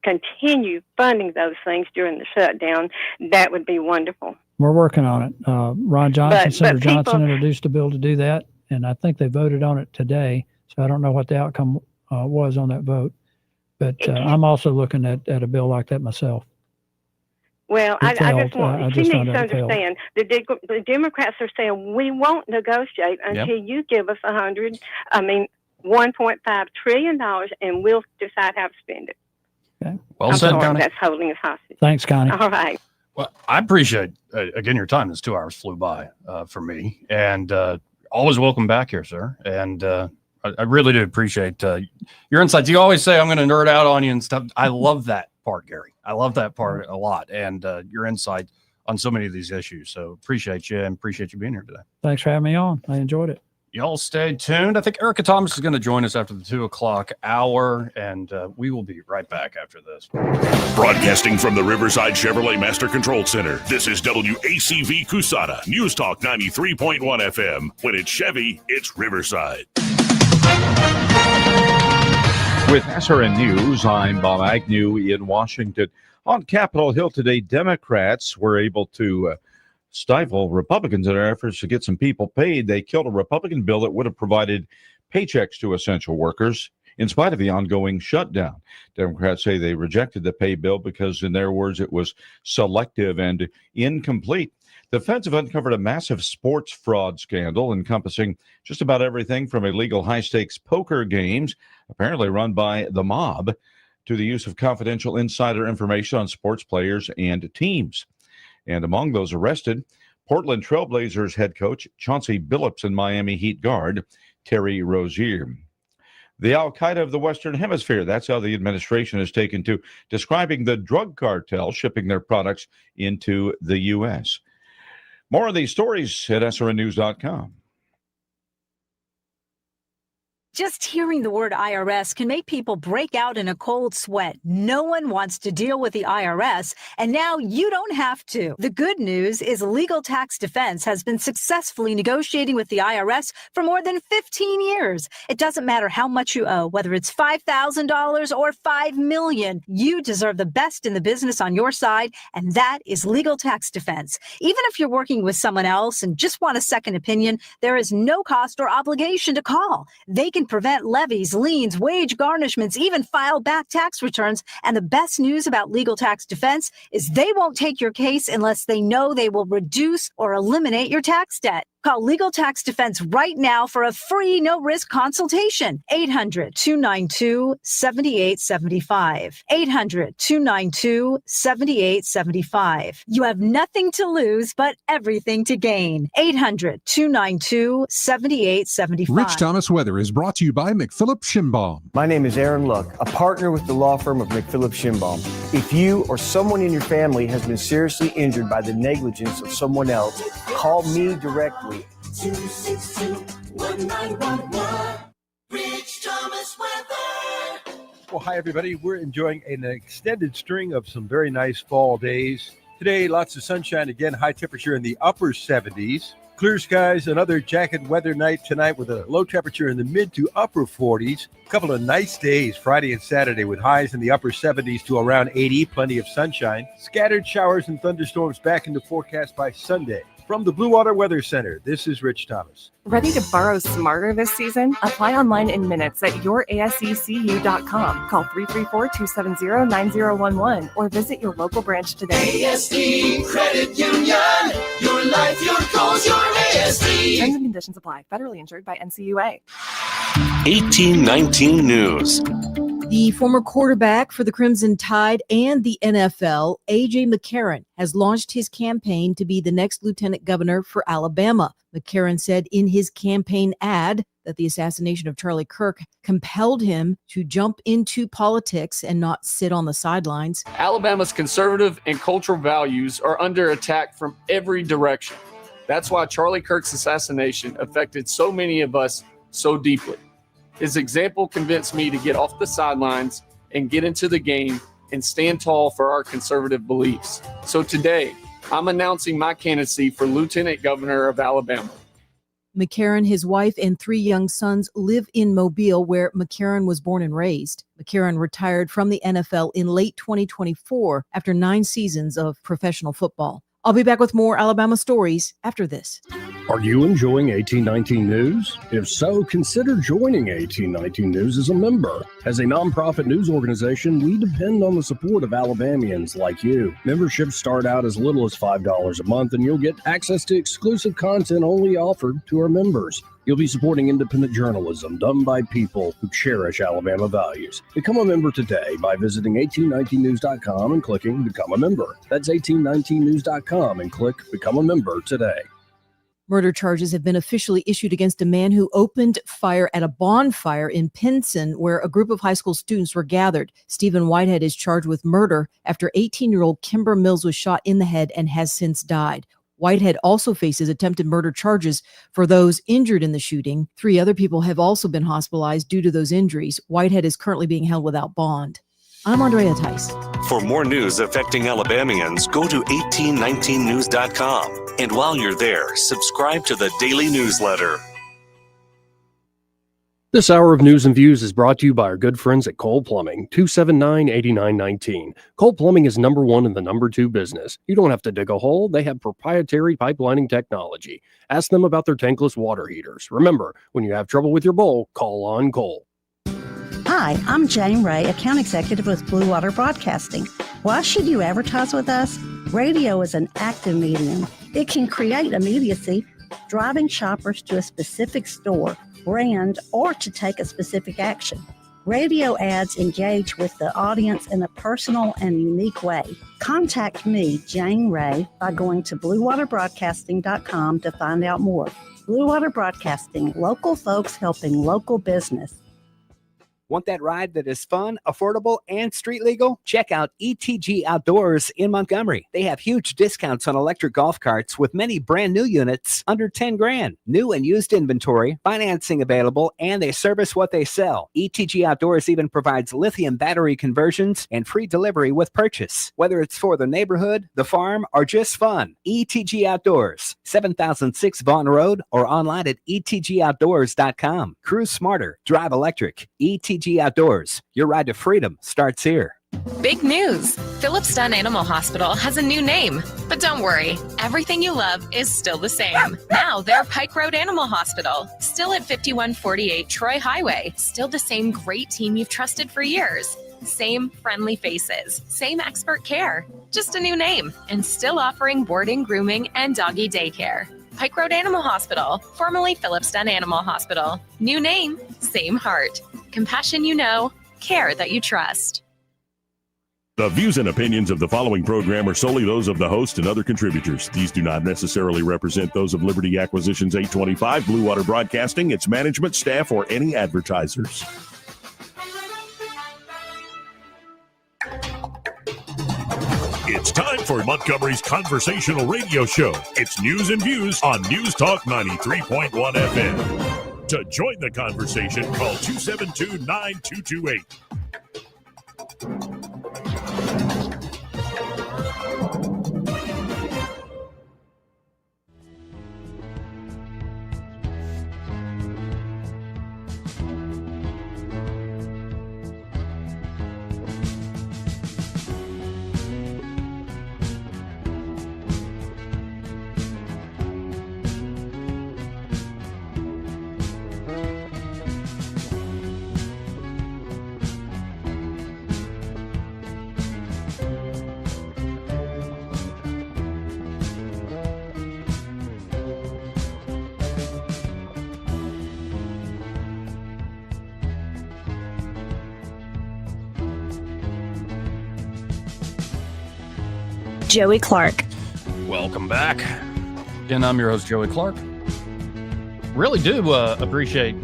continue funding those things during the shutdown, that would be wonderful. We're working on it. Ron Johnson, Senator Johnson introduced a bill to do that, and I think they voted on it today. So I don't know what the outcome was on that vote, but I'm also looking at a bill like that myself. Well, she needs to understand the Democrats are saying we won't negotiate until you give us $1.5 trillion, and we'll decide how to spend it. Okay. Well said, Connie. That's holding us hostage. Thanks, Connie. All right. Well, I appreciate, again, your time. This 2 hours flew by for me. And always welcome back here, sir. And I really do appreciate your insights. You always say, I'm going to nerd out on you and stuff. I love that. part, Gary. I love that part a lot, and your insight on so many of these issues. So appreciate you and appreciate you being here today. Thanks for having me on. I enjoyed it. Y'all stay tuned. I think Erica Thomas is going to join us after the 2:00 hour, and we will be right back after this. Broadcasting from the Riverside Chevrolet Master Control Center, this is WACV Cusada, News Talk 93.1 FM. When it's Chevy, it's Riverside. With SRN News, I'm Bob Agnew in Washington. On Capitol Hill today, Democrats were able to stifle Republicans in their efforts to get some people paid. They killed a Republican bill that would have provided paychecks to essential workers in spite of the ongoing shutdown. Democrats say they rejected the pay bill because, in their words, it was selective and incomplete. The feds have uncovered a massive sports fraud scandal encompassing just about everything from illegal high-stakes poker games, apparently run by the mob, to the use of confidential insider information on sports players and teams. And among those arrested, Portland Trailblazers head coach Chauncey Billups and Miami Heat guard Terry Rozier. The Al-Qaeda of the Western Hemisphere, that's how the administration has taken to describing the drug cartel shipping their products into the U.S. More of these stories at srnnews.com. Just hearing the word IRS can make people break out in a cold sweat. No one wants to deal with the IRS, and now you don't have to. The good news is Legal Tax Defense has been successfully negotiating with the IRS for more than 15 years. It doesn't matter how much you owe, whether it's $5,000 or $5 million. You deserve the best in the business on your side, and that is Legal Tax Defense. Even if you're working with someone else and just want a second opinion, there is no cost or obligation to call. They can prevent levies, liens, wage garnishments, even file back tax returns. And the best news about Legal Tax Defense is they won't take your case unless they know they will reduce or eliminate your tax debt. Call Legal Tax Defense right now for a free, no-risk consultation. 800-292-7875. 800-292-7875. You have nothing to lose, but everything to gain. 800-292-7875. Rich Thomas Weather is brought to you by McPhillips Schimbaum. My name is Aaron Luck, a partner with the law firm of McPhillips Schimbaum. If you or someone in your family has been seriously injured by the negligence of someone else, call me directly. 262-1911. Rich Thomas Weather. Well, hi, everybody. We're enjoying an extended string of some very nice fall days. Today, lots of sunshine again, high temperature in the upper 70s. Clear skies, another jacket weather night tonight with a low temperature in the mid to upper 40s. A couple of nice days, Friday and Saturday, with highs in the upper 70s to around 80, plenty of sunshine. Scattered showers and thunderstorms back into forecast by Sunday. From the Blue Water Weather Center, this is Rich Thomas. Ready to borrow smarter this season? Apply online in minutes at youraseccu.com. Call 334-270-9011 or visit your local branch today. ASD Credit Union. Your life, your goals, your ASD. Terms and conditions apply. Federally insured by NCUA. 1819 News. The former quarterback for the Crimson Tide and the NFL, A.J. McCarron, has launched his campaign to be the next lieutenant governor for Alabama. McCarron said in his campaign ad that the assassination of Charlie Kirk compelled him to jump into politics and not sit on the sidelines. Alabama's conservative and cultural values are under attack from every direction. That's why Charlie Kirk's assassination affected so many of us so deeply. His example convinced me to get off the sidelines and get into the game and stand tall for our conservative beliefs. So today, I'm announcing my candidacy for Lieutenant Governor of Alabama. McCarron, his wife, and 3 young sons live in Mobile, where McCarron was born and raised. McCarron retired from the NFL in late 2024 after 9 seasons of professional football. I'll be back with more Alabama stories after this. Are you enjoying 1819 News? If so, consider joining 1819 News as a member. As a nonprofit news organization, we depend on the support of Alabamians like you. Memberships start out as little as $5 a month, and you'll get access to exclusive content only offered to our members. You'll be supporting independent journalism done by people who cherish Alabama values. Become a member today by visiting 1819news.com and clicking Become a Member. That's 1819news.com and click Become a Member today. Murder charges have been officially issued against a man who opened fire at a bonfire in Pinson, where a group of high school students were gathered. Stephen Whitehead is charged with murder after 18-year-old Kimber Mills was shot in the head and has since died. Whitehead also faces attempted murder charges for those injured in the shooting. 3 other people have also been hospitalized due to those injuries. Whitehead is currently being held without bond. I'm Andrea Tice. For more news affecting Alabamians, go to 1819news.com. And while you're there, subscribe to the daily newsletter. This hour of news and views is brought to you by our good friends at Cole Plumbing, 279-8919. Cole Plumbing is number 1 in the number 2 business. You don't have to dig a hole. They have proprietary pipelining technology. Ask them about their tankless water heaters. Remember, when you have trouble with your bowl, call on Cole. Hi, I'm Jane Ray, account executive with Blue Water Broadcasting. Why should you advertise with us? Radio is an active medium. It can create immediacy, driving shoppers to a specific store, brand, or to take a specific action. Radio ads engage with the audience in a personal and unique way. Contact me, Jane Ray, by going to bluewaterbroadcasting.com to find out more. Blue Water Broadcasting, local folks helping local business. Want that ride that is fun, affordable, and street legal? Check out ETG Outdoors in Montgomery. They have huge discounts on electric golf carts with many brand new units under 10 grand. New and used inventory, financing available, and they service what they sell. ETG Outdoors even provides lithium battery conversions and free delivery with purchase. Whether it's for the neighborhood, the farm, or just fun, ETG Outdoors, 7006 Vaughn Road, or online at etgoutdoors.com. Cruise smarter, drive electric. ETG Outdoors, your ride to freedom starts here. Big news! Phillips Dunn Animal Hospital has a new name. But don't worry, everything you love is still the same. Now they're Pike Road Animal Hospital, still at 5148 Troy Highway, still the same great team you've trusted for years. Same friendly faces, same expert care, just a new name, and still offering boarding, grooming, and doggy daycare. Pike Road Animal Hospital, formerly Phillips Dunn Animal Hospital. New name, same heart. Compassion you know, care that you trust. The views and opinions of the following program are solely those of the host and other contributors. These do not necessarily represent those of Liberty Acquisitions 825, Blue Water Broadcasting, its management, staff, or any advertisers. It's time for Montgomery's conversational radio show. It's news and views on News Talk 93.1 FM. To join the conversation, call 272-9228. Joey Clark. Welcome back. Again, I'm your host, Joey Clark. Really do appreciate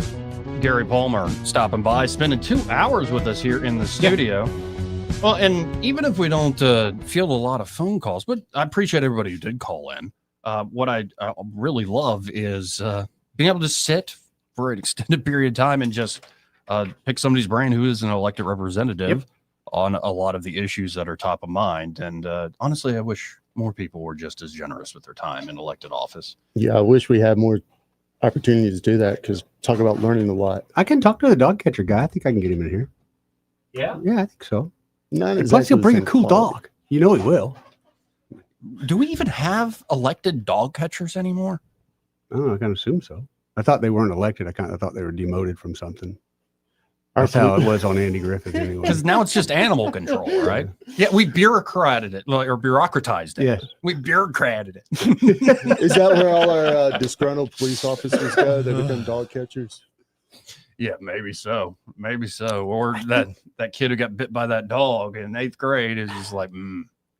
Gary Palmer stopping by, spending 2 hours with us here in the studio. Well, and even if we don't field a lot of phone calls, but I appreciate everybody who did call in. What I really love is being able to sit for an extended period of time and just pick somebody's brain who is an elected representative on a lot of the issues that are top of mind. And honestly, I wish more people were just as generous with their time in elected office. Yeah, I wish we had more opportunities to do that, because talk about learning a lot. I can talk to the dog catcher guy. I think I can get him in here. Yeah? Yeah, I think so. Not And plus, he'll bring a cool dog. You know he will. Do we even have elected dog catchers anymore? Oh, I kind of assume so. I thought they weren't elected. I kind of thought they were demoted from something. That's how it was on Andy Griffith anyway. Because now it's just animal control, right? Yeah, we bureaucratized it, or bureaucratized it. Yes. We bureaucrated it. Is that where all our disgruntled police officers go? They become dog catchers? Yeah, maybe so. Maybe so. Or that kid who got bit by that dog in 8th grade is just like,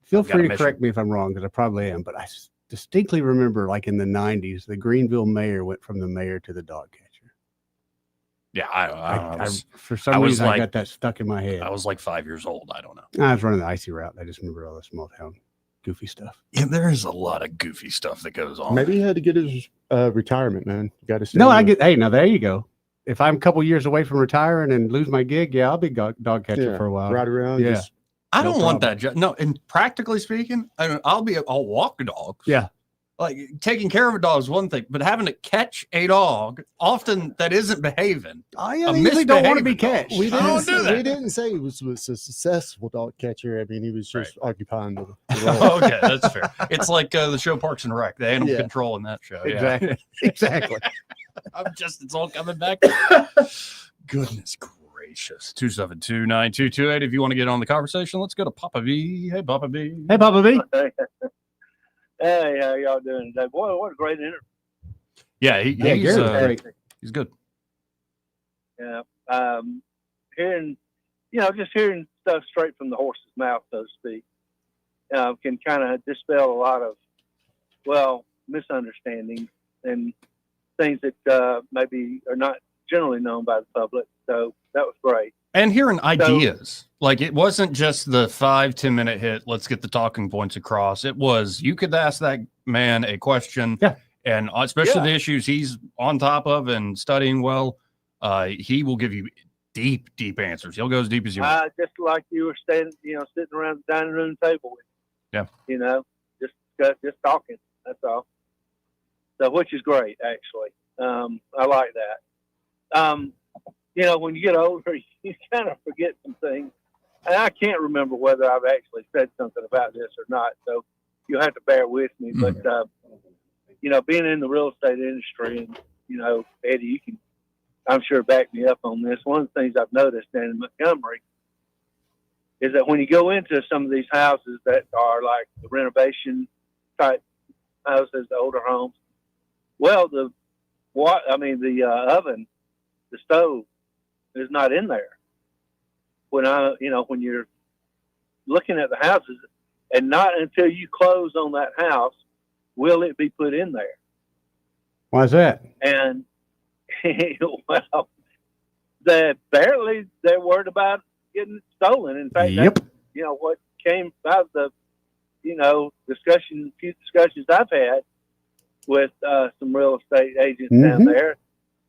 Feel free to correct me if I'm wrong, because I probably am, but distinctly remember, like in the 90s, the Greenville mayor went from the mayor to the dog catcher. Yeah, I For some reason, I got that stuck in my head. I was like 5 years old. I don't know. I was running the icy route. I just remember all the small town goofy stuff. Yeah, there is a lot of goofy stuff that goes on. Maybe he had to get his retirement, man. You got to. No, hey, now there you go. If I'm a couple years away from retiring and lose my gig, yeah, I'll be dog catcher for a while. Ride around. Yeah. I don't want that job. No, and practically speaking, I'll walk dogs. Yeah. Like taking care of a dog is one thing, but having to catch a dog, often that isn't behaving. I usually don't want to be catched. We don't do that. We didn't say he was a successful dog catcher. I mean, he was just occupying the role. Okay, that's fair. It's like the show Parks and Rec, the animal control in that show. Exactly. Yeah. Exactly. It's all coming back. Goodness gracious. 272-9228. If you want to get on the conversation, let's go to Papa V. Hey, Papa V. Hey, Papa V. Hey, how y'all doing today? Boy, what a great interview. Yeah, he's great. He's good. Yeah. Hearing stuff straight from the horse's mouth, so to speak, can kind of dispel a lot of, misunderstandings and things that maybe are not generally known by the public. So that was great. And hearing ideas. Like it wasn't just the 5-10 minute hit. Let's get the talking points across. It was, you could ask that man a question. Yeah. And especially the issues he's on top of and studying well, he will give you deep answers. He'll go as deep as you want. Just like you were sitting around the dining room table with, just talking. That's all. So, which is great, actually. I like that. When you get older, you kind of forget some things. And I can't remember whether I've actually said something about this or not. So you'll have to bear with me. But, being in the real estate industry and, Eddie, you can, I'm sure, back me up on this. One of the things I've noticed in Montgomery is that when you go into some of these houses that are like the renovation type houses, the older homes, the oven, the stove is not in there. When you're looking at the houses, and not until you close on that house will it be put in there. Why is that? And they're worried about getting stolen. In fact, that's, what came out of the few discussions I've had with some real estate agents down there.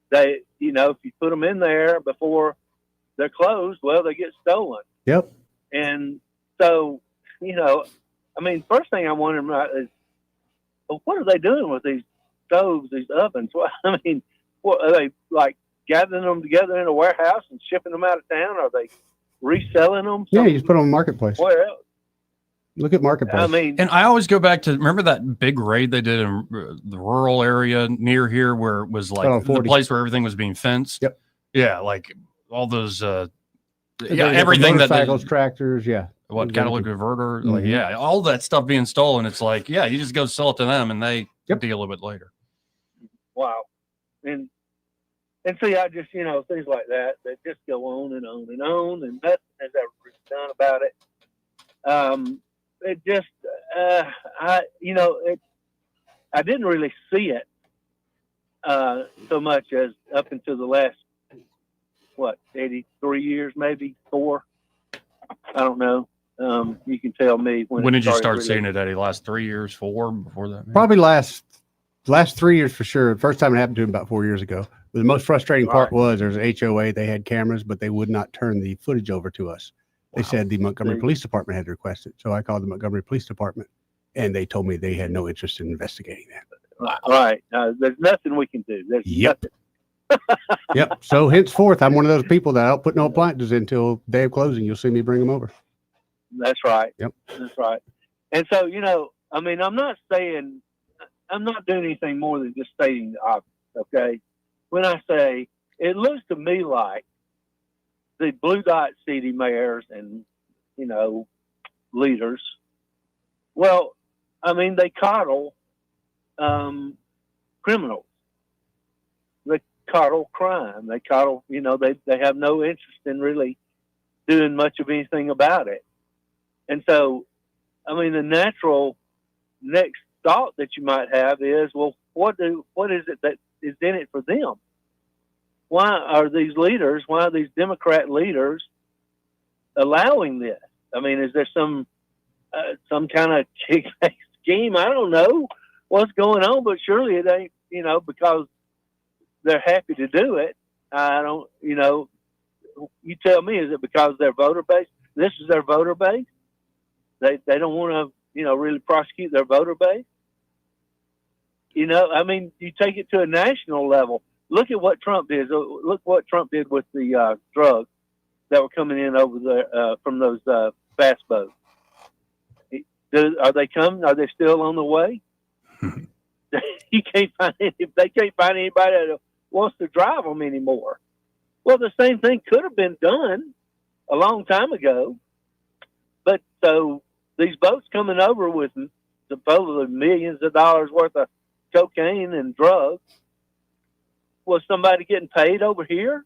They, if you put them in there before they're closed, they get stolen. Yep. And so, first thing I'm wondering about is, what are they doing with these stoves, these ovens? What are they like gathering them together in a warehouse and shipping them out of town? Are they reselling them? Yeah, you just put them on Marketplace. Where else? Look at Marketplace. And I always go back to, remember that big raid they did in the rural area near here where it was like the place where everything was being fenced? Yep. Yeah, like all those, everything motorcycles, tractors, what catalytic converter, all that stuff being stolen. It's like, you just go sell it to them and they deal with it later. Wow. And see, I just, things like that just go on and on and on, and nothing has ever been done about it. It just, I didn't really see it so much as up until the last, 83 years, maybe 4. I don't know. You can tell me when did you start seeing it, Eddie? Last 3 years, 4 before that? Maybe? Probably last 3 years for sure. The first time it happened to him about 4 years ago. But the most frustrating part was there's an HOA. They had cameras, but they would not turn the footage over to us. They said the Montgomery Police Department had to request it. So I called the Montgomery Police Department, and they told me they had no interest in investigating that. Right. There's nothing we can do. There's nothing. Yep. So henceforth, I'm one of those people that I don't put no appliances until day of closing. You'll see me bring them over. That's right. Yep. That's right. And so, I'm not saying, I'm not doing anything more than just stating the obvious, okay? When I say, it looks to me like the blue dot city mayors and, leaders, they coddle criminals. They coddle crime. They coddle, they have no interest in really doing much of anything about it. And so, the natural next thought that you might have is, well, what is it that is in it for them? Why are these Democrat leaders allowing this? I mean, is there some kind of kickback scheme? I don't know what's going on, but surely it ain't, because they're happy to do it. I don't, you tell me, is it because their voter base? This is their voter base. They don't want to, really prosecute their voter base. I mean, you take it to a national level. Look at what Trump did. Look what Trump did with the drugs that were coming in over there from those fast boats. Are they coming? Are they still on the way? They can't find anybody that wants to drive them anymore. Well, the same thing could have been done a long time ago. But so these boats coming over with supposedly millions of dollars worth of cocaine and drugs, was somebody getting paid over here?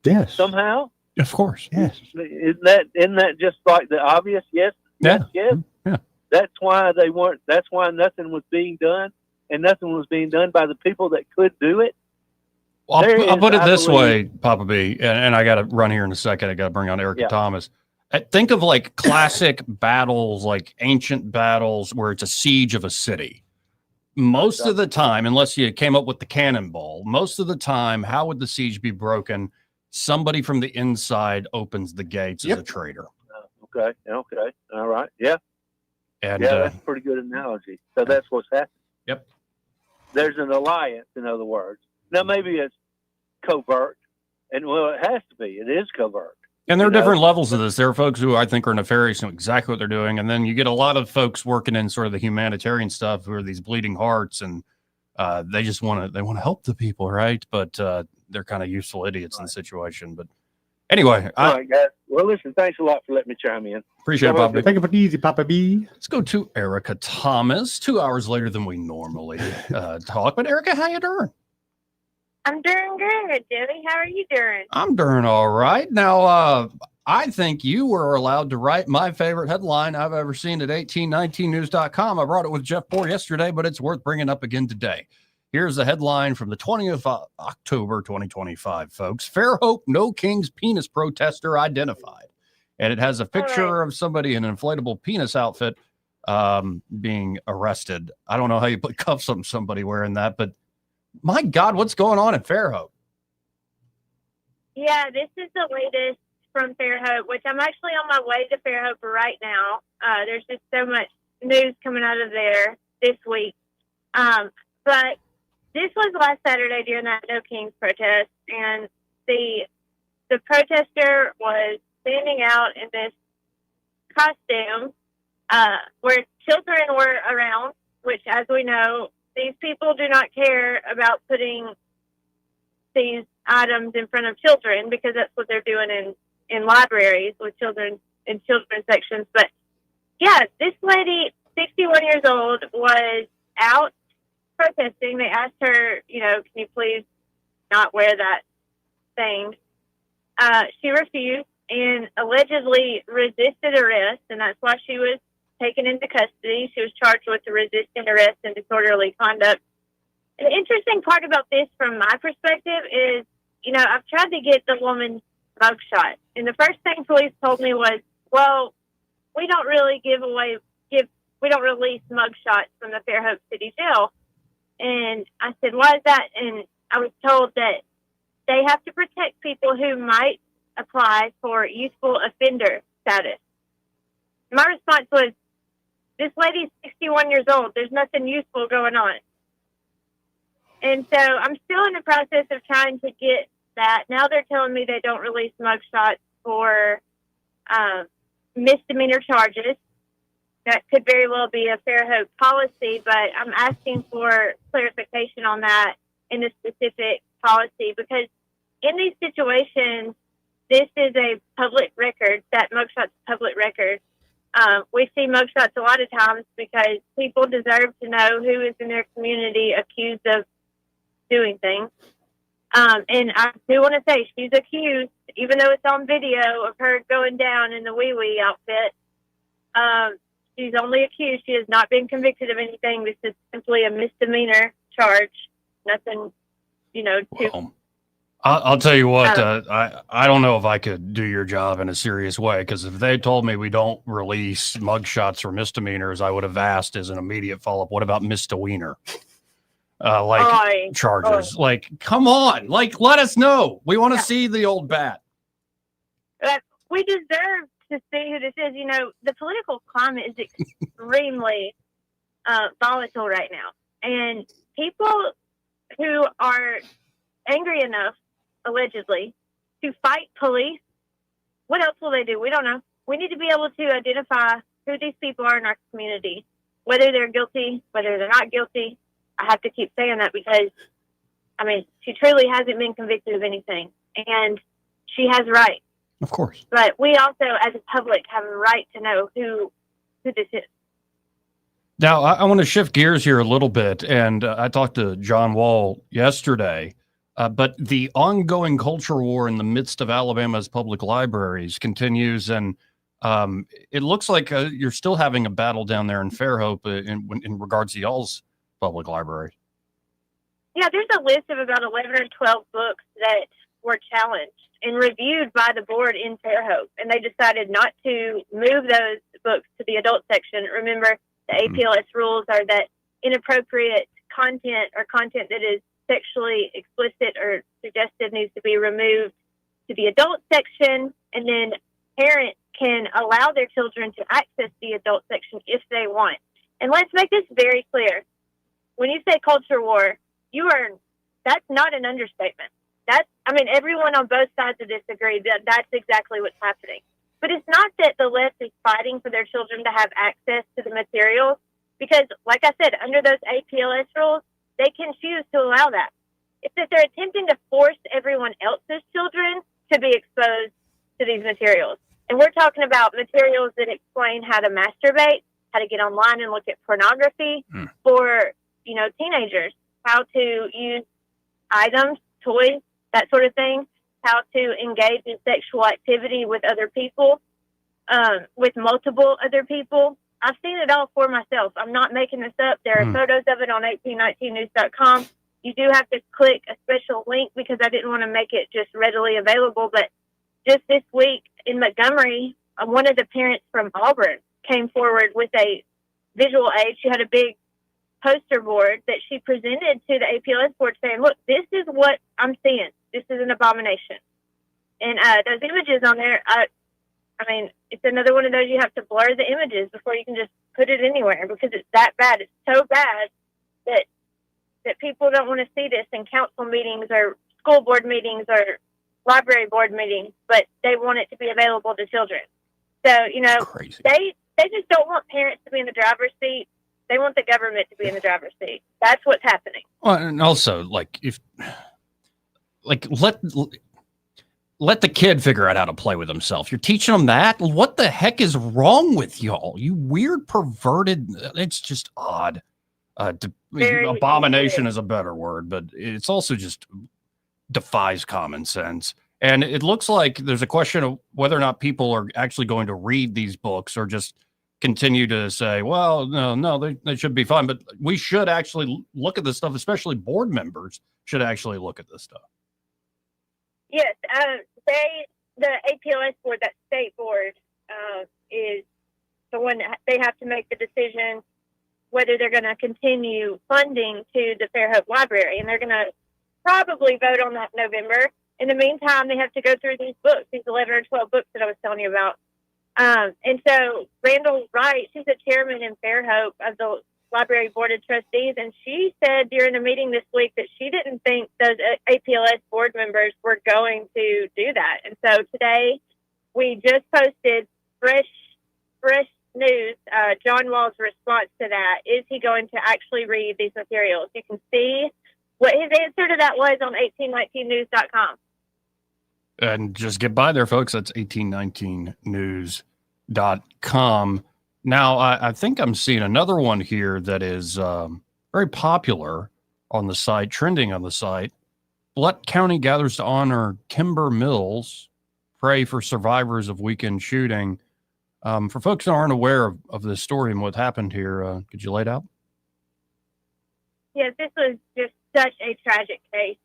Yes. Somehow? Of course. Yes. Isn't that just like the obvious? Yes. Yeah. Yes. Yeah. That's why that's why nothing was being done, and nothing was being done by the people that could do it. Well, I'll put it this way, Papa B, and I got to run here in a second. I got to bring on Erica Thomas. Think of like classic battles, like ancient battles where it's a siege of a city. Most of the time, unless you came up with the cannonball, most of the time, how would the siege be broken? Somebody from the inside opens the gates as a traitor. Okay. All right. Yeah. And that's a pretty good analogy. So that's what's happening. Yep. There's an alliance, in other words. Now, maybe it's covert, and well, it has to be. It is covert. And there are different levels of this. There are folks who I think are nefarious and know exactly what they're doing. And then you get a lot of folks working in sort of the humanitarian stuff who are these bleeding hearts, and they just want to help the people, right? But they're kind of useful idiots in the situation. But anyway, all right, guys. Well, listen, thanks a lot for letting me chime in. Appreciate it, Papa B. Take it easy, Papa B. Let's go to Erica Thomas. 2 hours later than we normally talk. But Erica, how you doing? I'm doing good, Joey. How are you doing? I'm doing all right. Now, I think you were allowed to write my favorite headline I've ever seen at 1819news.com. I brought it with Jeff Poor yesterday, but it's worth bringing up again today. Here's the headline from the 20th of October, 2025, folks. Fairhope No King's penis protester identified. And it has a picture of somebody in an inflatable penis outfit being arrested. I don't know how you put cuffs on somebody wearing that, but my God, what's going on in Fairhope? Yeah, this is the latest from Fairhope, which I'm actually on my way to Fairhope right now. There's just so much news coming out of there this week. But this was last Saturday during that No Kings protest, and the protester was standing out in this costume where children were around, which, as we know, these people do not care about putting these items in front of children because that's what they're doing in libraries with children in children's sections. But yeah, this lady, 61 years old, was out protesting. They asked her, can you please not wear that thing? She refused and allegedly resisted arrest, and that's why she was taken into custody. She was charged with resisting arrest and disorderly conduct. An interesting part about this from my perspective is, I've tried to get the woman's mugshot. And the first thing police told me was, well, we don't really we don't release mugshots from the Fairhope City Jail. And I said, why is that? And I was told that they have to protect people who might apply for youthful offender status. My response was, this lady's 61 years old. There's nothing useful going on. And so I'm still in the process of trying to get that. Now they're telling me they don't release mugshots for misdemeanor charges. That could very well be a Fairhope policy, but I'm asking for clarification on that in a specific policy, because in these situations, this is a public record. That mugshot's a public record. We see mugshots a lot of times because people deserve to know who is in their community accused of doing things. And I do want to say she's accused, even though it's on video of her going down in the wee-wee outfit. She's only accused. She has not been convicted of anything. This is simply a misdemeanor charge. Nothing, too. Well, I'll tell you what, I don't know if I could do your job in a serious way, because if they told me we don't release mugshots for misdemeanors, I would have asked as an immediate follow-up, what about misdemeanor? Charges. Like, come on. Like, let us know. We want to see the old bat. We deserve to see who this is. The political climate is extremely volatile right now. And people who are angry enough, allegedly, to fight police, what else will they do? We don't know. We need to be able to identify who these people are in our community, whether they're guilty, whether they're not guilty. I have to keep saying that because, she truly hasn't been convicted of anything, and she has rights. Of course. But we also, as a public, have a right to know who this is. Now, I want to shift gears here a little bit, and I talked to John Wall yesterday, but the ongoing culture war in the midst of Alabama's public libraries continues, and it looks like you're still having a battle down there in Fairhope in regards to y'all's public library. Yeah, there's a list of about 11 or 12 books that were challenged and reviewed by the board in Fairhope, and they decided not to move those books to the adult section. Remember, the APLS rules are that inappropriate content or content that is sexually explicit or suggestive needs to be removed to the adult section, and then parents can allow their children to access the adult section if they want. And let's make this very clear. When you say culture war, that's not an understatement. Everyone on both sides of this agree that that's exactly what's happening. But it's not that the left is fighting for their children to have access to the materials, because, like I said, under those APLS rules, they can choose to allow that. It's that they're attempting to force everyone else's children to be exposed to these materials. And we're talking about materials that explain how to masturbate, how to get online and look at pornography for, teenagers, how to use items, toys, that sort of thing, how to engage in sexual activity with other people, with multiple other people. I've seen it all for myself. I'm not making this up. There are photos of it on 1819news.com. You do have to click a special link because I didn't want to make it just readily available. But just this week in Montgomery, one of the parents from Auburn came forward with a visual aid. She had a big poster board that she presented to the APLS board saying, look, this is what I'm seeing. This is an abomination. And those images on there, it's another one of those you have to blur the images before you can just put it anywhere because it's that bad. It's so bad that people don't want to see this in council meetings or school board meetings or library board meetings, but they want it to be available to children. So, they just don't want parents to be in the driver's seat. They want the government to be in the driver's seat. That's what's happening. Well, and also, let the kid figure out how to play with himself. You're teaching them that? What the heck is wrong with y'all? You weird, perverted. It's just odd. Abomination is a better word, but it's also just defies common sense. And it looks like there's a question of whether or not people are actually going to read these books or just continue to say, well, no, they should be fine. But we should actually look at this stuff, especially board members should actually look at this stuff. Yes, the APLS board, that state board, is the one that they have to make the decision whether they're going to continue funding to the Fairhope Library, and they're going to probably vote on that in November. In the meantime, they have to go through these books, these 11 or 12 books that I was telling you about. And so Randall Wright, she's the chairman in Fairhope of the Library Board of Trustees, and she said during the meeting this week that she didn't think those APLS board members were going to do that. And so today we just posted fresh news, John Wall's response to that. Is he going to actually read these materials? You can see what his answer to that was on 1819news.com. And just get by there, folks. That's 1819news.com. Now, I think I'm seeing another one here that is very popular on the site, trending on the site. Blount County gathers to honor Kimber Mills, pray for survivors of weekend shooting. For folks who aren't aware of this story and what happened here, could you lay it out? Yes, this was just such a tragic case.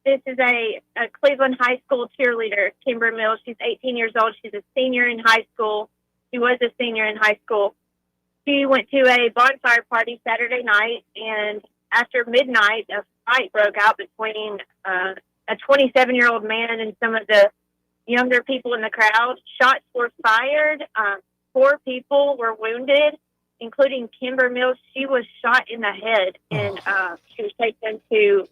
This is a Cleveland high school cheerleader, Kimber Mills. She's 18 years old. She's a senior in high school. She was a senior in high school. She went to a bonfire party Saturday night, and after midnight, a fight broke out between a 27-year-old man and some of the younger people in the crowd. Shots were fired. 4 people were wounded, including Kimber Mills. She was shot in the head, and she was taken to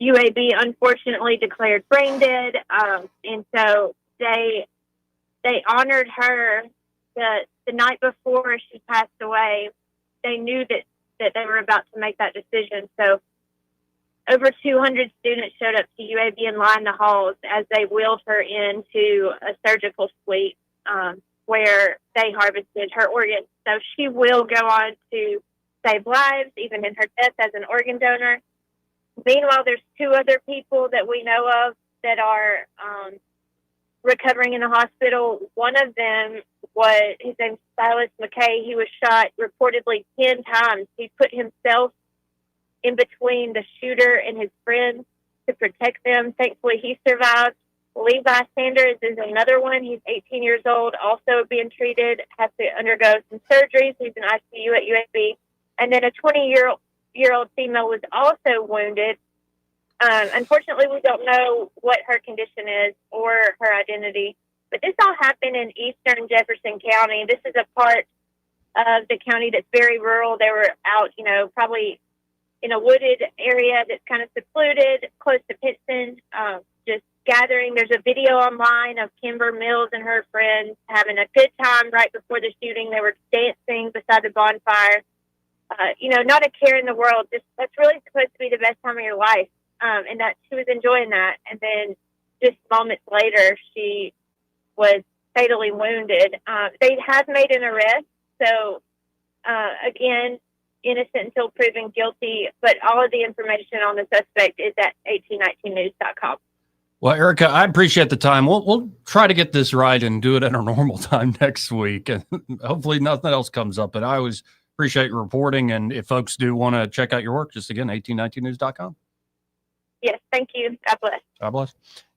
UAB, unfortunately declared brain dead. And so they honored her the night before she passed away. They knew that they were about to make that decision. So over 200 students showed up to UAB and lined the halls as they wheeled her into a surgical suite where they harvested her organs. So she will go on to save lives, even in her death as an organ donor. Meanwhile, there's 2 other people that we know of that are recovering in the hospital. One of them his name's Silas McKay. He was shot reportedly 10 times. He put himself in between the shooter and his friend to protect them. Thankfully, he survived. Levi Sanders is another one. He's 18 years old, also being treated, has to undergo some surgeries. He's in ICU at UAB. And then a 20-year-old female was also wounded. Unfortunately, we don't know what her condition is or her identity. But this all happened in eastern Jefferson County. This is a part of the county that's very rural. They were out, probably in a wooded area that's kind of secluded, close to Pittston, just gathering. There's a video online of Kimber Mills and her friends having a good time right before the shooting. They were dancing beside the bonfire. Not a care in the world. That's really supposed to be the best time of your life. And that she was enjoying that. And then just moments later, she was fatally wounded. They have made an arrest. So, again, innocent until proven guilty. But all of the information on the suspect is at 1819news.com. Well, Erica, I appreciate the time. We'll try to get this right and do it at our normal time next week. And hopefully nothing else comes up. But I always appreciate your reporting. And if folks do want to check out your work, just again, 1819news.com. Yes, thank you. God bless. God bless.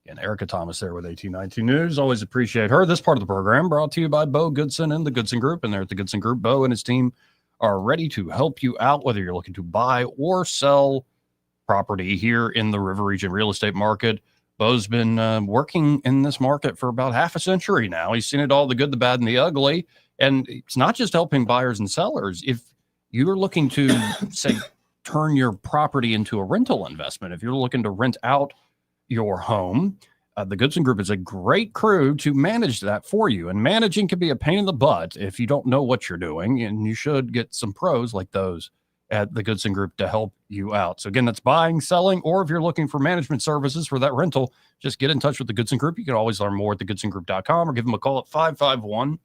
And Erica Thomas there with 1819 News. Always appreciate her. This part of the program brought to you by Bo Goodson and the Goodson Group. And there at the Goodson Group, Bo and his team are ready to help you out, whether you're looking to buy or sell property here in the River Region real estate market. Bo's been working in this market for about half a century now. He's seen it all, the good, the bad, and the ugly. And it's not just helping buyers and sellers. If you're looking to, say, turn your property into a rental investment, if you're looking to rent out your home, the Goodson Group is a great crew to manage that for you. And managing can be a pain in the butt if you don't know what you're doing. And you should get some pros like those at the Goodson Group to help you out. So again, that's buying, selling, or if you're looking for management services for that rental, just get in touch with the Goodson Group. You can always learn more at thegoodsongroup.com or give them a call at 551-0225.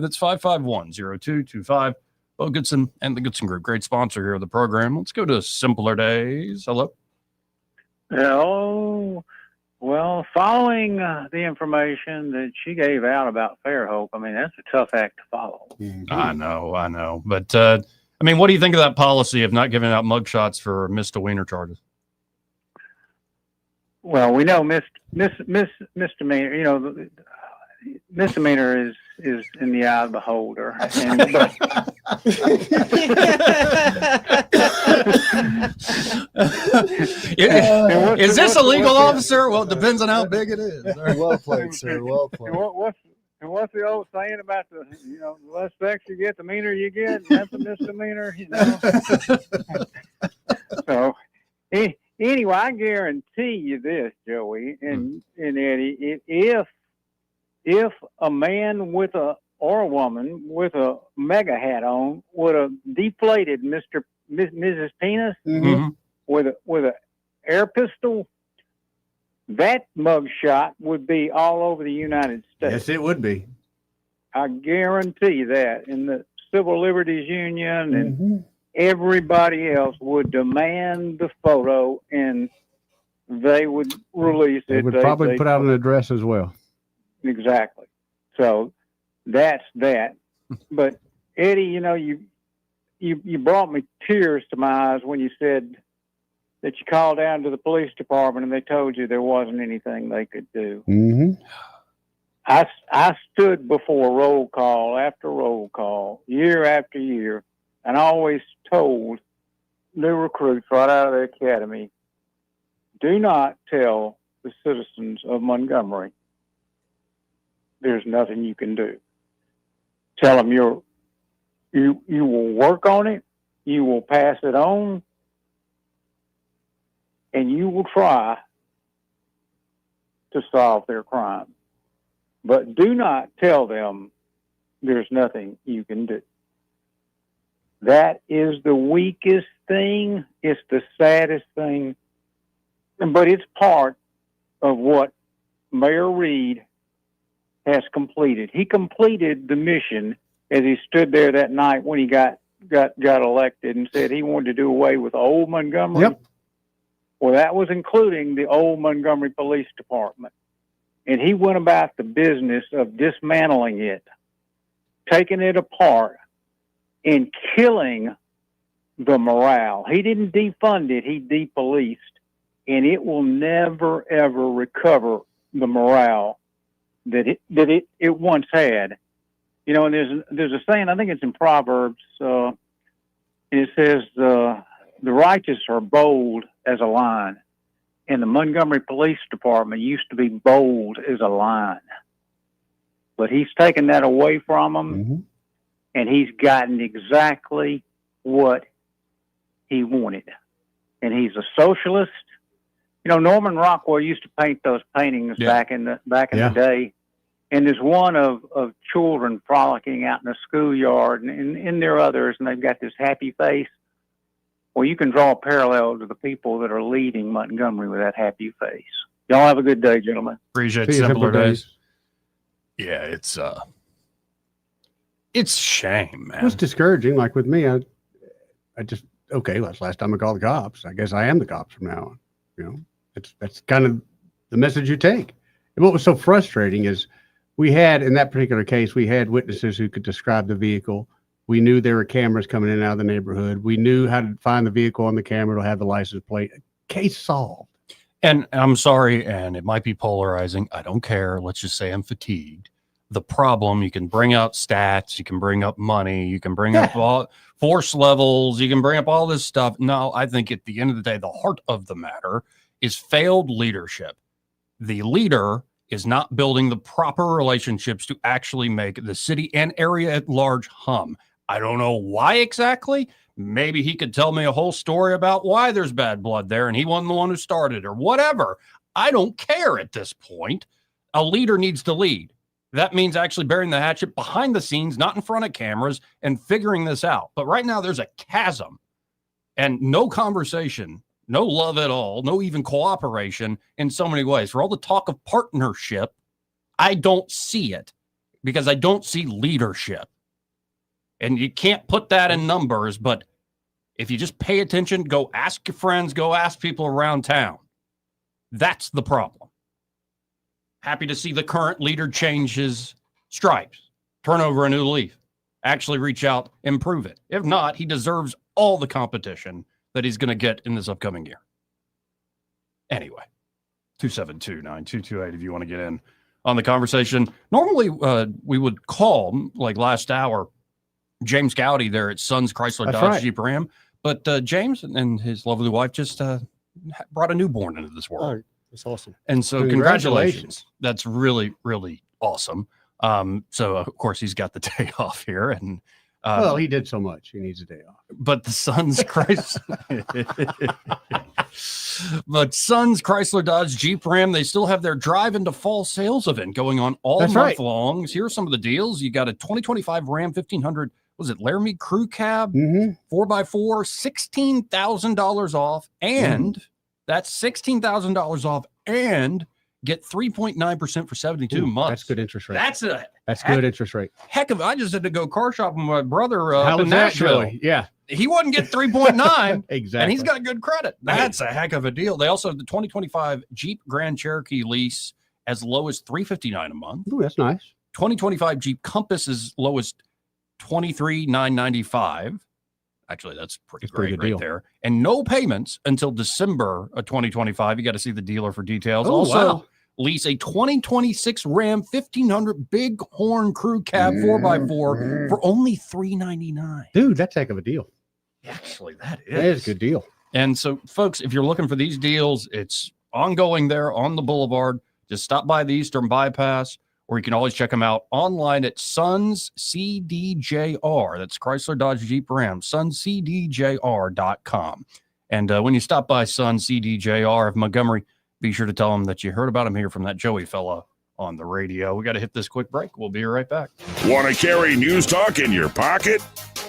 That's 551-0225. Bo Goodson and the Goodson Group, great sponsor here of the program. Let's go to simpler days. Hello. Hello. Well, following the information that she gave out about Fairhope, I mean, that's a tough act to follow. I know. But, what do you think of that policy of not giving out mugshots for misdemeanor charges? Well, we know misdemeanor, misdemeanor is in the eye of the beholder. Is this a legal officer? Well, it depends on how big it is. Well played, sir. Well played. And what's the old saying about the less sex you get, the meaner you get? That's a misdemeanor, So, anyway, I guarantee you this, Joey and Eddie, if a man or a woman with a mega hat on would have deflated Mrs. Penis with a air pistol, that mug shot would be all over the United States. Yes, it would be. I guarantee you that. And the Civil Liberties Union and everybody else would demand the photo, and they would release it. They would probably put out an address as well. Exactly. So that's that. But Eddie, you know, you brought me tears to my eyes when you said that you called down to the police department and they told you there wasn't anything they could do. Mm-hmm. I stood before roll call after roll call, year after year, and I always told new recruits right out of the academy, do not tell the citizens of Montgomery there's nothing you can do. Tell them you will work on it, you will pass it on, and you will try to solve their crime. But do not tell them there's nothing you can do. That is the weakest thing. It's the saddest thing. But it's part of what Mayor Reed has completed. He completed the mission as he stood there that night when he got elected and said he wanted to do away with old Montgomery. Yep. Well, that was including the old Montgomery Police Department. And he went about the business of dismantling it, taking it apart, and killing the morale. He didn't defund it, he depoliced. And it will never, ever recover the morale that it once had. You know, and there's a saying, I think it's in Proverbs, and it says, the righteous are bold as a lion. And the Montgomery Police Department used to be bold as a lion. But he's taken that away from them, and he's gotten exactly what he wanted. And he's a socialist. You know, Norman Rockwell used to paint those paintings back in the day. And there's one of children frolicking out in a schoolyard, and there are others, and they've got this happy face. Well, you can draw a parallel to the people that are leading Montgomery with that happy face. Y'all have a good day, gentlemen. Appreciate simpler days. Yeah, it's shame, man. It was discouraging. Like with me, I just, okay, that's last time I called the cops. I guess I am the cops from now on. You know, that's kind of the message you take. And what was so frustrating is we had, in that particular case, we had witnesses who could describe the vehicle. We knew there were cameras coming in and out of the neighborhood. We knew how to find the vehicle on the camera to have the license plate. Case solved. And I'm sorry, and it might be polarizing. I don't care. Let's just say I'm fatigued. The problem, you can bring up stats, you can bring up money, you can bring up all force levels, you can bring up all this stuff. No, I think at the end of the day, the heart of the matter is failed leadership. The leader is not building the proper relationships to actually make the city and area at large hum. I don't know why exactly. Maybe he could tell me a whole story about why there's bad blood there and he wasn't the one who started or whatever. I don't care at this point. A leader needs to lead. That means actually burying the hatchet behind the scenes, not in front of cameras, and figuring this out. But right now there's a chasm and no conversation, no love at all, no even cooperation in so many ways. For all the talk of partnership, I don't see it because I don't see leadership. And you can't put that in numbers, but if you just pay attention, go ask your friends, go ask people around town. That's the problem. Happy to see the current leader change his stripes, turn over a new leaf, actually reach out, improve it. If not, he deserves all the competition that he's going to get in this upcoming year. Anyway, 272-9228 if you want to get in on the conversation. Normally, we would call, like last hour, James Gowdy there at Sons Chrysler Dodge Jeep Ram. But James and his lovely wife just brought a newborn into this world. Oh, that's awesome. And so congratulations. That's really, really awesome. So, of course, he's got the day off here. And well, he did so much. He needs a day off. But the Sons Chrysler Dodge Jeep Ram, they still have their Drive into Fall sales event going on all month long. Here are some of the deals. You got a 2025 Ram 1500. Was it Laramie Crew Cab? 4x4, $16,000 off. And that's $16,000 off and get 3.9% for 72 months. That's good interest rate. That's good interest rate. Heck of, I just had to go car shopping with my brother How up in was that, Nashville. Joey? Yeah. He wouldn't get 3.9. Exactly. And he's got good credit. That's a heck of a deal. They also have the 2025 Jeep Grand Cherokee lease as low as $359 a month. Ooh, that's nice. 2025 Jeep Compass is low as $23,995. Actually, that's pretty great right there. And no payments until December of 2025. You got to see the dealer for details. Oh, Also, wow. lease a 2026 Ram 1500 Bighorn Crew Cab 4x4 for only $399. Dude, that's a heck of a deal. Actually, that That is a good deal. And so, folks, if you're looking for these deals, it's ongoing there on the boulevard. Just stop by the Eastern Bypass, or you can always check them out online at Sons CDJR. That's Chrysler Dodge Jeep Ram, SonsCDJR.com. And when you stop by Sons CDJR of Montgomery, be sure to tell them that you heard about him here from that Joey fella on the radio. We got to hit this quick break. We'll be right back. Want to carry News Talk in your pocket?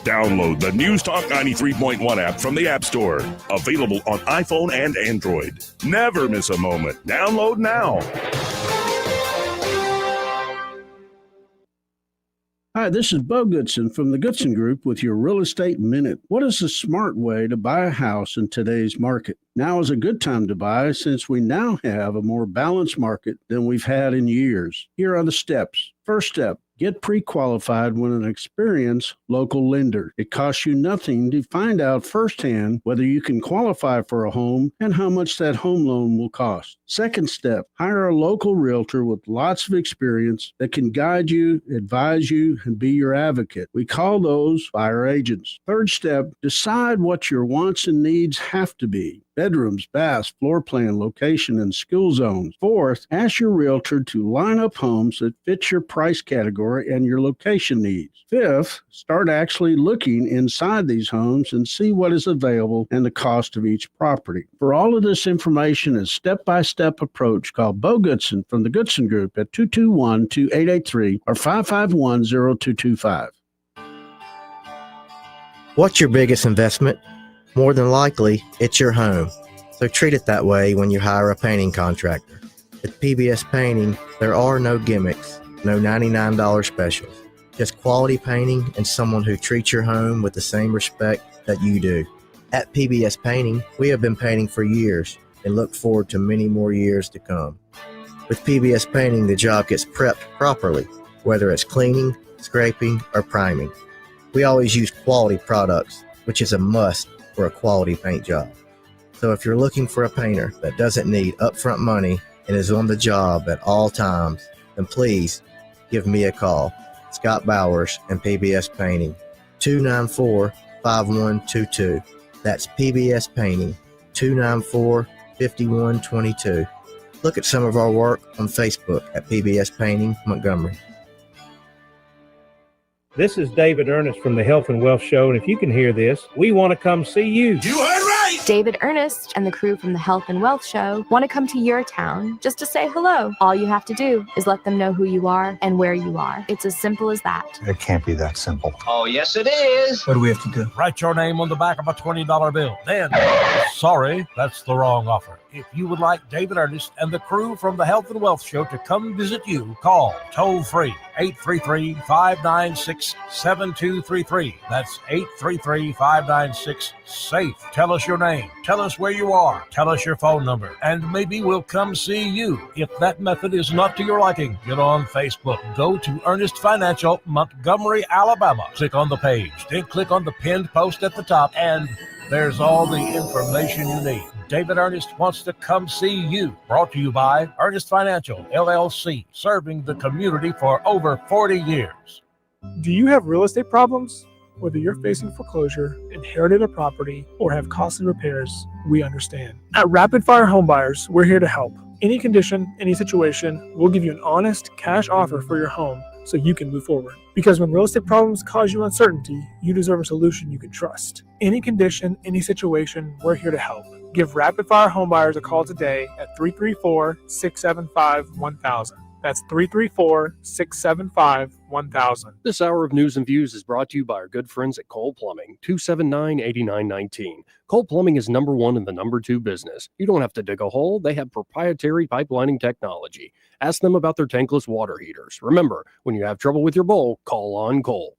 Download the News Talk 93.1 app from the App Store. Available on iPhone and Android. Never miss a moment. Download now. Hi, this is Bo Goodson from the Goodson Group with your Real Estate Minute. What is a smart way to buy a house in today's market? Now is a good time to buy since we now have a more balanced market than we've had in years. Here are the steps. First step, get pre-qualified with an experienced local lender. It costs you nothing to find out firsthand whether you can qualify for a home and how much that home loan will cost. Second step, hire a local realtor with lots of experience that can guide you, advise you, and be your advocate. We call those buyer agents. Third step, decide what your wants and needs have to be. Bedrooms, baths, floor plan, location, and skill zones. Fourth, ask your realtor to line up homes that fit your price category and your location needs. Fifth, start actually looking inside these homes and see what is available and the cost of each property. For all of this information and step-by-step approach, call Bo Goodson from the Goodson Group at 221-2883 or 551-0225. What's your biggest investment? More than likely, it's your home. So treat it that way when you hire a painting contractor. At PBS Painting, there are no gimmicks, no $99 specials. Just quality painting and someone who treats your home with the same respect that you do. At PBS Painting, we have been painting for years and look forward to many more years to come. With PBS Painting, the job gets prepped properly, whether it's cleaning, scraping, or priming. We always use quality products, which is a must for a quality paint job. So if you're looking for a painter that doesn't need upfront money and is on the job at all times, then please give me a call. Scott Bowers and PBS Painting, 294-5122. That's PBS Painting, 294-5122. Look at some of our work on Facebook at PBS Painting Montgomery. This is David Ernest from the Health and Wealth Show, and if you can hear this, we want to come see you. You heard right! David Ernest and the crew from the Health and Wealth Show want to come to your town just to say hello. All you have to do is let them know who you are and where you are. It's as simple as that. It can't be that simple. Oh, yes, it is. What do we have to do? Write your name on the back of a $20 bill. Then, sorry, that's the wrong offer. If you would like David Ernest and the crew from the Health and Wealth Show to come visit you, call toll-free 833-596-7233. That's 833-596-SAFE. Tell us your name. Tell us where you are. Tell us your phone number. And maybe we'll come see you. If that method is not to your liking, get on Facebook. Go to Ernest Financial, Montgomery, Alabama. Click on the page. Then click on the pinned post at the top, and there's all the information you need. David Ernest wants to come see you. Brought to you by Ernest Financial, LLC, serving the community for over 40 years. Do you have real estate problems? Whether you're facing foreclosure, inherited a property, or have costly repairs, we understand. At Rapid Fire Home Buyers, we're here to help. Any condition, any situation, we'll give you an honest cash offer for your home so you can move forward. Because when real estate problems cause you uncertainty, you deserve a solution you can trust. Any condition, any situation, we're here to help. Give Rapid Fire Home Buyers a call today at 334-675-1000. That's 334-675-1000. This hour of News and Views is brought to you by our good friends at Cole Plumbing, 279-8919. Cole Plumbing is number one in the number two business. You don't have to dig a hole. They have proprietary pipelining technology. Ask them about their tankless water heaters. Remember, when you have trouble with your bowl, call on Cole.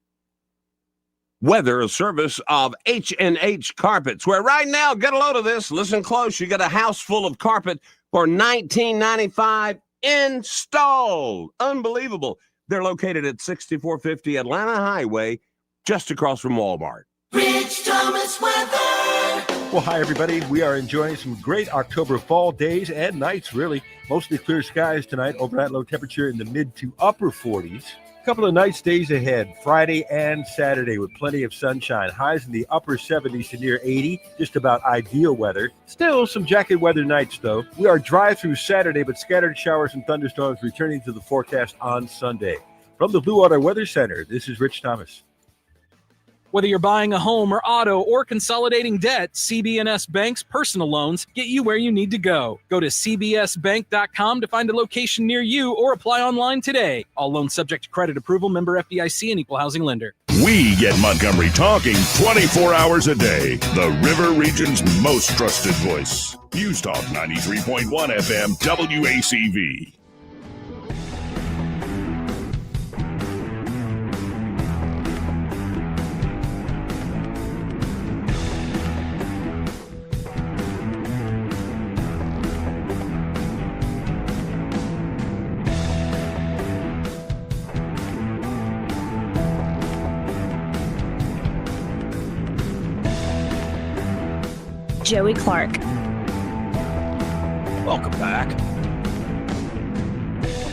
Weather, a service of H&H Carpets, where right now, get a load of this, listen close, you get a house full of carpet for $19.95 installed. Unbelievable. They're located at 6450 Atlanta Highway, just across from Walmart. Rich Thomas weather. Well, hi, everybody. We are enjoying some great October fall days and nights, really. Mostly clear skies tonight, overnight low temperature in the mid to upper 40s. A couple of nice days ahead, Friday and Saturday, with plenty of sunshine. Highs in the upper 70s to near 80, just about ideal weather. Still some jacket weather nights, though. We are dry through Saturday, but scattered showers and thunderstorms returning to the forecast on Sunday. From the Blue Water Weather Center, this is Rich Thomas. Whether you're buying a home or auto or consolidating debt, CB&S Bank's personal loans get you where you need to go. Go to cbsbank.com to find a location near you or apply online today. All loans subject to credit approval, member FDIC, and equal housing lender. We get Montgomery talking 24 hours a day. The River Region's most trusted voice. News Talk 93.1 FM WACV. Joey Clark. Welcome back.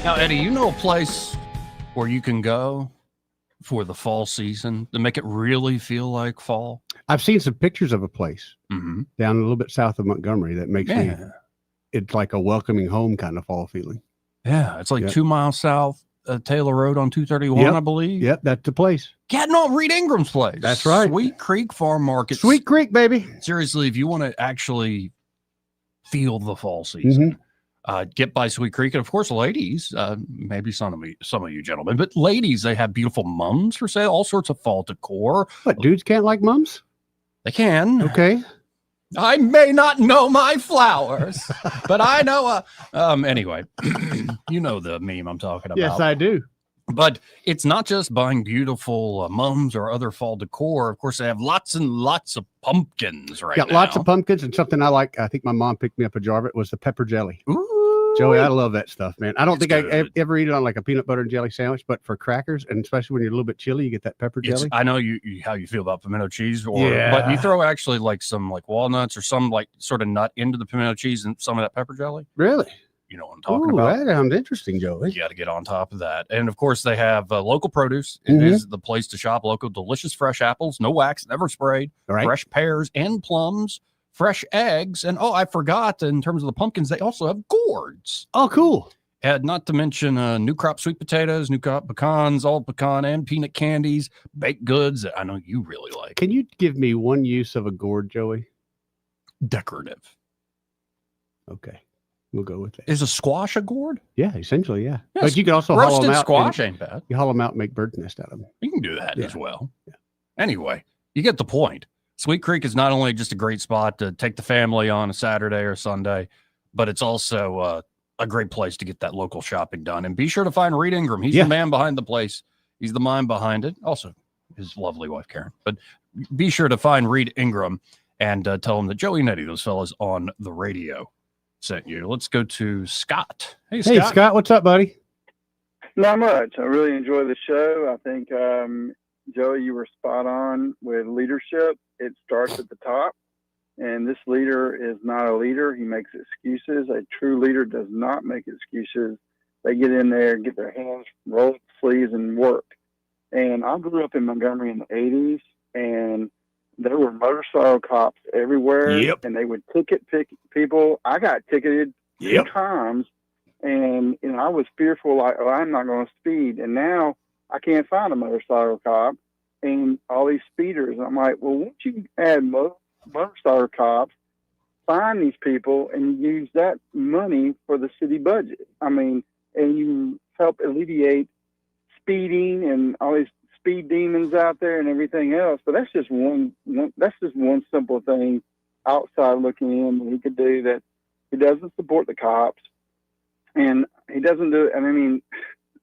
Now, Eddie, you know a place where you can go for the fall season to make it really feel like fall? I've seen some pictures of a place Mm-hmm. down a little bit south of Montgomery that makes me, it's like a welcoming home kind of fall feeling. Yeah, it's like Yep. 2 miles south Taylor Road on 231, Yep. I believe. Yep, that's the place. Getting on Reed Ingram's place. That's right. Sweet Creek Farm Market. Sweet Creek, baby. Seriously, if you want to actually feel the fall season, get by Sweet Creek. And of course, ladies, maybe some of you gentlemen, but ladies, they have beautiful mums for sale, all sorts of fall decor. What, dudes can't like mums? They can. Okay. I may not know my flowers, but I know. Anyway, you know the meme I'm talking about. Yes, I do. But it's not just buying beautiful mums or other fall decor. Of course, they have lots and lots of pumpkins right Got now. lots of pumpkins, and something I like. I think my mom picked me up a jar of it. Was the pepper jelly. Ooh, Joey, I love that stuff, man. I don't It's think I good. ever eat it on like a peanut butter and jelly sandwich, but for crackers, and especially when you're a little bit chilly, you get that pepper jelly. I know you how you feel about pimento cheese, but you Yeah. throw actually like some like walnuts or some like sort of nut into the pimento cheese and some of that pepper jelly. Really? You know what I'm talking Ooh, about? that sounds interesting, Joey. You got to get on top of that. And of course, they have local produce. It Mhm. is the place to shop. Local, delicious, fresh apples, no wax, never sprayed. All right. Fresh pears and plums, fresh eggs. And I forgot in terms of the pumpkins, they also have gourds. Oh, cool. And not to mention new crop sweet potatoes, new crop pecans, all pecan and peanut candies, baked goods that I know you really like. Can you give me one use of a gourd, Joey? Decorative. Okay. We'll go with that. Is a squash a gourd? Yeah, essentially, yeah. Yes. But you can also hollow Roasted them out. squash and ain't bad. You hollow them out and make bird's nest out of them. You can do that Yeah. as well. Anyway, you get the point. Sweet Creek is not only just a great spot to take the family on a Saturday or Sunday, but it's also a great place to get that local shopping done. And be sure to find Reed Ingram. He's Yeah. the man behind the place. He's the mind behind it. Also, his lovely wife, Karen. But be sure to find Reed Ingram and tell him that Joey and Eddie, those fellas on the radio, sent you. Let's go to Scott. Hey, Scott. Hey, Scott, what's up, buddy? Not much. I really enjoy the show. I think, Joey, you were spot on with leadership. It starts at the top, and this leader is not a leader. He makes excuses. A true leader does not make excuses. They get in there, get their hands, roll up sleeves, and work. And I grew up in Montgomery in the 80s, and there were motorcycle cops everywhere, Yep. and they would ticket people. I got ticketed Yep. 2 times, and I was fearful, like, oh, I'm not going to speed. And now I can't find a motorcycle cop and all these speeders. I'm like, well, won't you add motorcycle cops, find these people, and use that money for the city budget? I mean, and you help alleviate speeding and all these speed demons out there and everything else. But that's just one simple thing outside looking in that he could do, that he doesn't support the cops, and he doesn't do it. I mean,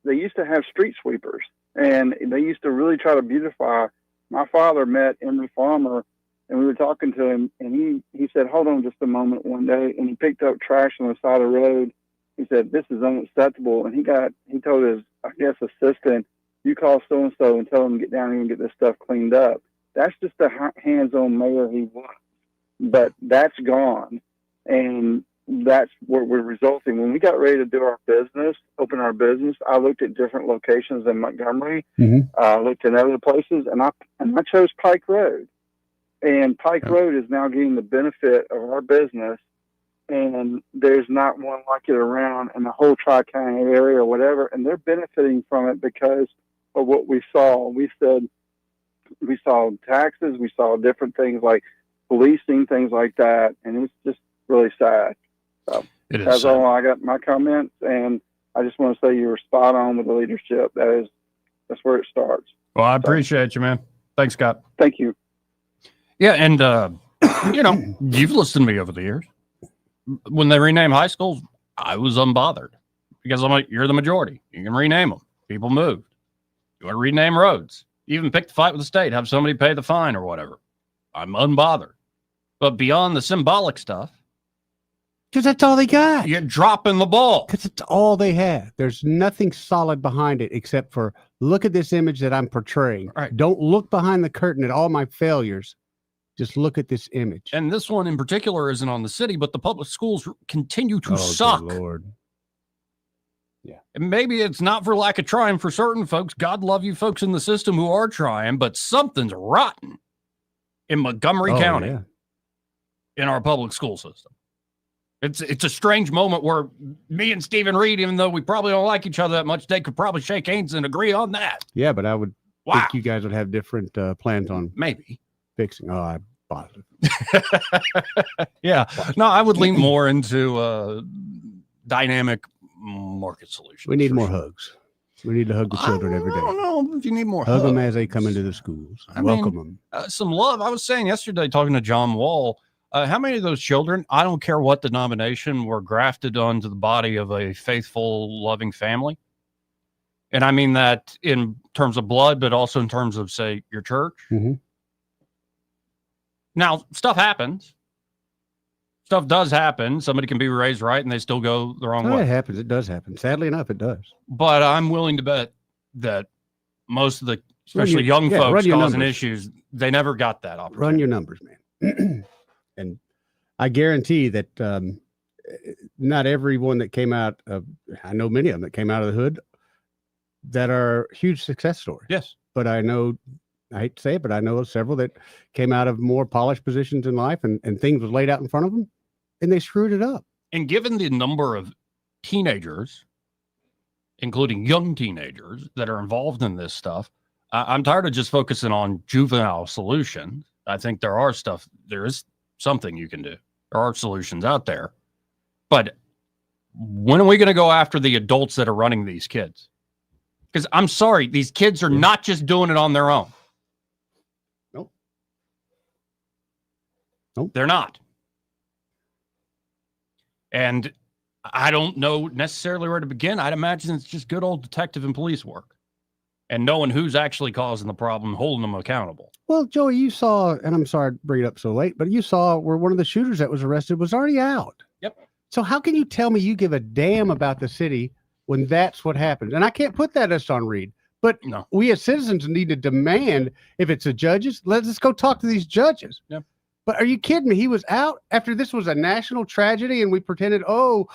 they used to have street sweepers, and they used to really try to beautify. My father met Emory Farmer, and we were talking to him, and he said, hold on just a moment one day, and he picked up trash on the side of the road. He said, this is unacceptable. And he told his I guess, assistant, you call so-and-so and tell them to get down here and get this stuff cleaned up. That's just the hands-on mayor he was. But that's gone. And that's what we're resulting. When we got ready to do our business, open our business, I looked at different locations in Montgomery. I looked at other places, and I chose Pike Road. And Pike Road is now getting the benefit of our business, and there's not one like it around in the whole Tri-County area or whatever, and they're benefiting from it because of what we saw. We said we saw taxes, we saw different things like policing, things like that, and it's just really sad. So that's all I got my comments, and I just want to say you were spot on with the leadership. That's where it starts. Well, I appreciate you, man. Thanks, Scott. Thank you. Yeah, and you know, you've listened to me over the years. When they rename high schools, I was unbothered because I'm like, you're the majority. You can rename them. People moved. You want to rename roads? Even pick the fight with the state, have somebody pay the fine or whatever. I'm unbothered. But beyond the symbolic stuff, because that's all they got. You're dropping the ball. Because it's all they have. There's nothing solid behind it except for look at this image that I'm portraying. Right. Don't look behind the curtain at all my failures. Just look at this image. And this one in particular isn't on the city, but the public schools continue to suck. Good Lord. Yeah. And maybe it's not for lack of trying for certain folks. God love you folks in the system who are trying, but something's rotten in Montgomery County in our public school system. It's a strange moment where me and Stephen Reed, even though we probably don't like each other that much, they could probably shake hands and agree on that. Yeah, but I would think you guys would have different plans on maybe fixing. Oh, I'm positive. Yeah. No, I would lean more into dynamic market solutions. We need more hugs. We need to hug the children every day. I don't know if you need more hug hugs. them as they come into the schools. I Welcome mean, them. Some love. I was saying yesterday, talking to John Wall, how many of those children, I don't care what denomination, were grafted onto the body of a faithful, loving family? And I mean that in terms of blood, but also in terms of, say, your church. Mm-hmm. Now, stuff happens. Stuff does happen. Somebody can be raised right and they still go the wrong way. It happens. It does happen. Sadly enough, it does. But I'm willing to bet that most of the, especially young folks causing issues, they never got that opportunity. Run your numbers, man. And I guarantee that not everyone that came out of, I know many of them that came out of the hood that are huge success stories. Yes. But I know, I hate to say it, but I know several that came out of more polished positions in life and things was laid out in front of them and they screwed it up. And given the number of teenagers, including young teenagers that are involved in this stuff, I'm tired of just focusing on juvenile solutions. I think there is something you can do. There are solutions out there. But when are we going to go after the adults that are running these kids? Because I'm sorry, these kids are not just doing it on their own. Nope. They're not. And I don't know necessarily where to begin. I'd imagine it's just good old detective and police work and knowing who's actually causing the problem, holding them accountable. Well, Joey, you saw, and I'm sorry to bring it up so late, but you saw where one of the shooters that was arrested was already out. Yep. So how can you tell me you give a damn about the city when that's what happens? And I can't put that us on Reed, but we as citizens need to demand, if it's the judges, let's go talk to these judges. Yep. But are you kidding me? He was out after this was a national tragedy and we pretended, oh,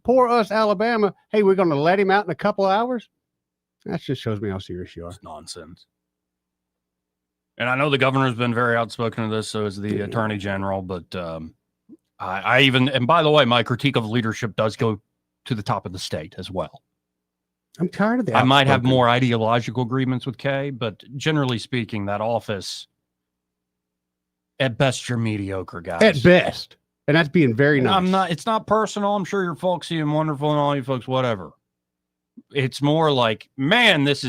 poor us, Alabama. Hey, we're going to let him out in a couple hours. That just shows me how serious you are. It's nonsense. And I know the governor's been very outspoken of this, so is the attorney general. But I even, and by the way, my critique of leadership does go to the top of the state as well. I'm tired of that. I might have more ideological agreements with Kay, but generally speaking, that office, at best, you're mediocre, guys. At best. And that's being very nice. It's not personal. I'm sure you're folksy and wonderful and all you folks, whatever. It's more like, man, this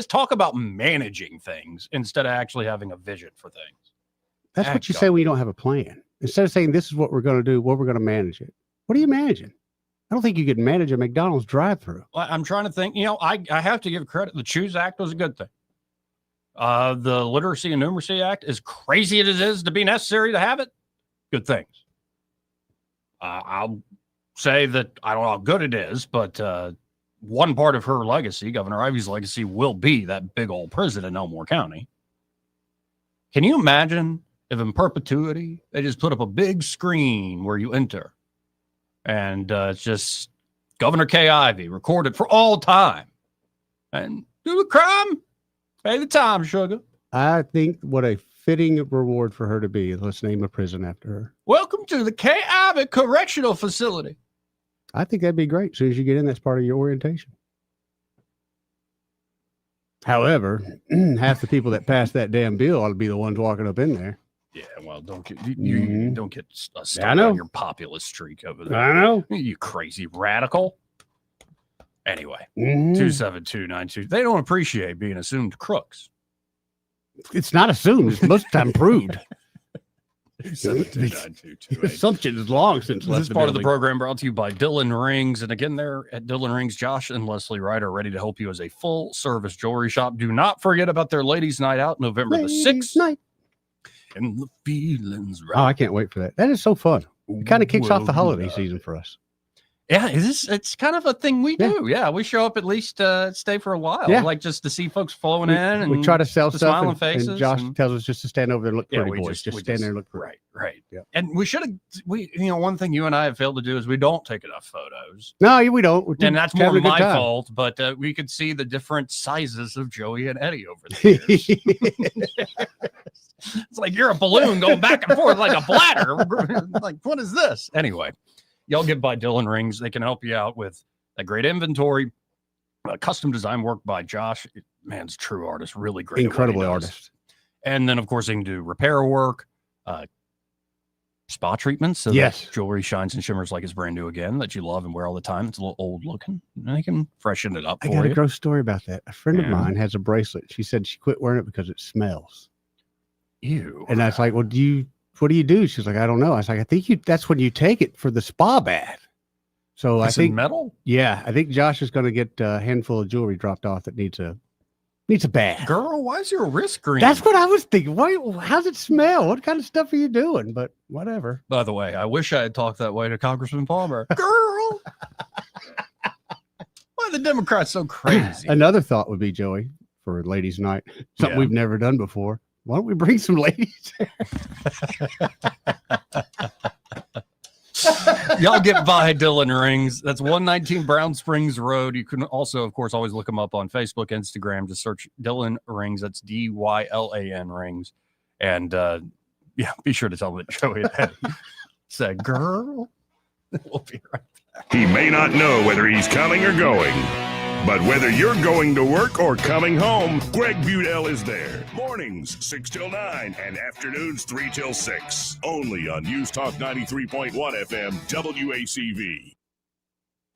talk about managing things instead of actually having a vision for things. That's what you say when you don't have a plan. Instead of saying this is what we're going to do, what we're going to manage it. What are you managing? I don't think you could manage a McDonald's drive-through. Well, I'm trying to think, I have to give credit. The Choose Act was a good thing. The Literacy and Numeracy Act, as crazy as it is to be necessary to have it, good things. I'll say that I don't know how good it is, but one part of her legacy, Governor Ivy's legacy, will be that big old prison in Elmore County. Can you imagine if in perpetuity they just put up a big screen where you enter and it's just Governor Kay Ivey recorded for all time and do the crime, pay the time, sugar. I think what a fitting reward for her to be. Let's name a prison after her. Welcome to the Kay Ivey Correctional Facility. I think that'd be great. As soon as you get in, that's part of your orientation. However, half the people that pass that damn bill ought to be the ones walking up in there. Yeah, well, don't get you don't get stuck I know. on your populist streak over there. I know. You crazy radical. Anyway, 27292. They don't appreciate being assumed crooks. It's not assumed. It's most of the time proved. 2729228. Assumption is long since This left is the part of the building. program brought to you by Dillon Rings. And again, there at Dillon Rings, Josh and Leslie Wright are ready to help you as a full-service jewelry shop. Do not forget about their Ladies' Night Out, November the 6th. Night. And the feelings Oh, I can't wait for that. That is so fun. It kind of kicks off the holiday season for us. Yeah, it's kind of a thing we do. Yeah, we show up at least stay for a while, Yeah. Just to see folks flowing in. And We try to sell the stuff, smiling and faces. Josh tells us just to stand over there and look Yeah, pretty, we boys. just Stand there and look pretty. Right. Yeah. And we should have, one thing you and I have failed to do is we don't take enough photos. No, we don't. We're And that's having more a good my time. fault, but we could see the different sizes of Joey and Eddie over the years. It's like you're a balloon going back and forth like a bladder. Like, what is this? Anyway, y'all get by Dillon Rings. They can help you out with a great inventory, custom design work by Josh. Man's a true artist, really great. Incredible artist. And then, of course, they can do repair work, spa treatments. So Yes. that jewelry shines and shimmers like it's brand new again, that you love and wear all the time. It's a little old looking. And they can freshen it up I for got a you. gross story about that. A friend of Yeah. mine has a bracelet. She said she quit wearing it because it smells. Ew. And I was like, well, what do you do? She's like, I don't know. I was like, I think that's when you take it for the spa bath. So Is I it think metal? Yeah, I think Josh is going to get a handful of jewelry dropped off that needs a bath. Girl, why is your wrist green? That's what I was thinking. Why? How's it smell? What kind of stuff are you doing? But whatever. By the way, I wish I had talked that way to Congressman Palmer. Girl, why are the Democrats so crazy? Another thought would be, Joey, for ladies' night, something Yeah. we've never done before. Why don't we bring some ladies? Y'all get by Dillon Rings. That's 119 Brown Springs Road. You can also, of course, always look them up on Facebook, Instagram. Just search Dillon Rings. That's DYLAN Rings. And be sure to tell them that Joey had said, girl. We'll be right back. He may not know whether he's coming or going, but whether you're going to work or coming home, Greg Budell is there. Mornings 6 till 9 and afternoons 3 till 6. Only on News Talk 93.1 FM WACV.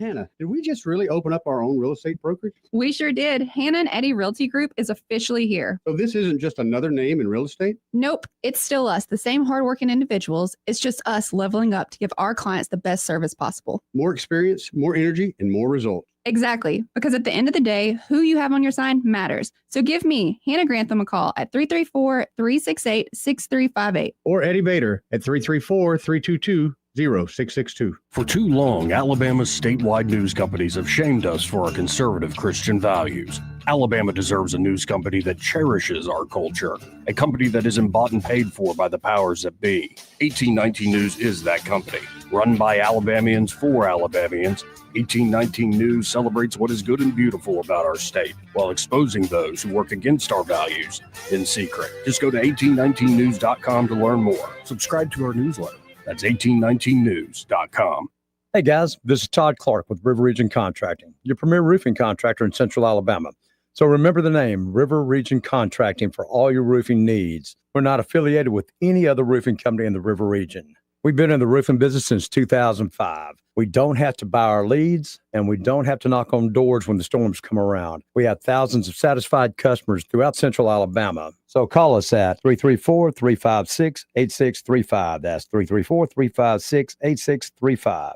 Hannah, did we just really open up our own real estate brokerage? We sure did. Hannah and Eddie Realty Group is officially here. So this isn't just another name in real estate? Nope, it's still us, the same hardworking individuals. It's just us leveling up to give our clients the best service possible. More experience, more energy, and more results. Exactly, because at the end of the day, who you have on your sign matters. So give me, Hannah Grantham, a call at 334-368-6358. Or Eddie Bader at 334-322-0662. For too long, Alabama's statewide news companies have shamed us for our conservative Christian values. Alabama deserves a news company that cherishes our culture, a company that isn't bought and paid for by the powers that be. 1819 News is that company. Run by Alabamians for Alabamians, 1819 News celebrates what is good and beautiful about our state while exposing those who work against our values in secret. Just go to 1819news.com to learn more. Subscribe to our newsletter. That's 1819news.com. Hey guys, this is Todd Clark with River Region Contracting, your premier roofing contractor in Central Alabama. So remember the name, River Region Contracting, for all your roofing needs. We're not affiliated with any other roofing company in the River Region. We've been in the roofing business since 2005. We don't have to buy our leads, and we don't have to knock on doors when the storms come around. We have thousands of satisfied customers throughout Central Alabama. So call us at 334-356-8635. That's 334-356-8635.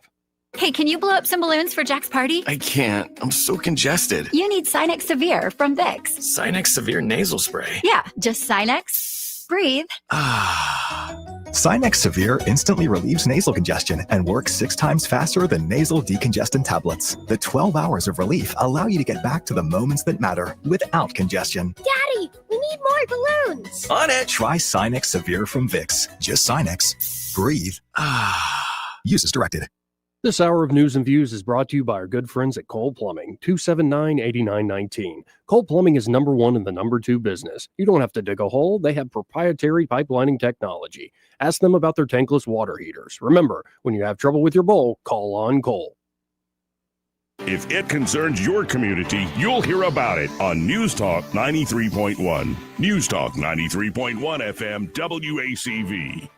Hey, can you blow up some balloons for Jack's party? I can't. I'm so congested. You need Sinex Severe from Vicks. Sinex Severe Nasal Spray. Yeah, just Sinex. Breathe. Sinex Severe instantly relieves nasal congestion and works 6 times faster than nasal decongestant tablets. The 12 hours of relief allow you to get back to the moments that matter without congestion. Daddy, we need more balloons. On it! Try Sinex Severe from Vicks. Just Sinex. Breathe. Use as directed. This hour of News and Views is brought to you by our good friends at Cole Plumbing, 279-8919. Cole Plumbing is number 1 in the number 2 business. You don't have to dig a hole. They have proprietary pipelining technology. Ask them about their tankless water heaters. Remember, when you have trouble with your bowl, call on Cole. If it concerns your community, you'll hear about it on News Talk 93.1. News Talk 93.1 FM WACV.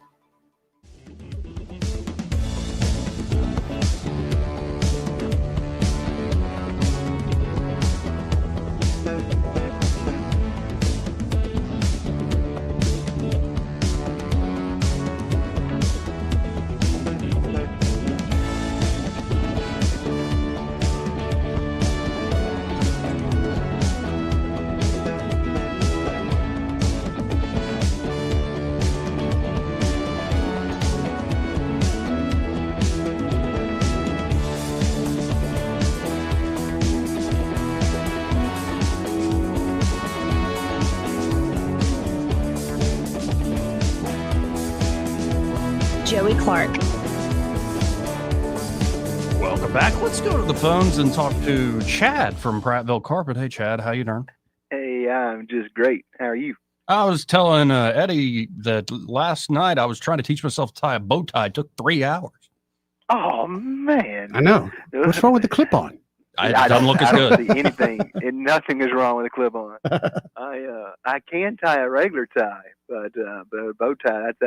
Joey Clark. Welcome back. Let's go to the phones and talk to Chad from Prattville Carpet. Hey, Chad, how you doing? Hey, I'm just great. How are you? I was telling Eddie that last night I was trying to teach myself to tie a bow tie. It took 3 hours. Oh, man. I know. What's wrong with the clip-on? It doesn't look as I don't good. see anything, and nothing is wrong with a clip-on. I can tie a regular tie, but a bow tie, that's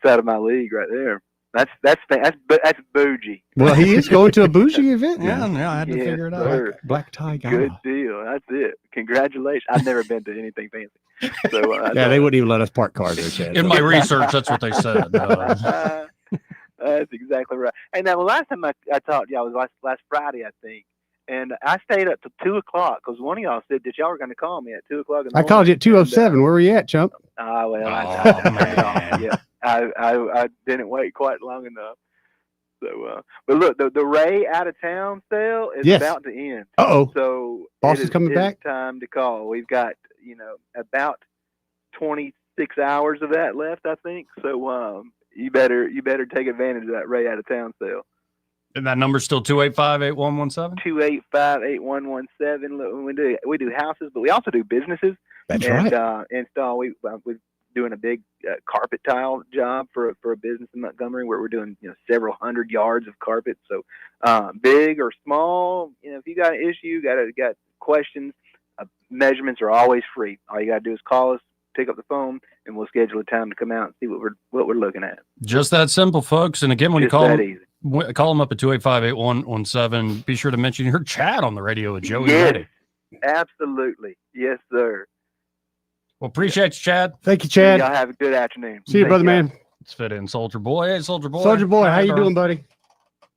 out of my league right there. That's bougie. Well, he is going to a bougie event. Yeah, I had to figure it out. Sir. Black tie guy. Good deal. That's it. Congratulations. I've never been to anything fancy. So Yeah, they wouldn't even let us park cars there, Chad. In my research, that's what they said. That's exactly right. And now, the last time I talked to y'all was last Friday, I think. And I stayed up till 2 o'clock because one of y'all said that y'all were going to call me at 2 o'clock in the I morning. called you at 2:07. Where were you at, chump? Man. Yeah, I didn't wait quite long enough. So, but look, the Ray out of town sale is about to end. Uh-oh. So Boss is coming back? It's time to call. We've got about 26 hours of that left, I think. So you better take advantage of that Ray out of town sale. And that number's still 285-8117? 285-8117. Look, we do houses, but we also do businesses. That's right. Install. We're doing a big carpet tile job for a business in Montgomery where we're doing several hundred yards of carpet. So big or small, if you got an issue, got questions, measurements are always free. All you got to do is call us, pick up the phone, and we'll schedule a time to come out and see what we're looking at. Just that simple, folks. And again, when Just you call that them, easy. call them up at 285-8117. Be sure to mention you heard Chad on the radio with Joey Yes, Reddy. absolutely. Yes, sir. Well, appreciate you, Chad. Thank you, Chad. Y'all have a good afternoon. See you, brother, man. Let's fit in Soldier Boy. Hey, Soldier Boy. Soldier Boy, how you doing, buddy? I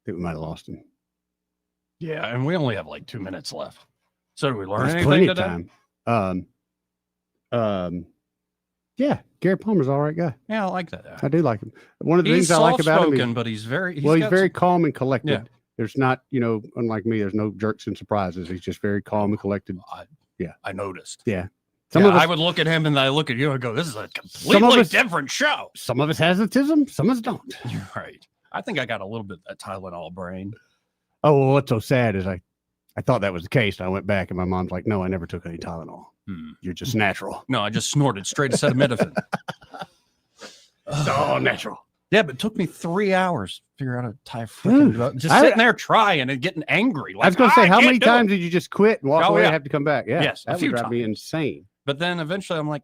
think we might have lost him. Yeah, and we only have like 2 minutes left. So do we learn There's anything plenty of today? time. Yeah, Gary Palmer's all right guy. Yeah, I like that. I do like him. One of the He's things I like about him, soft-spoken, but he's very he's got very some- calm and collected. Yeah. There's not, unlike me, there's no jerks and surprises. He's just very calm and collected. I noticed. Yeah. I would look at him and I look at you and go, this is a completely different show. Some of us has autism, some of us don't. You're right. I think I got a little bit of that Tylenol brain. Oh, well, what's so sad is I thought that was the case. And I went back and my mom's like, no, I never took any Tylenol. You're just natural. No, I just snorted straight acetaminophen. Oh, natural. Yeah, but it took me 3 hours to figure out how to tie a freaking just sitting there trying and getting angry. Like, I was going to say, how can't many do times it." did you just quit and walk Oh, away yeah. and have to come back? Yeah. Yes, a that few would drive me times. insane. But then eventually I'm like,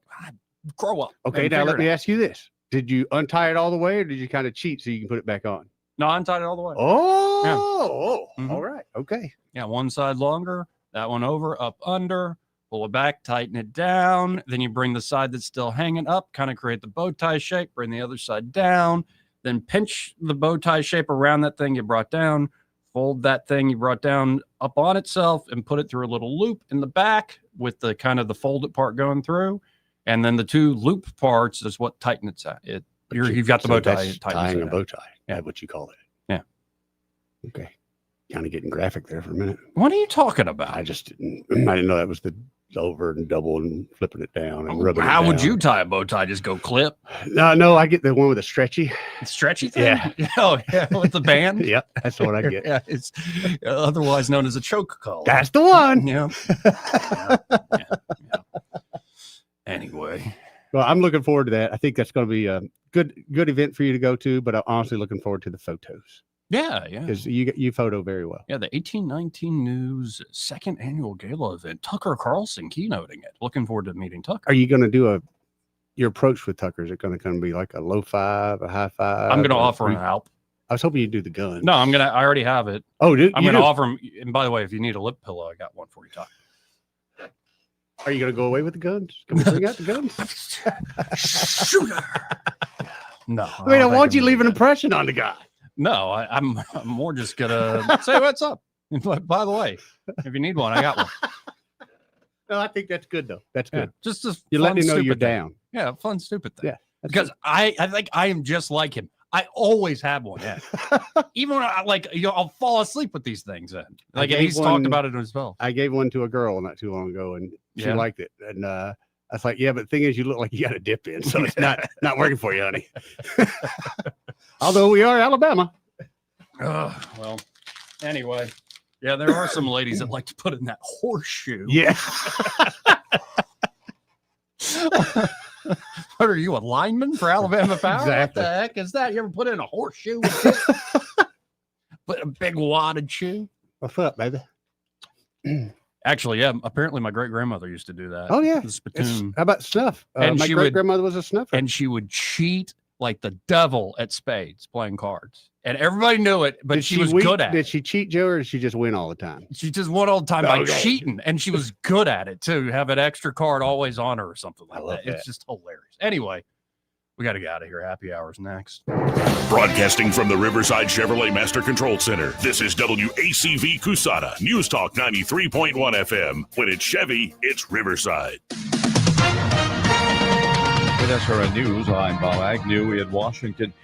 grow up. Okay, and now figure let it me out. ask you this. Did you untie it all the way or did you kind of cheat so you can put it back on? No, I untied it all the way. Oh, Mhm. all right. Okay. Yeah, one side longer, that one over, up, under, pull it back, tighten it down. Then you bring the side that's still hanging up, kind of create the bow tie shape, bring the other side down, then pinch the bow tie shape around that thing you brought down, fold that thing you brought down up on itself and put it through a little loop in the back with the kind of the folded part going through. And then the two loop parts is what tighten it. You've got the bow tie. Tying a bow tie. Yeah, what you call it. Yeah. Okay. Kind of getting graphic there for a minute. What are you talking about? I didn't know that was the over and double and flipping it down and rubbing it down. How would you tie a bow tie? Just go clip? No, I get the one with the stretchy. Stretchy thing? Yeah. Oh, yeah, with the band? Yep, that's what I get. Yeah, it's otherwise known as a choke collar. That's the one. Yeah. Anyway. Well, I'm looking forward to that. I think that's going to be a good event for you to go to, but I'm honestly looking forward to the photos. Yeah. Because you photo very well. Yeah, the 1819 News second annual gala event. Tucker Carlson keynoting it. Looking forward to meeting Tucker. Are you going to do your approach with Tucker? Is it going to be like a low five, a high five? I'm going to offer him help. I was hoping you'd do the gun. No, I already have it. Oh, I'm going to offer him. And by the way, if you need a lip pillow, I got one for you, Tucker. Are you going to go away with the guns? Can we bring out the guns? Shooter. No. I want you to leave an impression on the guy. No, I'm more just gonna say what's up. By the way, if you need one, I got one. No, I think that's good though. That's good. Just a you let me know you're thing. down. Yeah, fun stupid thing. Yeah, because good. I think I am just like him. I always have one. Yeah, even when I'll fall asleep with these things. In and he's talked about it as well. I gave one to a girl not too long ago, and she liked it. And I was like, "Yeah, but the thing is, you look like you got a dip in, so it's not working for you, honey." Although we are Alabama. Well, anyway, yeah, there are some ladies that like to put in that horseshoe. Yeah. What are you, a lineman for Alabama Power? Exactly. What the heck is that? You ever put in a horseshoe? Put a big wadded shoe? What's up, baby? Actually, yeah. Apparently, my great grandmother used to do that. Oh yeah, the spittoon. How about snuff? And my great grandmother was a snuffer, and she would cheat like the devil at spades playing cards, and everybody knew it. But she was good at it. Did she cheat, Joe, or did she just win all the time? She just won all the time by cheating, and she was good at it too. Have an extra card always on her or something like that. It's just hilarious. Anyway, we got to get out of here. Happy hour's next. Broadcasting from the Riverside Chevrolet Master Control Center, this is WACV Cusana, News Talk 93.1 FM. When it's Chevy, it's Riverside. With SRN News, I'm Bob Agnew in Washington.